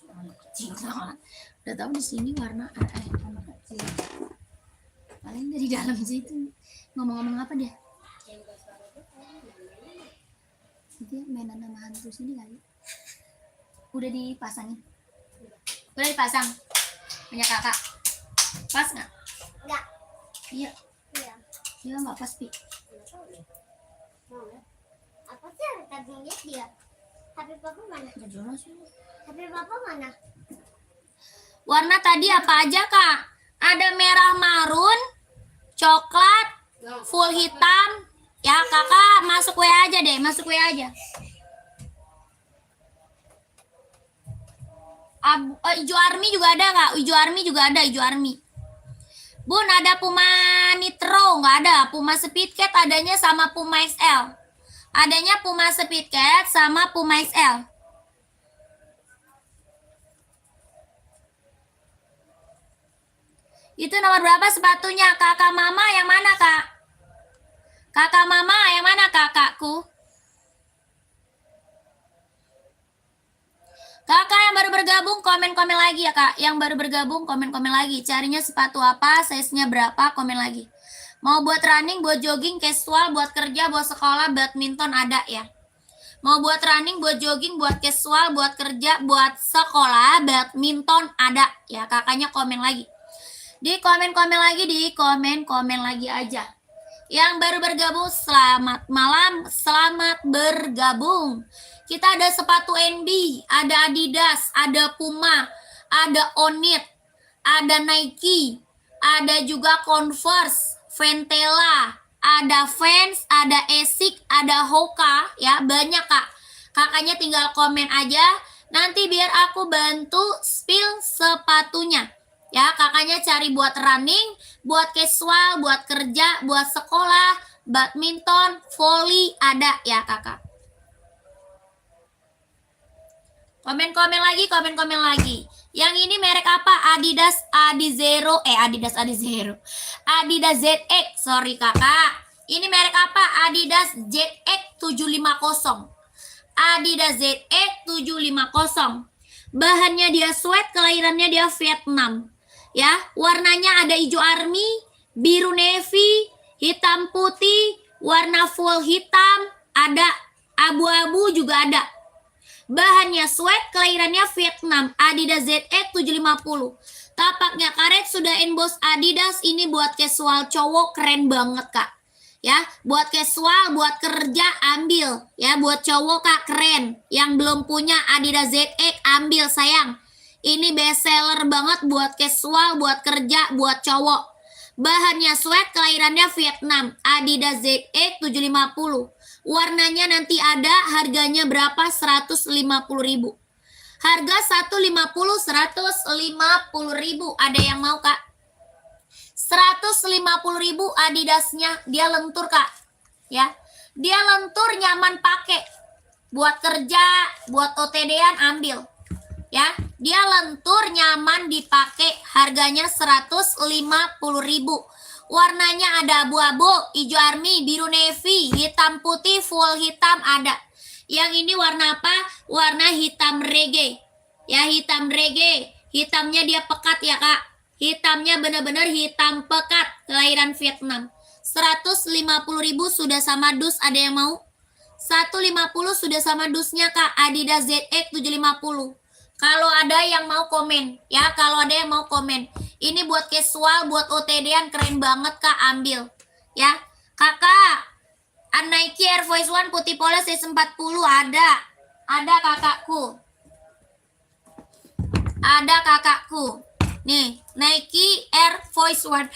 Anak kecil banget. Udah tahu di sini warna anak kecil. Paling dari dalam situ. Ngomong-ngomong apa dia? Dia mainan sama hantu sini kali. Udah dipasangin? Udah dipasang? Punya kakak? Pas nggak? Enggak. Iya. Iya. Iya nggak pas, Pi. Mau ya? Apa sih yang tadi lihat dia? HP papa mana? Nggak jelas ya. HP papa mana? Warna tadi apa aja, Kak? Ada merah marun, coklat, full hitam. Ya, kakak masuk WA aja deh, masuk WA aja. Hijau army juga ada, Kak. Hijau army juga ada, hijau army. Bun, ada Puma Nitro, nggak ada. Puma Speed Cat adanya sama Puma XL. Adanya Puma Speed Cat sama Puma XL. Itu nomor berapa sepatunya? Kakak mama yang mana, Kak? Kakak mama yang mana, kakakku? Kakak yang baru bergabung, komen-komen lagi ya, Kak. Yang baru bergabung, komen-komen lagi. Carinya sepatu apa, size-nya berapa, komen lagi. Mau buat running, buat jogging, casual, buat kerja, buat sekolah, badminton ada ya. Mau buat running, buat jogging, buat casual, buat kerja, buat sekolah, badminton ada ya. Kakaknya komen lagi. Di komen-komen lagi, di komen-komen lagi aja. Yang baru bergabung, selamat malam, selamat bergabung. Kita ada sepatu NB, ada Adidas, ada Puma, ada Onit, ada Nike, ada juga Converse, Ventela, ada Vans, ada Asics, ada Hoka, ya banyak kak. Kakaknya tinggal komen aja, nanti biar aku bantu spill sepatunya. Ya, kakaknya cari buat running, buat casual, buat kerja, buat sekolah, badminton, volley ada ya kakak. Komen-komen lagi. Yang ini merek apa? Adidas Adizero, Adidas Adizero. Adidas ZX, sorry kakak. Ini merek apa? Adidas ZX 750. Adidas ZX 750. Bahannya dia sweat, kelahirannya dia Vietnam. Ya, warnanya ada hijau army, biru navy, hitam putih, warna full hitam, ada abu-abu juga ada. Bahannya sweat, kelahirannya Vietnam, Adidas ZX 750. Tapaknya karet, sudah emboss Adidas, ini buat casual cowok keren banget kak. Ya, buat casual, buat kerja ambil. Ya, buat cowok kak keren. Yang belum punya Adidas ZX ambil sayang. Ini best seller banget buat casual, buat kerja, buat cowok. Bahannya sweat, kelahirannya Vietnam, Adidas ZX 750. Warnanya nanti ada, harganya berapa? 150.000. Harga 150.000. Ada yang mau kak? 150.000 Adidasnya, dia lentur kak. Ya, dia lentur, nyaman pakai. Buat kerja, buat OTD-an ambil. Ya, dia lentur, nyaman dipakai, harganya 150.000. Warnanya ada abu-abu, hijau army, biru navy, hitam putih, full hitam ada. Yang ini warna apa? Warna hitam reggae. Ya, hitam reggae. Hitamnya dia pekat ya kak. Hitamnya benar-benar hitam pekat, kelahiran Vietnam. 150.000 sudah sama dus, ada yang mau? 150 sudah sama dusnya kak, Adidas ZX 750. Kalau ada yang mau komen, ya kalau ada yang mau komen. Ini buat casual, buat OTD-an keren banget kak, ambil. Ya, kakak, Nike Air Force One putih polos S40 ada kakakku. Ada kakakku. Nih, Nike Air Force One.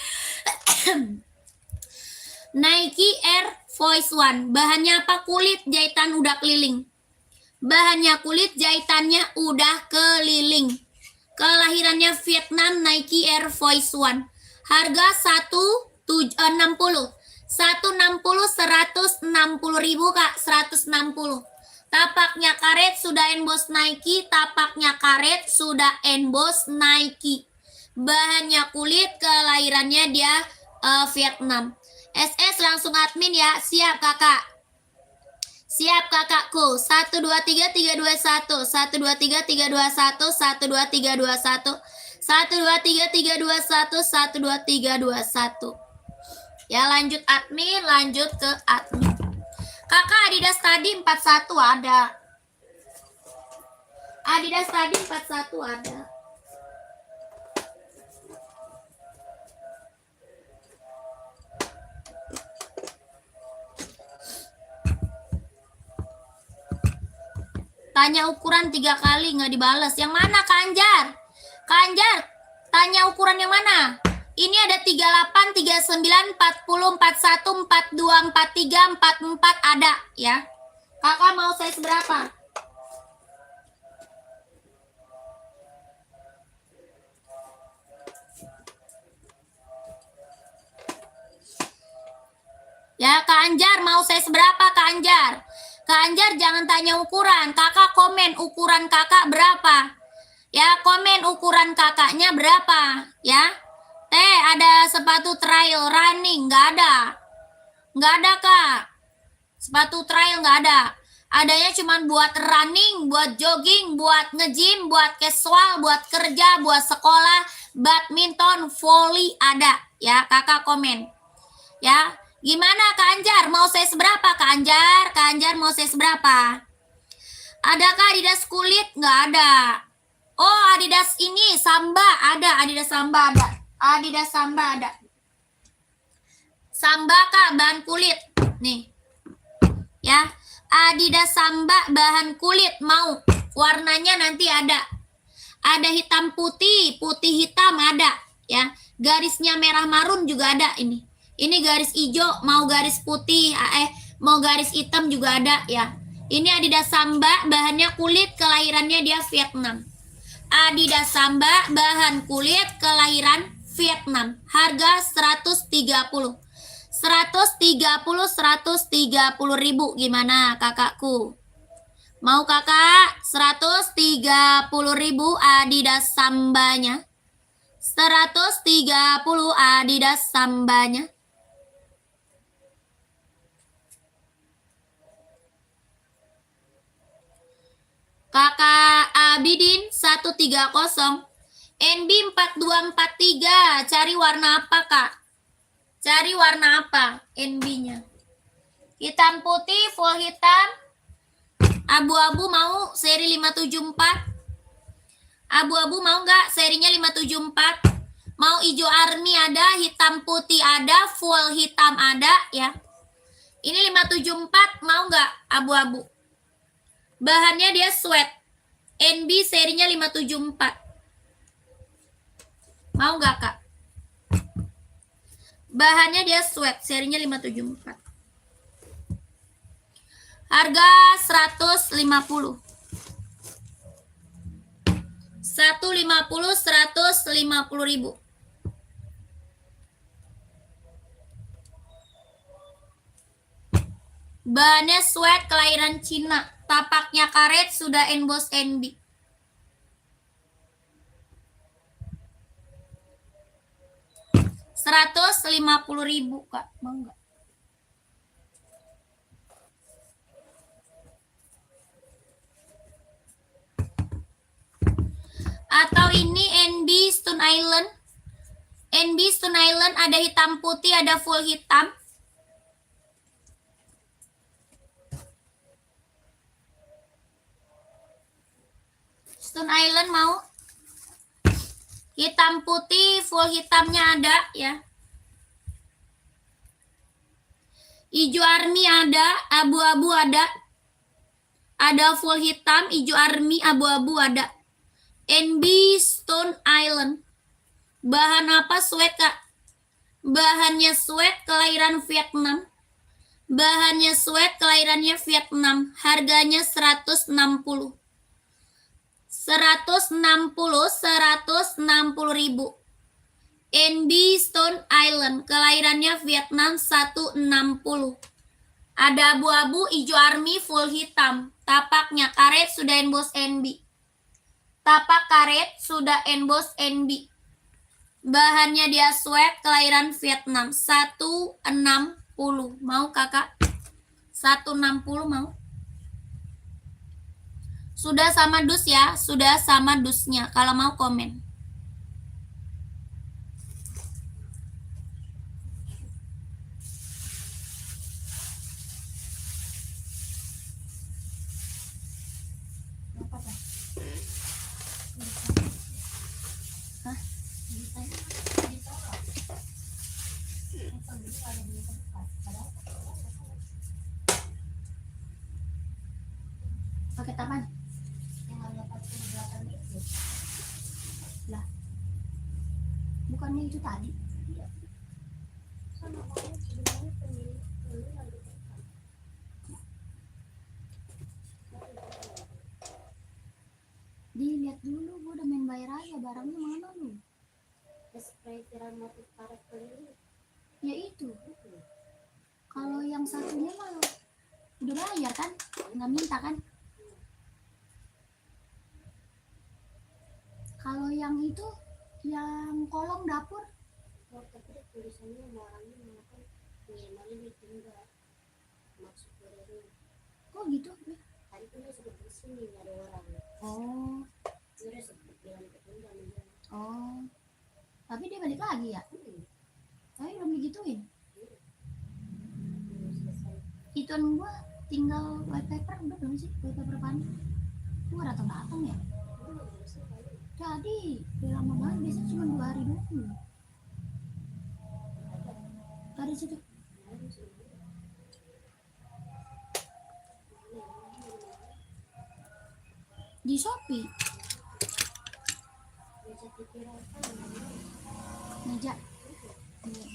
Nike Air Force One. Bahannya apa? Kulit, jahitan udah keliling. Bahannya kulit, jahitannya udah keliling. Kelahirannya Vietnam, Nike Air Force One. Harga 160. 160.000 kak, 160. Tapaknya karet, sudah emboss Nike. Tapaknya karet, sudah emboss Nike. Bahannya kulit, kelahirannya dia Vietnam. SS langsung admin ya, siap kakak. Siap kakakku. 1 2 3 3 2 1. 1 2 3 3 2 1. 1 2 3 2 1. 1 2 3 3 2 1. 1 2 3 2 1. Ya, lanjut admin, lanjut ke admin. Kakak Adidas tadi 41 ada. Adidas tadi 41 ada. Tanya ukuran 3 kali nggak dibalas. Yang mana Kak Anjar? Kak Anjar, tanya ukuran yang mana? Ini ada 38, 39, 40, 41, 42, 43, 44 ada ya. Kakak mau size berapa? Ya, Kak Anjar mau size berapa Kak Anjar? Kak Anjar jangan tanya ukuran, kakak komen ukuran kakak berapa. Ya, komen ukuran kakaknya berapa. Ya, ada sepatu trail running, nggak ada. Nggak ada kak. Sepatu trail nggak ada. Adanya cuma buat running, buat jogging, buat nge-gym, buat casual, buat kerja, buat sekolah, badminton, volley ada. Ya, kakak komen. Ya. Gimana Kak Anjar? Mau size berapa Kak Anjar? Kak Anjar mau size berapa? Adakah Adidas kulit? Nggak ada. Oh, Adidas ini Samba ada. Adidas Samba ada. Adidas Samba ada. Samba Kak, bahan kulit. Nih. Ya. Adidas Samba bahan kulit mau. Warnanya nanti ada. Ada hitam putih, putih hitam ada, ya. Garisnya merah marun juga ada ini. Ini garis hijau, mau garis putih, mau garis hitam juga ada, ya. Ini Adidas Samba, bahannya kulit, kelahirannya dia Vietnam. Adidas Samba, bahan kulit, kelahiran Vietnam. Harga 130. 130 ribu. Gimana kakakku? Mau kakak? 130 ribu Adidas Sambanya. 130 Adidas Sambanya. Kakak Abidin 130. NB 4243. Cari warna apa kak? Cari warna apa NB-nya? Hitam putih, full hitam. Abu-abu mau seri 574? Abu-abu mau nggak serinya 574? Mau hijau army ada, hitam putih ada, full hitam ada, ya. Ini 574 mau nggak abu-abu? Bahannya dia sweat. NB serinya 574. Mau nggak kak? Bahannya dia sweat, serinya 574. Harga 150. 150 ribu. Bahannya sweat, kelahiran Cina. Tapaknya karet, sudah emboss NB. Rp150 kak, mau nggak? Atau ini NB Stone Island. NB Stone Island ada hitam putih, ada full hitam. Stone Island mau? Hitam putih, full hitamnya ada, ya. Hijau army ada, abu-abu ada. Ada full hitam, hijau army, abu-abu ada. NB Stone Island. Bahan apa? Sweat kak. Bahannya sweat, kelahiran Vietnam. Bahannya sweat, kelahirannya Vietnam. Harganya 160. 160 ribu. NB Stone Island, kelahirannya Vietnam 160. Ada abu-abu, hijau army, full hitam. Tapaknya karet, sudah emboss NB. Tapak karet, sudah emboss NB. Bahannya dia sweat, kelahiran Vietnam 160. Mau kakak? 160 mau? Sudah sama dus ya, sudah sama dusnya. Kalau mau komen. Hah? Paket apaan? Lah, bukannya itu tadi? Sama kamu sebenarnya pemilik lagi tekan. Dilihat dulu, gue udah main bayar aja. Barangnya mana lu? Spray tiram motif karet keliling. Ya itu. Kalau yang satunya mah udah bayar kan? Nggak minta kan? Kalau yang itu, yang kolong dapur, Oh, tapi tulisannya sama orangnya mengatakan minimalnya tinggal maksud dari kok gitu? tadi tuh dia sebut di sini nggak ada orang. Oh, Dia udah sebut bilang ketinggal dia. oh. Tapi dia balik lagi ya? Tapi belum digituin. Selesai. Ituan gua tinggal white paper, udah belum sih? White paper apaan? Gua datang-datang ya? Jadi, udah lama banget, biasanya cuma 2 hari dulu. Ada situ. Di Shopee. Meja pikiran kan Meja. Iya.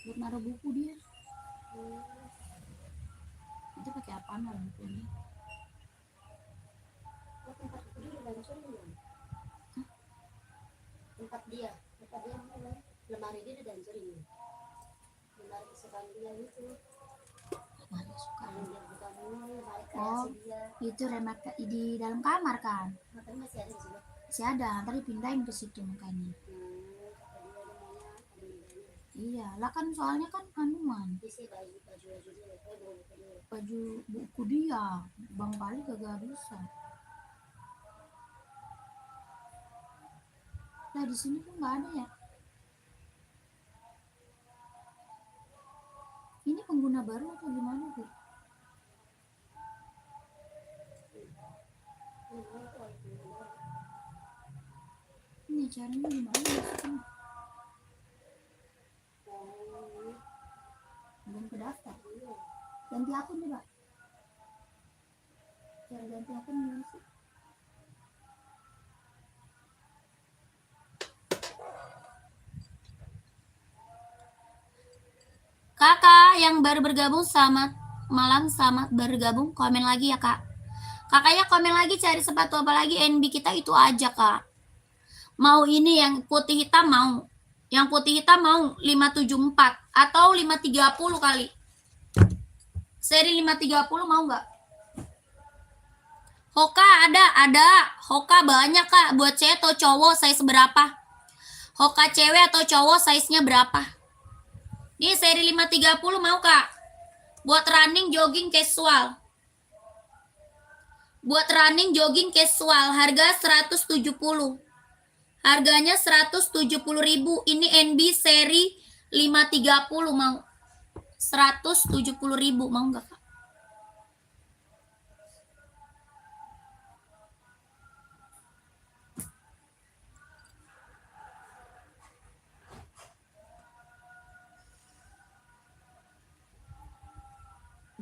Buat naruh buku dia. Itu pakai apaan lah bukunya? oh, tempat dia dihancurin belum? Tempat dia mana? Lemari dia dihancurin. Lemari kesukaan dia itu. Mana suka? Yang dia buka mulu, lemari Oh, kreasi dia. itu remote di dalam kamar kan? Makanya masih ada di sini. Masih ada, ntar dipindahin ke situ makanya. Kata dia ada maunya ada mintanya. Iya, lah kan soalnya kan anuan. Isi baju dia, buku dia. Baju buku dia, Bang Pali kagak bisa. Nah di sini tuh nggak ada ya. Ini pengguna baru atau gimana tuh? Ini caranya gimana masukin? Belum ke daftar. Ganti akun coba. Cara ganti akun gimana sih? Kakak yang baru bergabung, selamat malam, selamat bergabung. Komen lagi ya kak. Kakaknya komen lagi, cari sepatu apa lagi. NB kita itu aja kak. Mau ini yang putih hitam mau. Yang putih hitam mau 574 atau 530 kali. Seri 530 mau nggak? Hoka ada. Hoka banyak kak. Buat cewek atau cowok size berapa? Hoka cewek atau cowok size-nya berapa? Ini seri 530 mau kak? Buat running jogging casual. Buat running jogging casual harga 170. Harganya 170.000. Ini NB seri 530 mau. 170.000 mau enggak kak?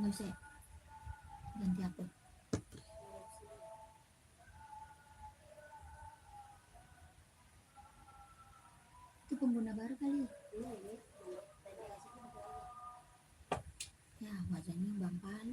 Enggak bisa ya? Ganti akun. Itu pengguna baru kali. Ya wajahnya Bang Pali.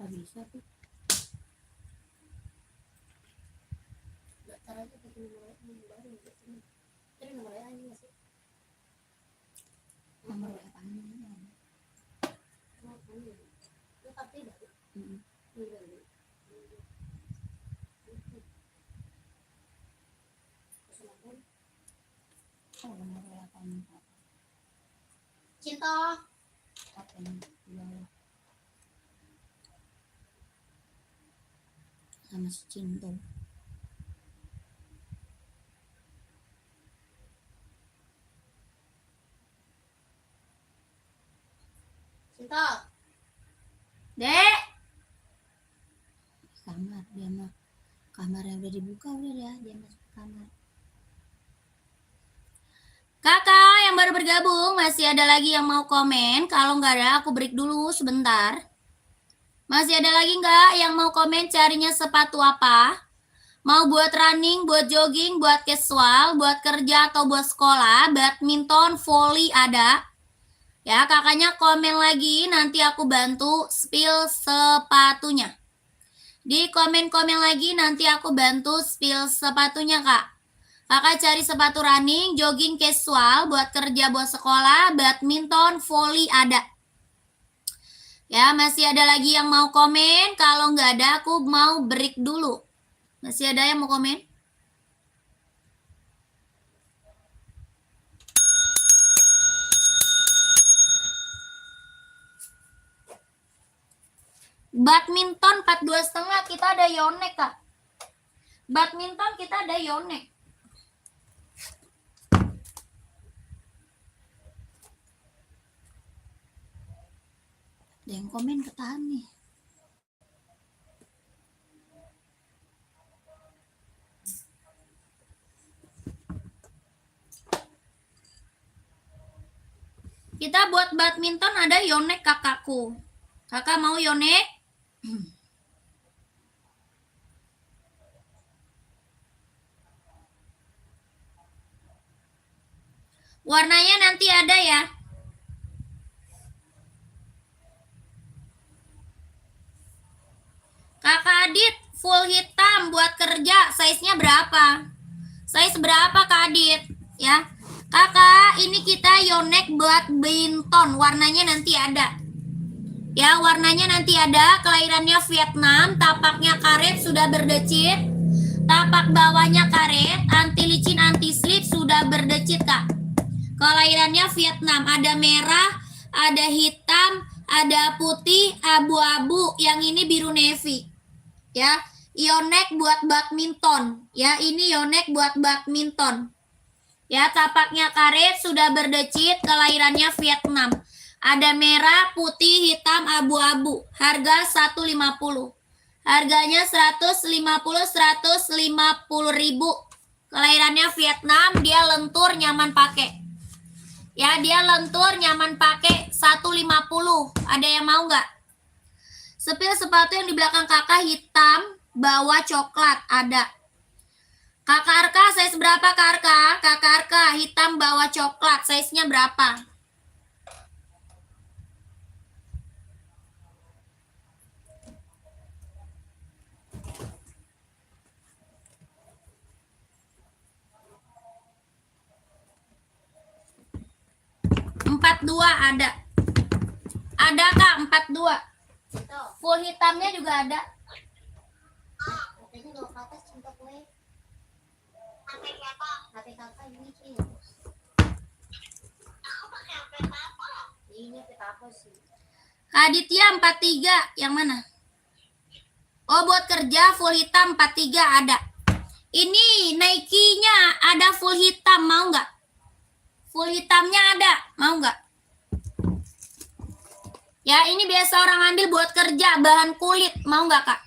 Gak bisa tuh. Daftar aja pakai nomor baru gitu. Tapi nomor ini masih. Nomor apaan ini? Itu tapi baru. Oh, nomor apaan? Cinta. Apa ini? Sama si Cinto. Cinta. Dek. Kamar dia mah. Kamar yang udah dibuka udah ya, dia masuk ke kamar. Kakak yang baru bergabung, masih ada lagi yang mau komen? Kalau nggak ada, aku break dulu sebentar. Masih ada lagi nggak yang mau komen carinya sepatu apa? Mau buat running, buat jogging, buat casual, buat kerja atau buat sekolah, badminton, volley ada. Ya, kakaknya komen lagi, nanti aku bantu spill sepatunya. Di komen-komen lagi, nanti aku bantu spill sepatunya, kak. Kakak cari sepatu running, jogging casual, buat kerja, buat sekolah, badminton, volley ada. Ya, masih ada lagi yang mau komen? Kalau nggak ada, aku mau break dulu. Masih ada yang mau komen? Badminton 42,5 kita ada Yonek, Kak. Badminton kita ada Yonek. Ada yang komen ketahan nih. Kita buat badminton ada Yonek kakakku. Kakak mau Yonek? Warnanya nanti ada ya. Kakak Adit, full hitam buat kerja. Size-nya berapa? Size berapa Kak Adit? Ya. Kakak, ini kita Yonek buat badminton. Warnanya nanti ada. Ya, warnanya nanti ada. Kelahirannya Vietnam, tapaknya karet sudah berdecit. Tapak bawahnya karet, anti licin, anti slip sudah berdecit, Kak. Kelahirannya Vietnam, ada merah, ada hitam, ada putih, abu-abu, yang ini biru navy. Ya, Yonek buat badminton. Ya, ini Yonek buat badminton. Ya, tapaknya karet sudah berdecit, kelahirannya Vietnam. Ada merah, putih, hitam, abu-abu. Harga 150. Harganya 150 ribu. Kelahirannya Vietnam, dia lentur, nyaman pakai. Ya, dia lentur, nyaman pakai 150. Ada yang mau nggak? Sepil sepatu yang di belakang kakak hitam, bawah coklat, ada. Kakak Arka, size berapa Kak Arka? Kakak Arka, hitam bawah coklat, size-nya berapa? Empat dua ada. Ada Kak, 42. Full hitamnya juga ada. Katanya lo ke atas cinta kue. Sampai berapa? HP kakak ini sih. Aku pakai HP kakak. Ini HP kakak sih. Aditya 43, yang mana? Oh, buat kerja full hitam 43 ada. Ini Nike-nya ada full hitam, mau nggak? Full hitamnya ada, mau nggak? Ya, ini biasa orang ambil buat kerja, bahan kulit, mau nggak Kak?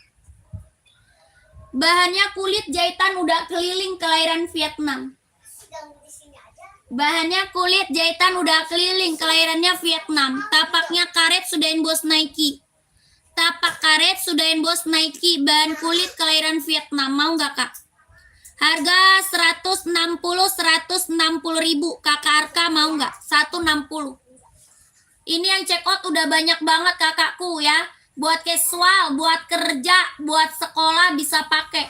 Bahannya kulit jahitan udah keliling, kelahiran Vietnam. Bahannya kulit jahitan udah keliling, kelahirannya Vietnam. Tapaknya karet sudah inbox Nike. Tapak karet sudah inbox Nike, bahan kulit kelahiran Vietnam, mau nggak Kak? Harga 160 ribu. Kakak Arka mau nggak? 160. Ini yang check out udah banyak banget kakakku ya. Buat casual, buat kerja, buat sekolah bisa pakai.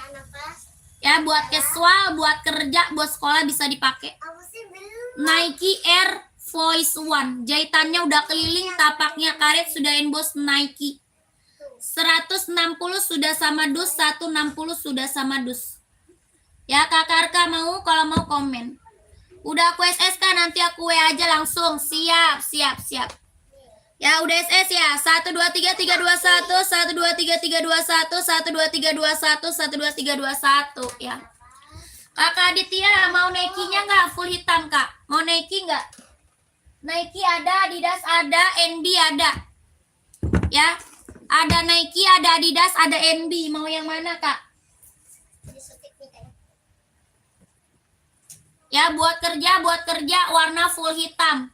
Ya, buat casual, buat kerja, buat sekolah bisa dipakai. Nike Air Voice One. Jahitannya udah keliling, tapaknya karet sudah inbox Nike. 160 sudah sama dus, 160 sudah sama dus. Ya, Kakak Arka mau, kalau mau komen. Udah aku SS kan, nanti aku WA aja langsung. Siap. Ya, udah SS ya. 1233321, 1233321, 12321, 12321 ya. Kakak Aditya mau Nike-nya nggak? Full hitam Kak. Mau Nike nggak? Nike ada, Adidas ada, NB ada. Ya, ada Nike, ada Adidas, ada NB. Mau yang mana Kak? Ya, buat kerja warna full hitam.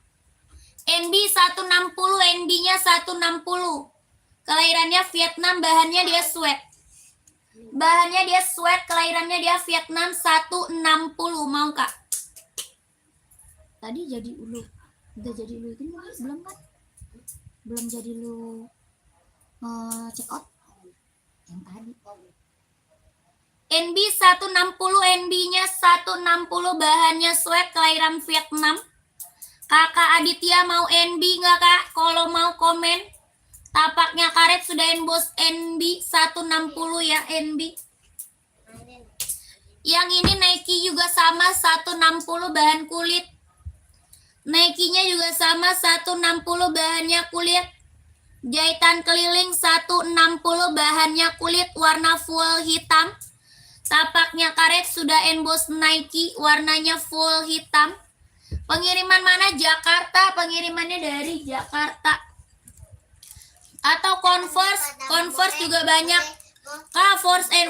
NB 160, NB-nya 160. Kelahirannya Vietnam, bahannya dia sweat. Kelahirannya dia Vietnam 160. Mau Kak? Tadi jadi ulu. Udah jadi ulu itu belum kan? Belum jadi lu check out. Yang tadi. NB 160, NB-nya 160, bahannya sweat, kelahiran Vietnam. Kakak Aditya mau NB nggak Kak? Kalau mau komen. Tapaknya karet sudah emboss NB 160 ya, NB. Yang ini Nike juga sama 160 bahan kulit. Nike-nya juga sama 160 bahannya kulit. Jahitan keliling 160 bahannya kulit warna full hitam. Tapaknya karet sudah emboss Nike warnanya full hitam. Pengiriman mana? Jakarta, pengirimannya dari Jakarta. Atau Converse juga banyak. Kak, Force Air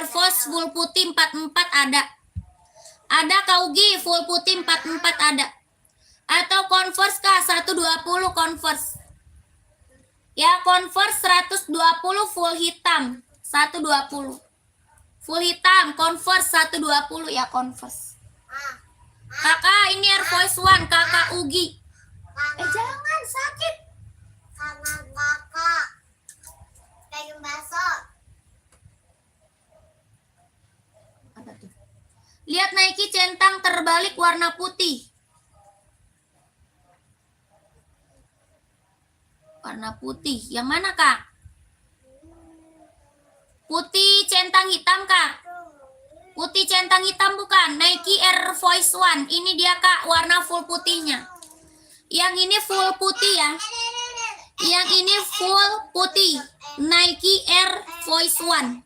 Force full putih 44 ada. Ada Kaugi full putih 44 ada. Atau Converse Kak 120 Converse. Ya, Converse 120 full hitam 120. Full hitam Converse 120 ya Converse. Kakak ini Air Force One Kakak Ugi. Jangan sakit. Sama kakak kayu bakso. Apa tuh? Lihat Nike centang terbalik warna putih. Warna putih. Yang mana Kak? Putih centang hitam Kak. Putih centang hitam bukan. Nike Air Force One. Ini dia Kak warna full putihnya. Yang ini full putih ya. Yang ini full putih. Nike Air Force One.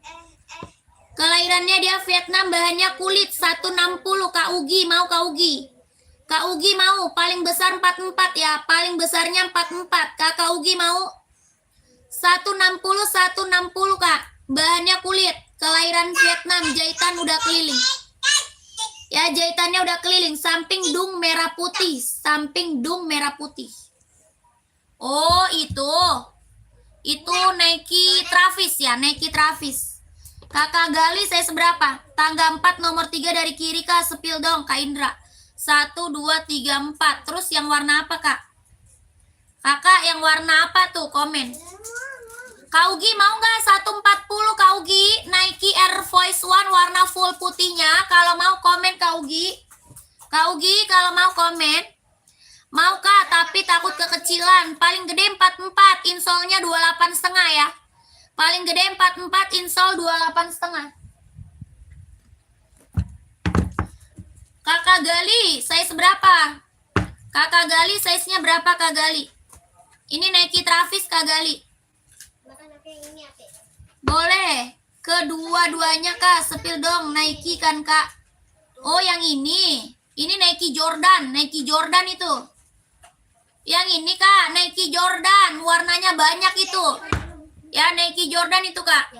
Kelahirannya dia Vietnam, bahannya kulit 160. Kak Ugi mau Kak Ugi. Kak Ugi mau paling besar 44 ya. Paling besarnya 44. Kak Ugi mau 160 Kak. Bahannya kulit. Kelahiran Vietnam, jahitan udah keliling. Ya, jahitannya udah keliling. Samping dung merah putih. Samping dung merah putih. Oh, itu Nike Travis ya, Nike Travis. Kakak Gali saya seberapa? Tangga 4 nomor 3 dari kiri Kak, sepil dong Kak Indra. 1 2 3 4. Terus yang warna apa Kak? Kakak yang warna apa tuh? Komen. Kak Ugi mau nggak 140 Kak Ugi? Nike Air Force One warna full putihnya. Kalau mau komen Kak Ugi. Kak Ugi kalau mau komen. Mau Kak, tapi takut kekecilan. Paling gede 44, insolnya 28,5 ya. Paling gede 44, insol 28,5. Kakak Gali, size berapa? Kakak Gali, size-nya berapa Kak Gali? Ini Nike Travis Kak Gali. Boleh. Kedua-duanya Kak, sepil dong. Nike kan Kak. Oh yang ini. Ini Nike Jordan. Nike Jordan itu. Yang ini Kak, Nike Jordan, warnanya banyak itu. Ya, Nike Jordan itu Kak.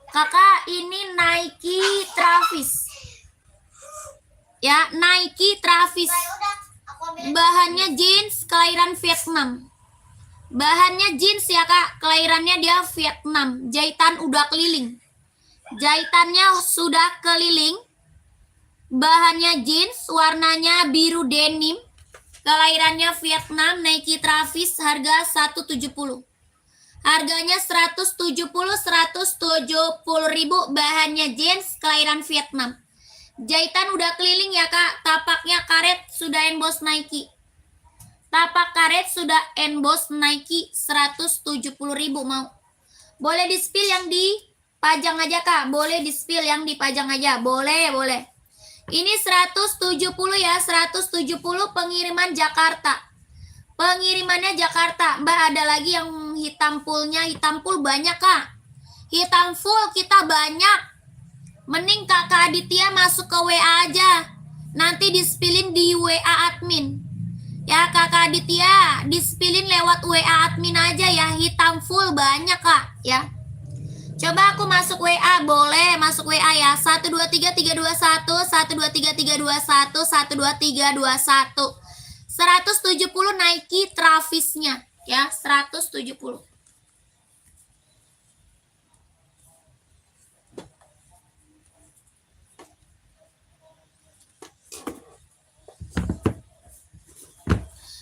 Kakak, ini Nike Travis. Ya, Nike Travis. Bahannya jeans, kelahiran Vietnam. Bahannya jeans ya Kak, kelahirannya dia Vietnam. Jahitan udah keliling. Jahitannya sudah keliling. Bahannya jeans, warnanya biru denim. Kelahirannya Vietnam, Nike Travis, harga 170. Harganya 170 ribu, bahannya jeans, kelahiran Vietnam. Jahitan udah keliling ya Kak, tapaknya karet sudah emboss Nike. Tapak karet sudah emboss Nike 170 ribu mau. Boleh di spill yang dipajang aja Kak, boleh di spill yang dipajang aja, boleh. Ini 170 ya, 170 pengiriman Jakarta. Pengirimannya Jakarta. Mbak ada lagi yang hitam fullnya, hitam full banyak Kak. Hitam full kita banyak. Mending Kakak Aditya masuk ke WA aja. Nanti di-spillin di WA admin. Ya Kakak Aditya, di-spillin lewat WA admin aja ya. Hitam full banyak Kak, ya. Coba aku masuk WA, boleh masuk WA ya. 123321, 123321, 12321. 170 Nike Travisnya ya, 170.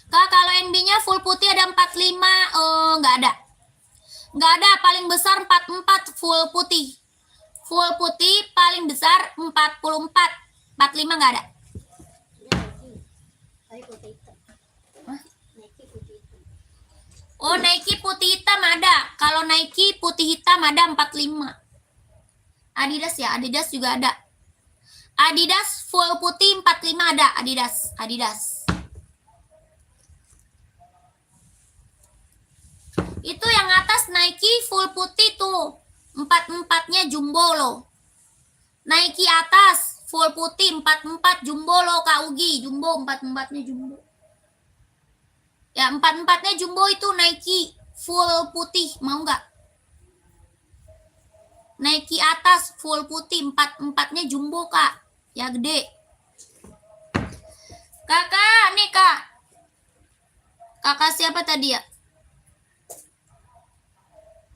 Kak, kalau NB-nya full putih ada 45, nggak ada. Nggak ada, paling besar 44 full putih. Full putih paling besar 44. 45 nggak ada. Oh, Nike putih hitam ada. Kalau Nike putih hitam ada 45. Adidas ya, Adidas juga ada. Adidas full putih 45 ada, Adidas. Itu yang atas Nike full putih tuh. 44-nya jumbo loh. Nike atas full putih 44 jumbo loh Kak Ugi. Jumbo 44-nya jumbo. Ya 44-nya jumbo itu Nike full putih. Mau nggak? Nike atas full putih 44-nya jumbo Kak. Ya gede. Kakak nih Kak. Kakak siapa tadi ya?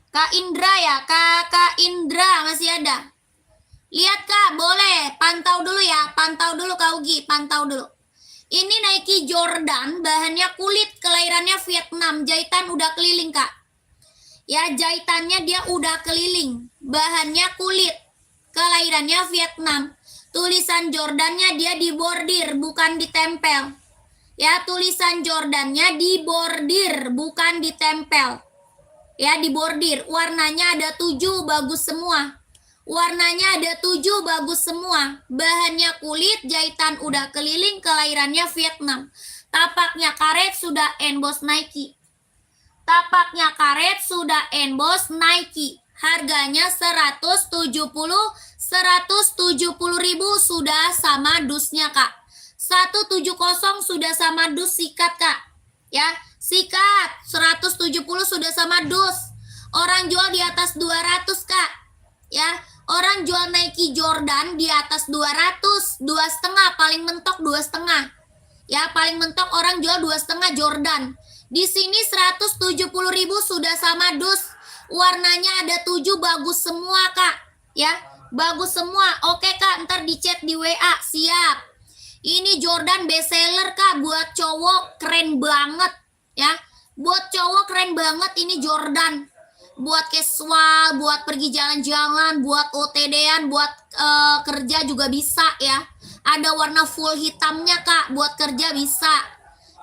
Kak Indra ya, Kakak Indra masih ada. Lihat Kak, boleh pantau dulu ya, pantau dulu Kak Ugi, pantau dulu. Ini Nike Jordan, bahannya kulit, kelahirannya Vietnam, jahitan udah keliling Kak. Ya jahitannya dia udah keliling, bahannya kulit, kelahirannya Vietnam. Tulisan Jordannya dia dibordir, bukan ditempel. Ya tulisan Jordannya dibordir, bukan ditempel. Ya dibordir, warnanya ada 7, bagus semua. Warnanya ada 7, bagus semua. Bahannya kulit, jahitan udah keliling, kelahirannya Vietnam. Tapaknya karet, sudah emboss Nike. Tapaknya karet, sudah emboss Nike. Harganya 170 ribu sudah sama dusnya Kak. 170 sudah sama dus sikat Kak. Ya, sikat 170 sudah sama dus. Orang jual di atas 200 Kak. Ya, orang jual Nike Jordan di atas 200, 2,5 paling mentok 2,5. Ya, paling mentok orang jual 2,5 Jordan. Di sini 170 ribu sudah sama dus. Warnanya ada 7, bagus semua Kak. Ya, bagus semua. Oke Kak, ntar di chat di WA. Siap. Ini Jordan best seller Kak, buat cowok keren banget. Ya, buat cowok keren banget ini Jordan. Buat casual, buat pergi jalan-jalan, buat OTD-an, buat kerja juga bisa ya. Ada warna full hitamnya Kak, buat kerja bisa.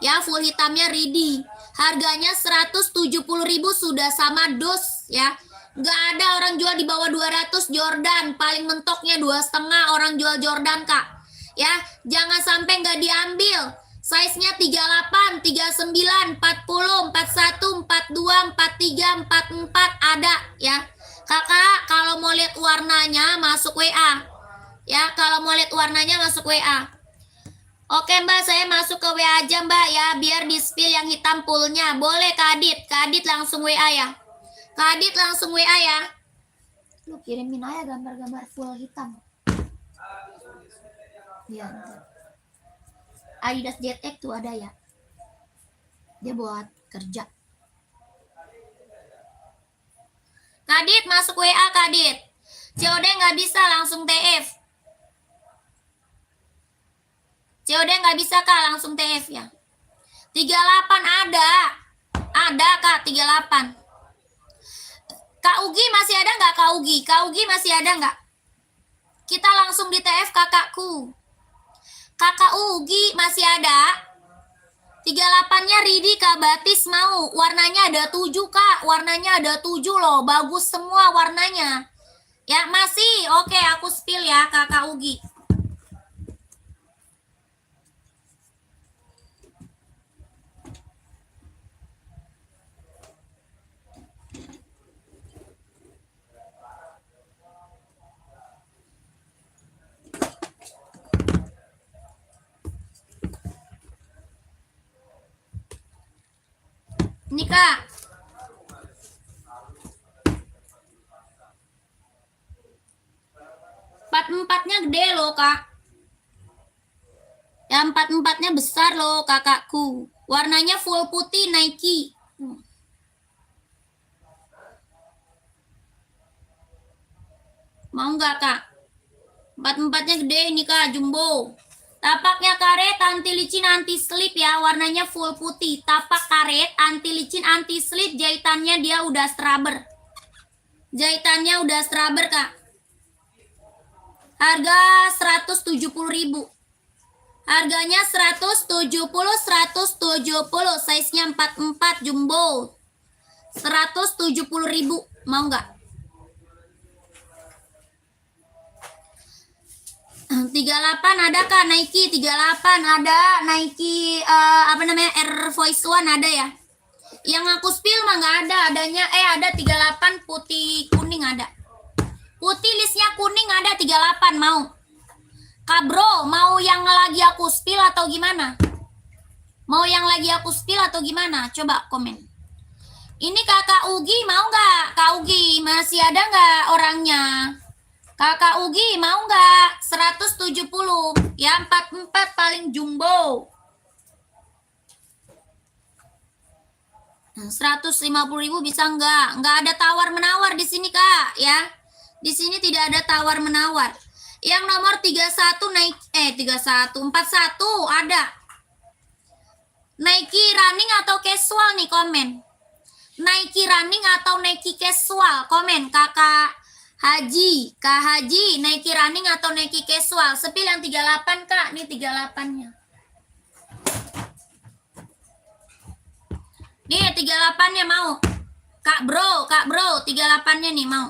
Ya, full hitamnya ready. Harganya 170 ribu sudah sama dus ya. Gak ada orang jual di bawah 200 Jordan. Paling mentoknya 2,5 orang jual Jordan Kak. Ya, jangan sampai nggak diambil. Size-nya 38, 39, 40, 41, 42, 43, 44 ada ya. Kakak kalau mau lihat warnanya masuk WA. Ya, kalau mau lihat warnanya masuk WA. Oke Mbak, saya masuk ke WA aja Mbak ya, biar di-spill yang hitam fullnya. Boleh Kak Adit langsung WA ya. Kak Adit langsung WA ya. Lu kirimin aja gambar-gambar full hitam. Iya. Adidas Jet-X tuh ada ya. Dia buat kerja. Kadit masuk WA Kadit. COD nggak bisa, langsung TF. COD nggak bisa Kak, langsung TF ya. 38 ada. Ada Kak 38. Kak Ugi masih ada nggak Kak Ugi? Kak Ugi masih ada nggak? Kita langsung di TF kakakku. Kakak Ugi masih ada. 38-nya Ridi Kak Batis mau. Warnanya ada 7 Kak. Warnanya ada 7 loh. Bagus semua warnanya. Ya masih. Oke aku spill ya Kakak Ugi. Ini Kak. Empat-empatnya gede loh Kak. Ya empat-empatnya besar loh kakakku. Warnanya full putih Nike. Mau nggak Kak? Empat-empatnya gede ini Kak, jumbo. Tapaknya karet, anti licin, anti slip ya. Warnanya full putih. Tapak karet, anti licin, anti slip. Jahitannya dia udah scrubber. Jahitannya udah scrubber Kak. Harga 170.000. Harganya 170. Size-nya 44 jumbo. 170.000. Mau nggak? 38 ada kak Nike, 38 ada Nike apa namanya Air Force One ada ya. Yang aku spill mah nggak ada, adanya ada 38 putih kuning ada. Putih listnya kuning ada 38 mau. Kak Bro, mau yang lagi aku spill atau gimana? Mau yang lagi aku spill atau gimana? Coba komen. Ini kakak Ugi mau nggak? Kak Ugi masih ada nggak orangnya? Kakak Ugi mau nggak? 170 ya, 44 paling jumbo. 150.000 bisa nggak? Nggak ada tawar menawar di sini kak ya. Di sini tidak ada tawar menawar. Yang nomor 31 naik 41 ada. Nike running atau casual nih komen. Nike running atau Nike casual komen kakak Haji. Kak Haji Nike running atau Nike casual. Sepil yang 38 kak. Nih 38-nya. Nih 38-nya mau. Kak bro 38-nya nih mau.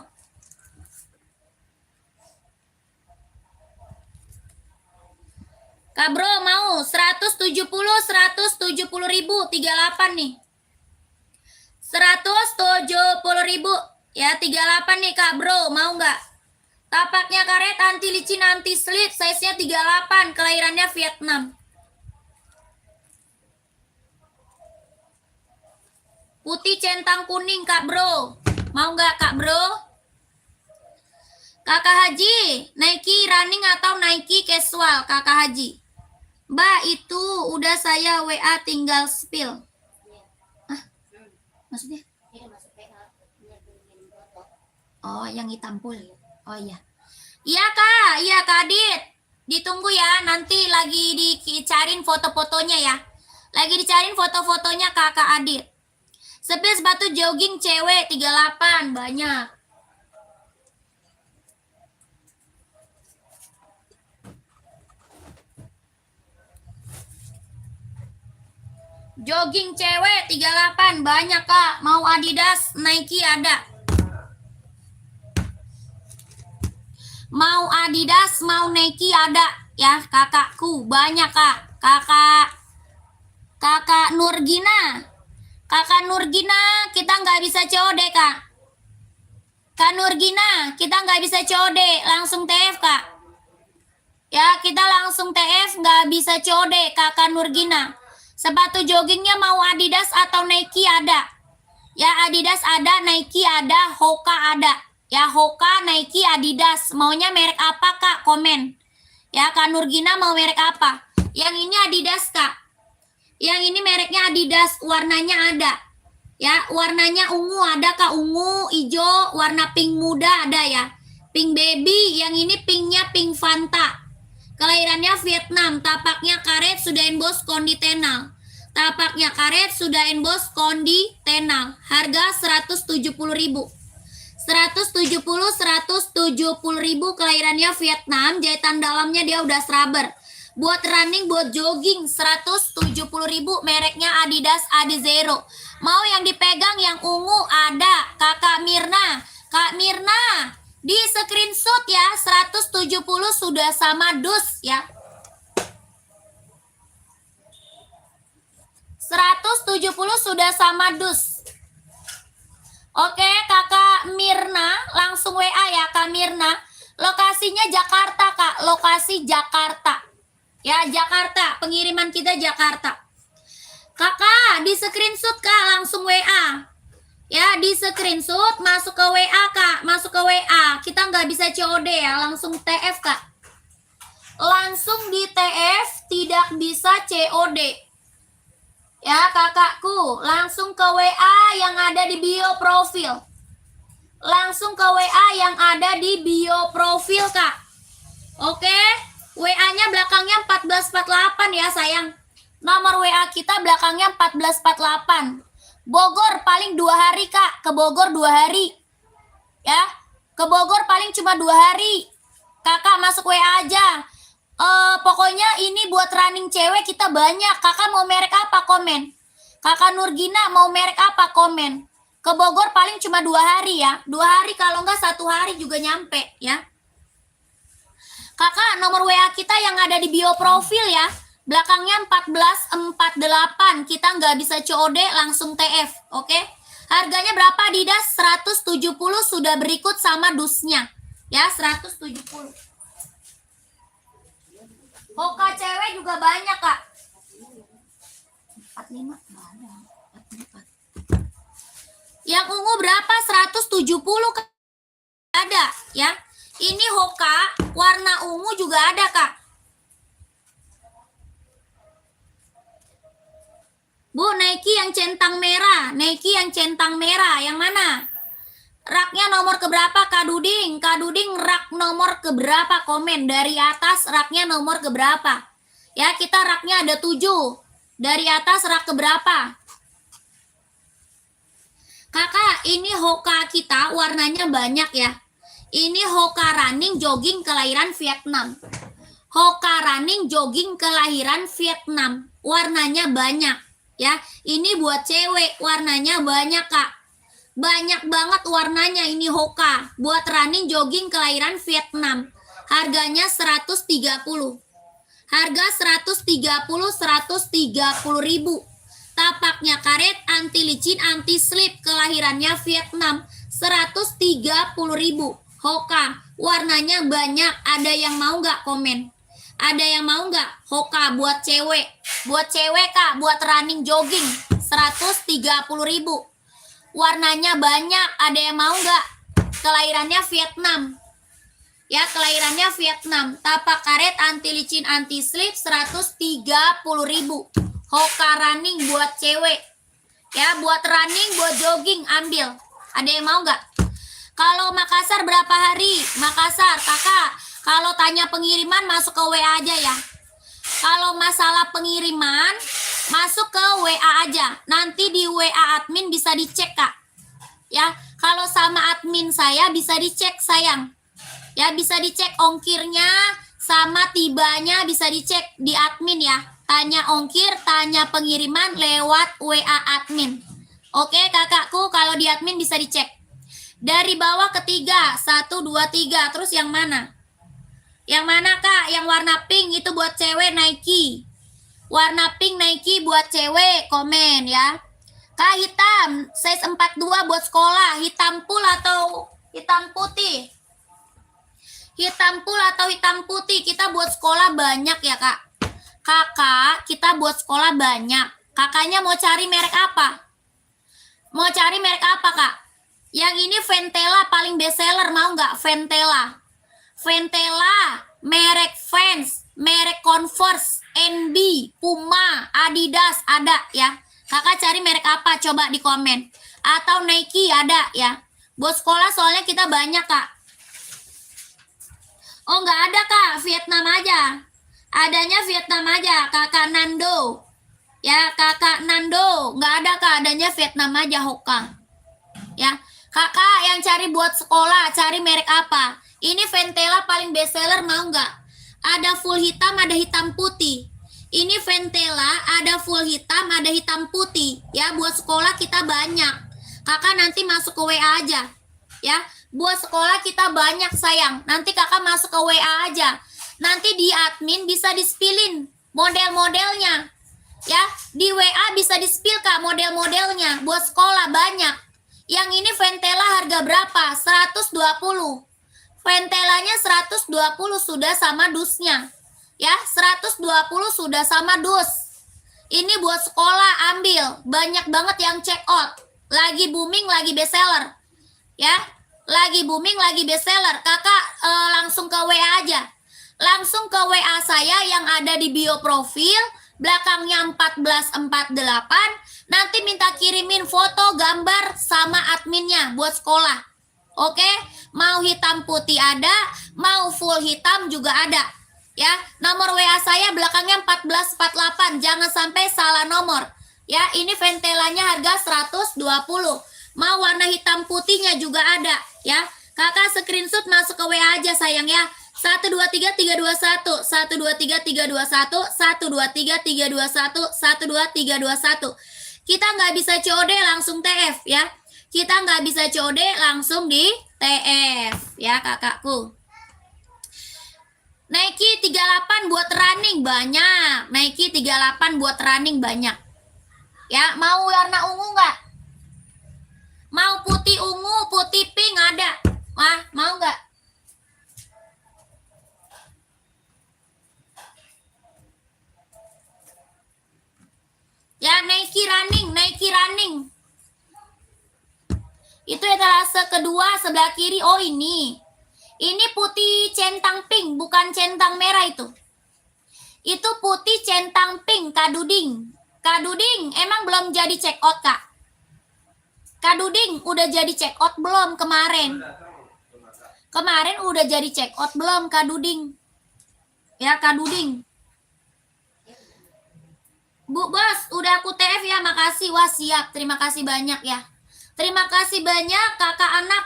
Kak bro mau 170.000 38 nih. 170.000 ya 38 nih kak bro, mau nggak? Tapaknya karet anti licin anti slip, size-nya 38, kelahirannya Vietnam. Putih centang kuning kak bro, mau nggak kak bro? Kakak Haji, Nike running atau Nike casual kakak Haji? Mbak itu udah saya WA tinggal spill. Maksudnya? Oh, yang hitam full. Oh iya. Iya Kak Adit. Ditunggu ya, nanti lagi dicariin foto-fotonya ya. Lagi dicariin foto-fotonya Kakak Adit. Sepil sepatu jogging cewek 38 banyak. Jogging cewek 38 banyak kak. Mau Adidas, Nike ada. Mau Adidas, mau Nike ada ya kakakku. Banyak kak. Kakak Nurgina. Kakak Nurgina kita nggak bisa COD kak. Kak Nurgina kita nggak bisa COD. Langsung TF kak. Ya kita langsung TF nggak bisa COD kakak Nurgina. Sepatu joggingnya mau Adidas atau Nike ada. Ya Adidas ada, Nike ada, Hoka ada. Ya Hoka, Nike, Adidas. Maunya merek apa kak? Komen. Ya Kak Nurgina mau merek apa? Yang ini Adidas kak. Yang ini mereknya Adidas, warnanya ada. Ya warnanya ungu ada kak, ungu, hijau, warna pink muda ada ya. Pink baby, yang ini pinknya pink Fanta. Kelahirannya Vietnam, tapaknya karet sudah emboss kondi tenal. Tapaknya karet sudah emboss kondi tenal. Harga 170.000. 170.000 kelahirannya Vietnam, jahitan dalamnya dia udah rubber. Buat running, buat jogging 170.000, mereknya Adidas Adizero. Mau yang dipegang yang ungu ada. Kakak Mirna. Kak Mirna di screenshot ya, 170 sudah sama dus ya. 170 sudah sama dus. Oke, kakak Mirna, langsung WA ya kak Mirna. Lokasinya Jakarta kak, lokasi Jakarta. Ya Jakarta, pengiriman kita Jakarta. Kakak, di screenshot kak, langsung WA. Ya di screenshot masuk ke WA kak, masuk ke WA. Kita nggak bisa COD ya, langsung TF kak. Langsung di TF, tidak bisa COD. Ya kakakku, langsung ke WA yang ada di bio profil. Langsung ke WA yang ada di bio profil kak. Oke, WA-nya belakangnya 1448 ya sayang. Nomor WA kita belakangnya 1448. Bogor paling 2 hari kak, ke Bogor 2 hari. Ya, ke Bogor paling cuma 2 hari. Kakak masuk WA aja. Pokoknya ini buat running cewek kita banyak. Kakak mau merek apa komen? Kakak Nurgina mau merek apa komen? Ke Bogor paling cuma 2 hari ya. 2 hari kalau enggak 1 hari juga nyampe ya. Kakak, nomor WA kita yang ada di bio profil ya. Belakangnya 1448. Kita nggak bisa COD, langsung TF. Oke? Harganya berapa Adidas? 170 sudah berikut sama dusnya. Ya, 170. Hoka cewek juga banyak, Kak. 45 nggak ada. 44. Yang ungu berapa? 170 Kak. Ada ya. Ini Hoka warna ungu juga ada, Kak. Bu, Nike yang centang merah. Nike yang centang merah. Yang mana? Raknya nomor keberapa, Kak Duding? Kak Duding rak nomor keberapa? Komen. Dari atas raknya nomor keberapa? Ya, kita raknya ada 7. Dari atas rak keberapa? Kakak, ini Hoka kita warnanya banyak ya. Ini Hoka running jogging kelahiran Vietnam. Hoka running jogging kelahiran Vietnam. Warnanya banyak ya. Ini buat cewek, warnanya banyak, Kak. Banyak banget warnanya ini Hoka. Buat running jogging kelahiran Vietnam. Harganya 130. Harga 130 ribu. Tapaknya karet, anti licin, anti slip, kelahirannya Vietnam. 130 ribu. Hoka, warnanya banyak. Ada yang mau nggak komen? Ada yang mau nggak? Hoka buat cewek. Buat cewek, Kak, buat running jogging. 130 ribu. Warnanya banyak. Ada yang mau nggak? Kelahirannya Vietnam. Ya, kelahirannya Vietnam. Tapak karet, anti licin, anti slip, 130 ribu. Hoka running buat cewek. Ya, buat running, buat jogging, ambil. Ada yang mau nggak? Kalau Makassar berapa hari? Makassar, Kakak. Kalau tanya pengiriman, masuk ke WA aja ya. Kalau masalah pengiriman, masuk ke WA aja. Nanti di WA admin bisa dicek, Kak. Ya, kalau sama admin saya bisa dicek, sayang. Ya, bisa dicek ongkirnya sama tibanya, bisa dicek di admin ya. Tanya ongkir, tanya pengiriman lewat WA admin. Oke, kakakku, kalau di admin bisa dicek. Dari bawah ketiga, 1, 2, 3. Terus yang mana? Yang mana, Kak? Yang warna pink itu buat cewek Nike. Warna pink Nike buat cewek, komen ya. Kak, hitam, size 42 buat sekolah. Hitam full atau hitam putih? Hitam full atau hitam putih? Kita buat sekolah banyak ya, Kak. Kakak, kita buat sekolah banyak. Kakaknya mau cari merek apa? Mau cari merek apa, Kak? Yang ini Ventela paling best seller, mau nggak? Ventela. Ventela, merek Vans, merek Converse, NB, Puma, Adidas, ada ya. Kakak cari merek apa? Coba di komen. Atau Nike ada ya. Buat sekolah soalnya kita banyak, Kak. Oh, nggak ada, Kak. Vietnam aja. Adanya Vietnam aja, Kakak Nando. Ya, Kakak Nando. Nggak ada, Kak. Adanya Vietnam aja, Hoka. Ya, Kakak yang cari buat sekolah, cari merek apa? Ini Ventela paling best seller, mau nggak? Ada full hitam, ada hitam putih. Ini Ventela, ada full hitam, ada hitam putih. Ya, buat sekolah kita banyak. Kakak nanti masuk ke WA aja. Ya, buat sekolah kita banyak, sayang. Nanti kakak masuk ke WA aja. Nanti di admin bisa di-spillin model-modelnya. Ya, di WA bisa di-spill, Kak, model-modelnya. Buat sekolah banyak. Yang ini Ventela harga berapa? 120. Ventelanya 120 sudah sama dusnya. Ya, 120 sudah sama dus. Ini buat sekolah, ambil. Banyak banget yang check out. Lagi booming, lagi best seller. Ya, lagi booming, lagi best seller. Kakak langsung ke WA aja. Langsung ke WA saya yang ada di bio profil. Belakangnya 1448. Nanti minta kirimin foto, gambar sama adminnya buat sekolah. Oke, mau hitam putih ada, mau full hitam juga ada. Ya, nomor WA saya belakangnya 1448. Jangan sampai salah nomor. Ya, ini Ventelanya harga 120. Mau warna hitam putihnya juga ada. Ya, kakak screenshot masuk ke WA aja, sayang ya. 123321, 123321, 123321, 12321. Kita nggak bisa COD, langsung TF ya. kita nggak bisa COD, langsung di TF ya kakakku. Nike 38 buat running banyak. Nike 38 buat running banyak. Ya, mau warna ungu nggak? Mau putih ungu, putih pink ada. Wah, mau nggak? Ya, Nike running, Nike running. Itu etalase kedua sebelah kiri. Oh, ini. Ini putih centang pink, bukan centang merah itu. Itu putih centang pink, Kak Duding. Kak Duding, emang belum jadi check out, Kak? Kak Duding, udah jadi check out belum kemarin? Kemarin udah jadi check out belum, Kak Duding? Ya, Kak Duding. Bu Bos, udah aku TF ya, makasih. Wah, siap. Terima kasih banyak ya. Terima kasih banyak, kakak anak.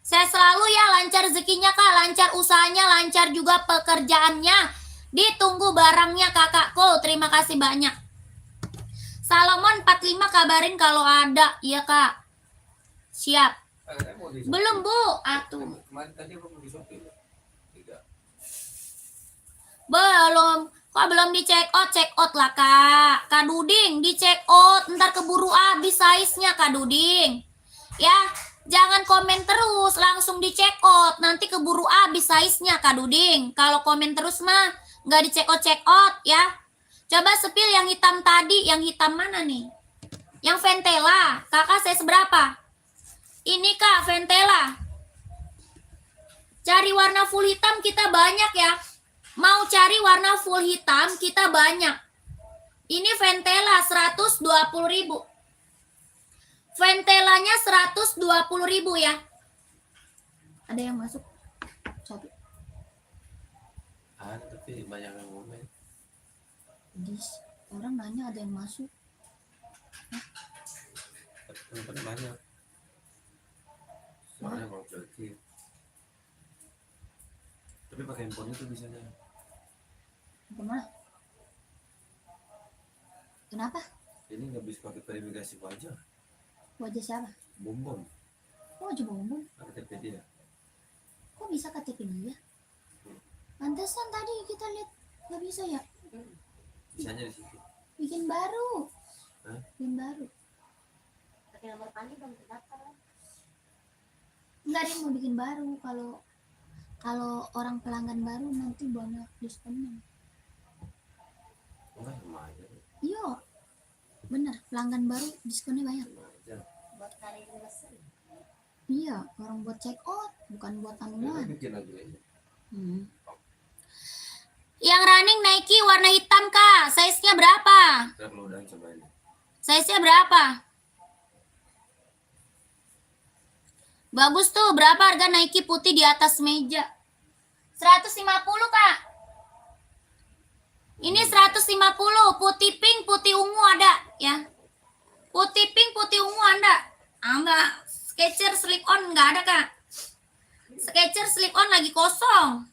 Saya selalu ya, lancar rezekinya, Kak. Lancar usahanya, lancar juga pekerjaannya. Ditunggu barangnya, kakakku. Terima kasih banyak. Salomon 45 kabarin kalau ada. Iya, Kak. Siap. Belum, Bu. Atuh. Belum. Kok belum di check out lah, Kak. Kak Duding, di check out. Ntar keburu habis size-nya, Kak Duding. Ya, jangan komen terus, langsung di check out. Nanti keburu habis size-nya, Kak Duding. Kalau komen terus mah nggak di check out ya. Coba sepil yang hitam tadi. Yang hitam mana nih? Yang Ventela. Kakak saya seberapa? Ini, Kak, Ventela. Cari warna full hitam kita banyak ya. Mau cari warna full hitam kita banyak. Ini Ventela 120.000. Ventelanya 120.000 ya. Ada yang masuk? Coba. Ada tapi banyak yang ngomong. Orang nanya ada yang masuk. Tapi banyak. Soalnya kalau berarti. Tapi pakai handphone itu bisanya. Kemana? Kenapa? Ini nggak bisa pakai verifikasi wajah. Wajah siapa? Bom. Wajah Bombom. KTP dia. Kok bisa KTP dia? Pantesan tadi kita lihat nggak bisa ya? Bisanya di situ. Bikin baru. Hah? Bikin baru. Pakai nomor pandi belum terdaftar. Enggak, dia mau bikin baru. Kalau orang pelanggan baru nanti banyak diskonnya. Enggak sama aja. Iya, bener, pelanggan baru diskonnya banyak. Sama aja. Buat tarik mesin. Iya, orang buat check out, bukan buat Ya, anuan. bikin lagi aja. Yang running Nike warna hitam, Kak. Size-nya berapa? Kita kalau udah cobain. Size-nya berapa? Bagus tuh, berapa harga Nike putih di atas meja? 150, Kak. Ini 150, putih pink, putih ungu ada ya. Putih pink, putih ungu ada. Enggak, Skechers slip on enggak ada, Kak. Skechers slip on lagi kosong.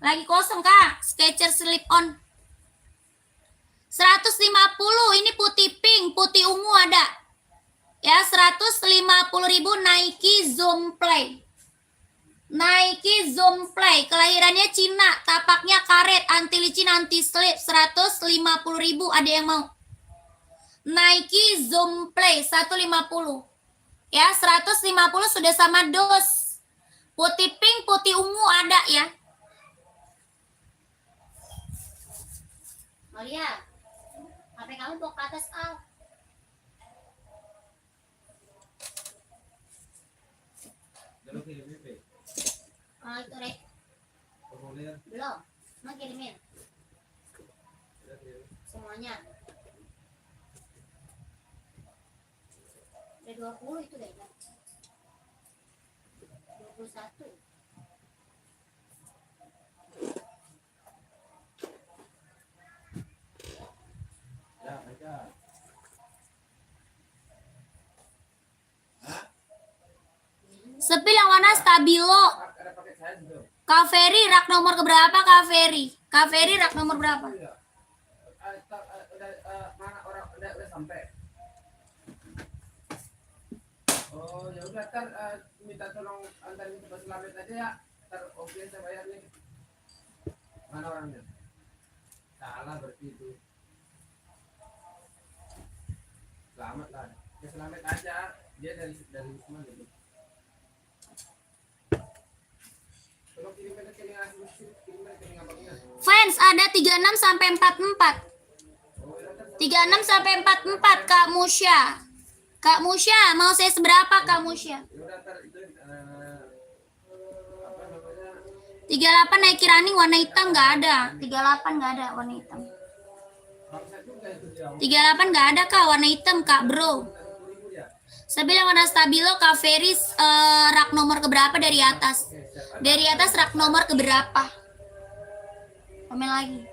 Lagi kosong, Kak. Skechers slip on. 150, ini putih pink, putih ungu ada. Ya, 150.000 Nike Zoom Play. Nike Zoom Play, kelahirannya Cina, tapaknya karet, anti licin, anti slip, 150.000. Ada yang mau? Nike Zoom Play 150. Ya, 150 sudah sama dos. Putih pink, putih ungu ada ya. Maria, HP kamu bawa ke atas, Al. Udah kirim BP. Oh, itu Rek. Formulir. Belum. Mau kirimin Udah kirim. semuanya. Ada 20 itu deh. 21. Ya, baca. Sepil yang warna stabilo. Ada paket saya juga. Kak Ferry rak nomor keberapa, Kak Ferry? Kak Ferry rak nomor berapa? Udah mana orang udah sampai. udah minta tolong antarin ke Pak Slamet aja ya. Oke saya bayar nih. Mana orangnya? Salah berarti itu. Selamat lah. Ya Slamet aja. Dia dari mana gitu. Tolong kirim ke rekening asli, kirim ke rekening abangnya. Fans ada 36 sampai 44. 36 sampai 44 Kak Musya. Kak Musya, mau saya seberapa Kak Musya? Ya udah ntar itu apa namanya? 38 Nike running warna hitam nggak ada. 38 nggak ada warna hitam. Bangsa juga itu dia. 38 nggak ada Kak warna hitam Kak bro. 10.000 ya. Sabila warna stabilo Kak Feris rak nomor keberapa dari atas? Dari atas rak nomor keberapa? Komen lagi.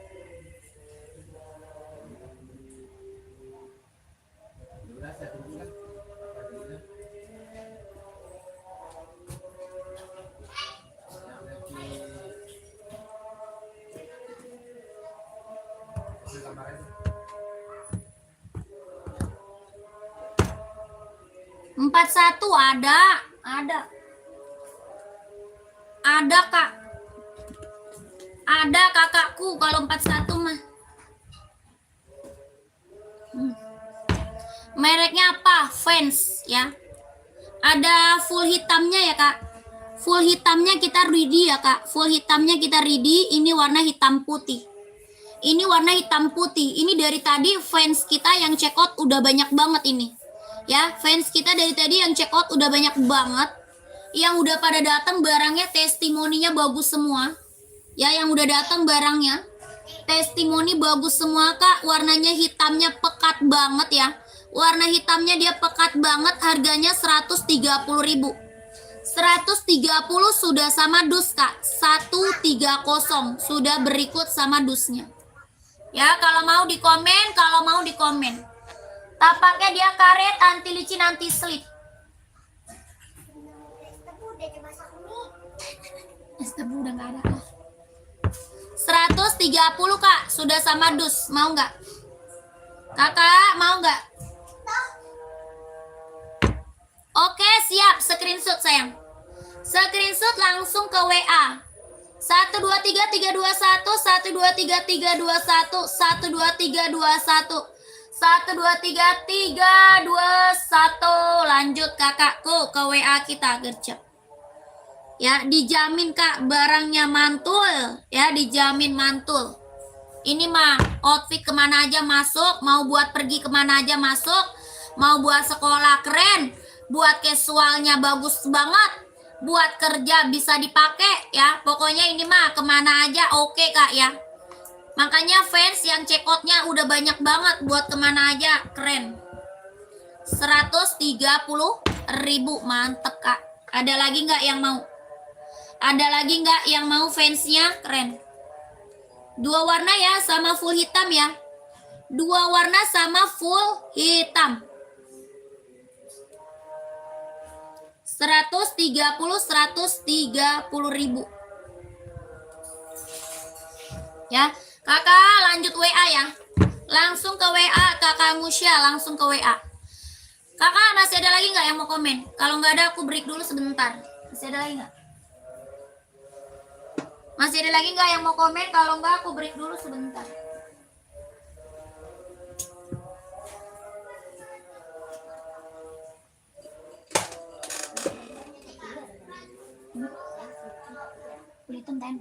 Ya udah saya tunggu lah. Apa dulunya? Yang di kamar itu. 41 ada. Ada Kak. Ada kakakku kalau 41 mah. Mereknya apa? Vans ya. Ada full hitamnya ya Kak. Full hitamnya kita ready ya Kak. Full hitamnya kita ready. Ini warna hitam putih. Ini warna hitam putih. Ini dari tadi fans kita yang check out udah banyak banget ini. Ya, fans kita dari tadi yang check out udah banyak banget. Yang udah pada datang barangnya testimoninya bagus semua. Ya, yang udah datang barangnya testimoni bagus semua Kak. Warnanya hitamnya pekat banget ya. Warna hitamnya dia pekat banget. Harganya 130.000. 130 sudah sama dus Kak. 130 sudah berikut sama dusnya. Ya, kalau mau di komen, Tapaknya dia karet, anti licin, anti slip. Es tebu udah nggak ada. 130 Kak, sudah sama dus. Mau nggak? Kakak, mau nggak? Oke, siap. Screenshot sayang. Screenshot langsung ke WA. 123321 123321 123321 123321. Lanjut kakakku ke WA kita gercep. Ya, dijamin Kak barangnya mantul. Ya, dijamin mantul. Ini mah outfit kemana aja masuk. Mau buat pergi kemana aja masuk. Mau buat sekolah keren. Buat casualnya bagus banget. Buat kerja bisa dipakai ya. Pokoknya ini mah kemana aja oke Kak ya. Makanya fans yang check outnya udah banyak banget. Buat kemana aja keren. 130.000 mantep Kak. Ada lagi nggak yang mau? Ada lagi nggak yang mau fansnya keren? 2 warna ya sama full hitam ya. 2 warna sama full hitam. 130.000 ya. Kakak lanjut WA ya. Langsung ke WA Kakak Musya, langsung ke WA. Kakak masih ada lagi nggak yang mau komen? Kalau nggak ada aku break dulu sebentar. Masih ada lagi nggak? Masih ada lagi nggak yang mau komen? Kalau nggak aku break dulu sebentar. Kulitum ten.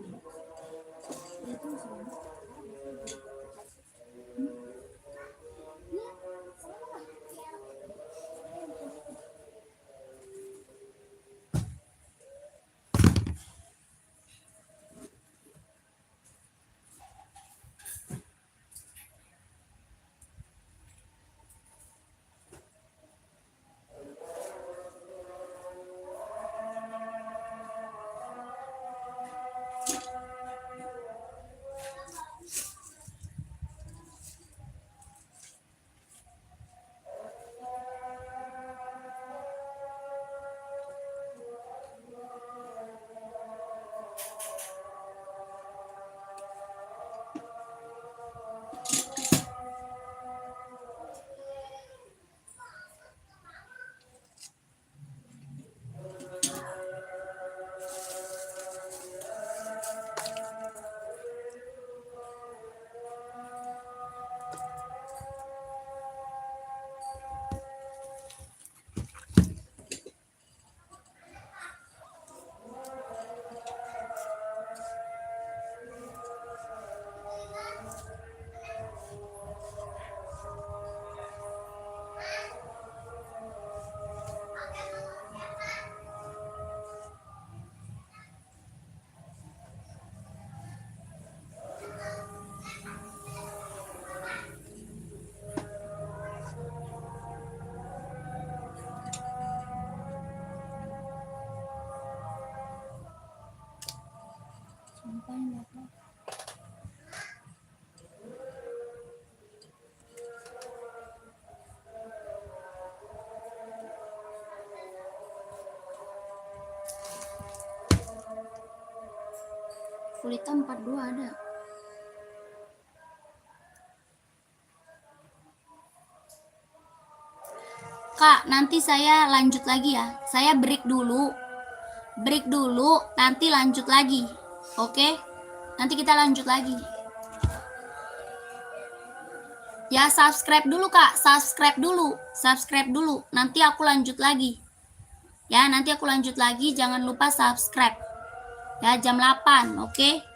Kulita 42 ada. Kak, nanti saya lanjut lagi ya. Saya break dulu. Break dulu, nanti lanjut lagi. Oke? Nanti kita lanjut lagi. Ya, subscribe dulu, Kak. Subscribe dulu. Subscribe dulu. Nanti aku lanjut lagi. Ya, nanti aku lanjut lagi. Jangan lupa subscribe. Ya, jam 8, oke?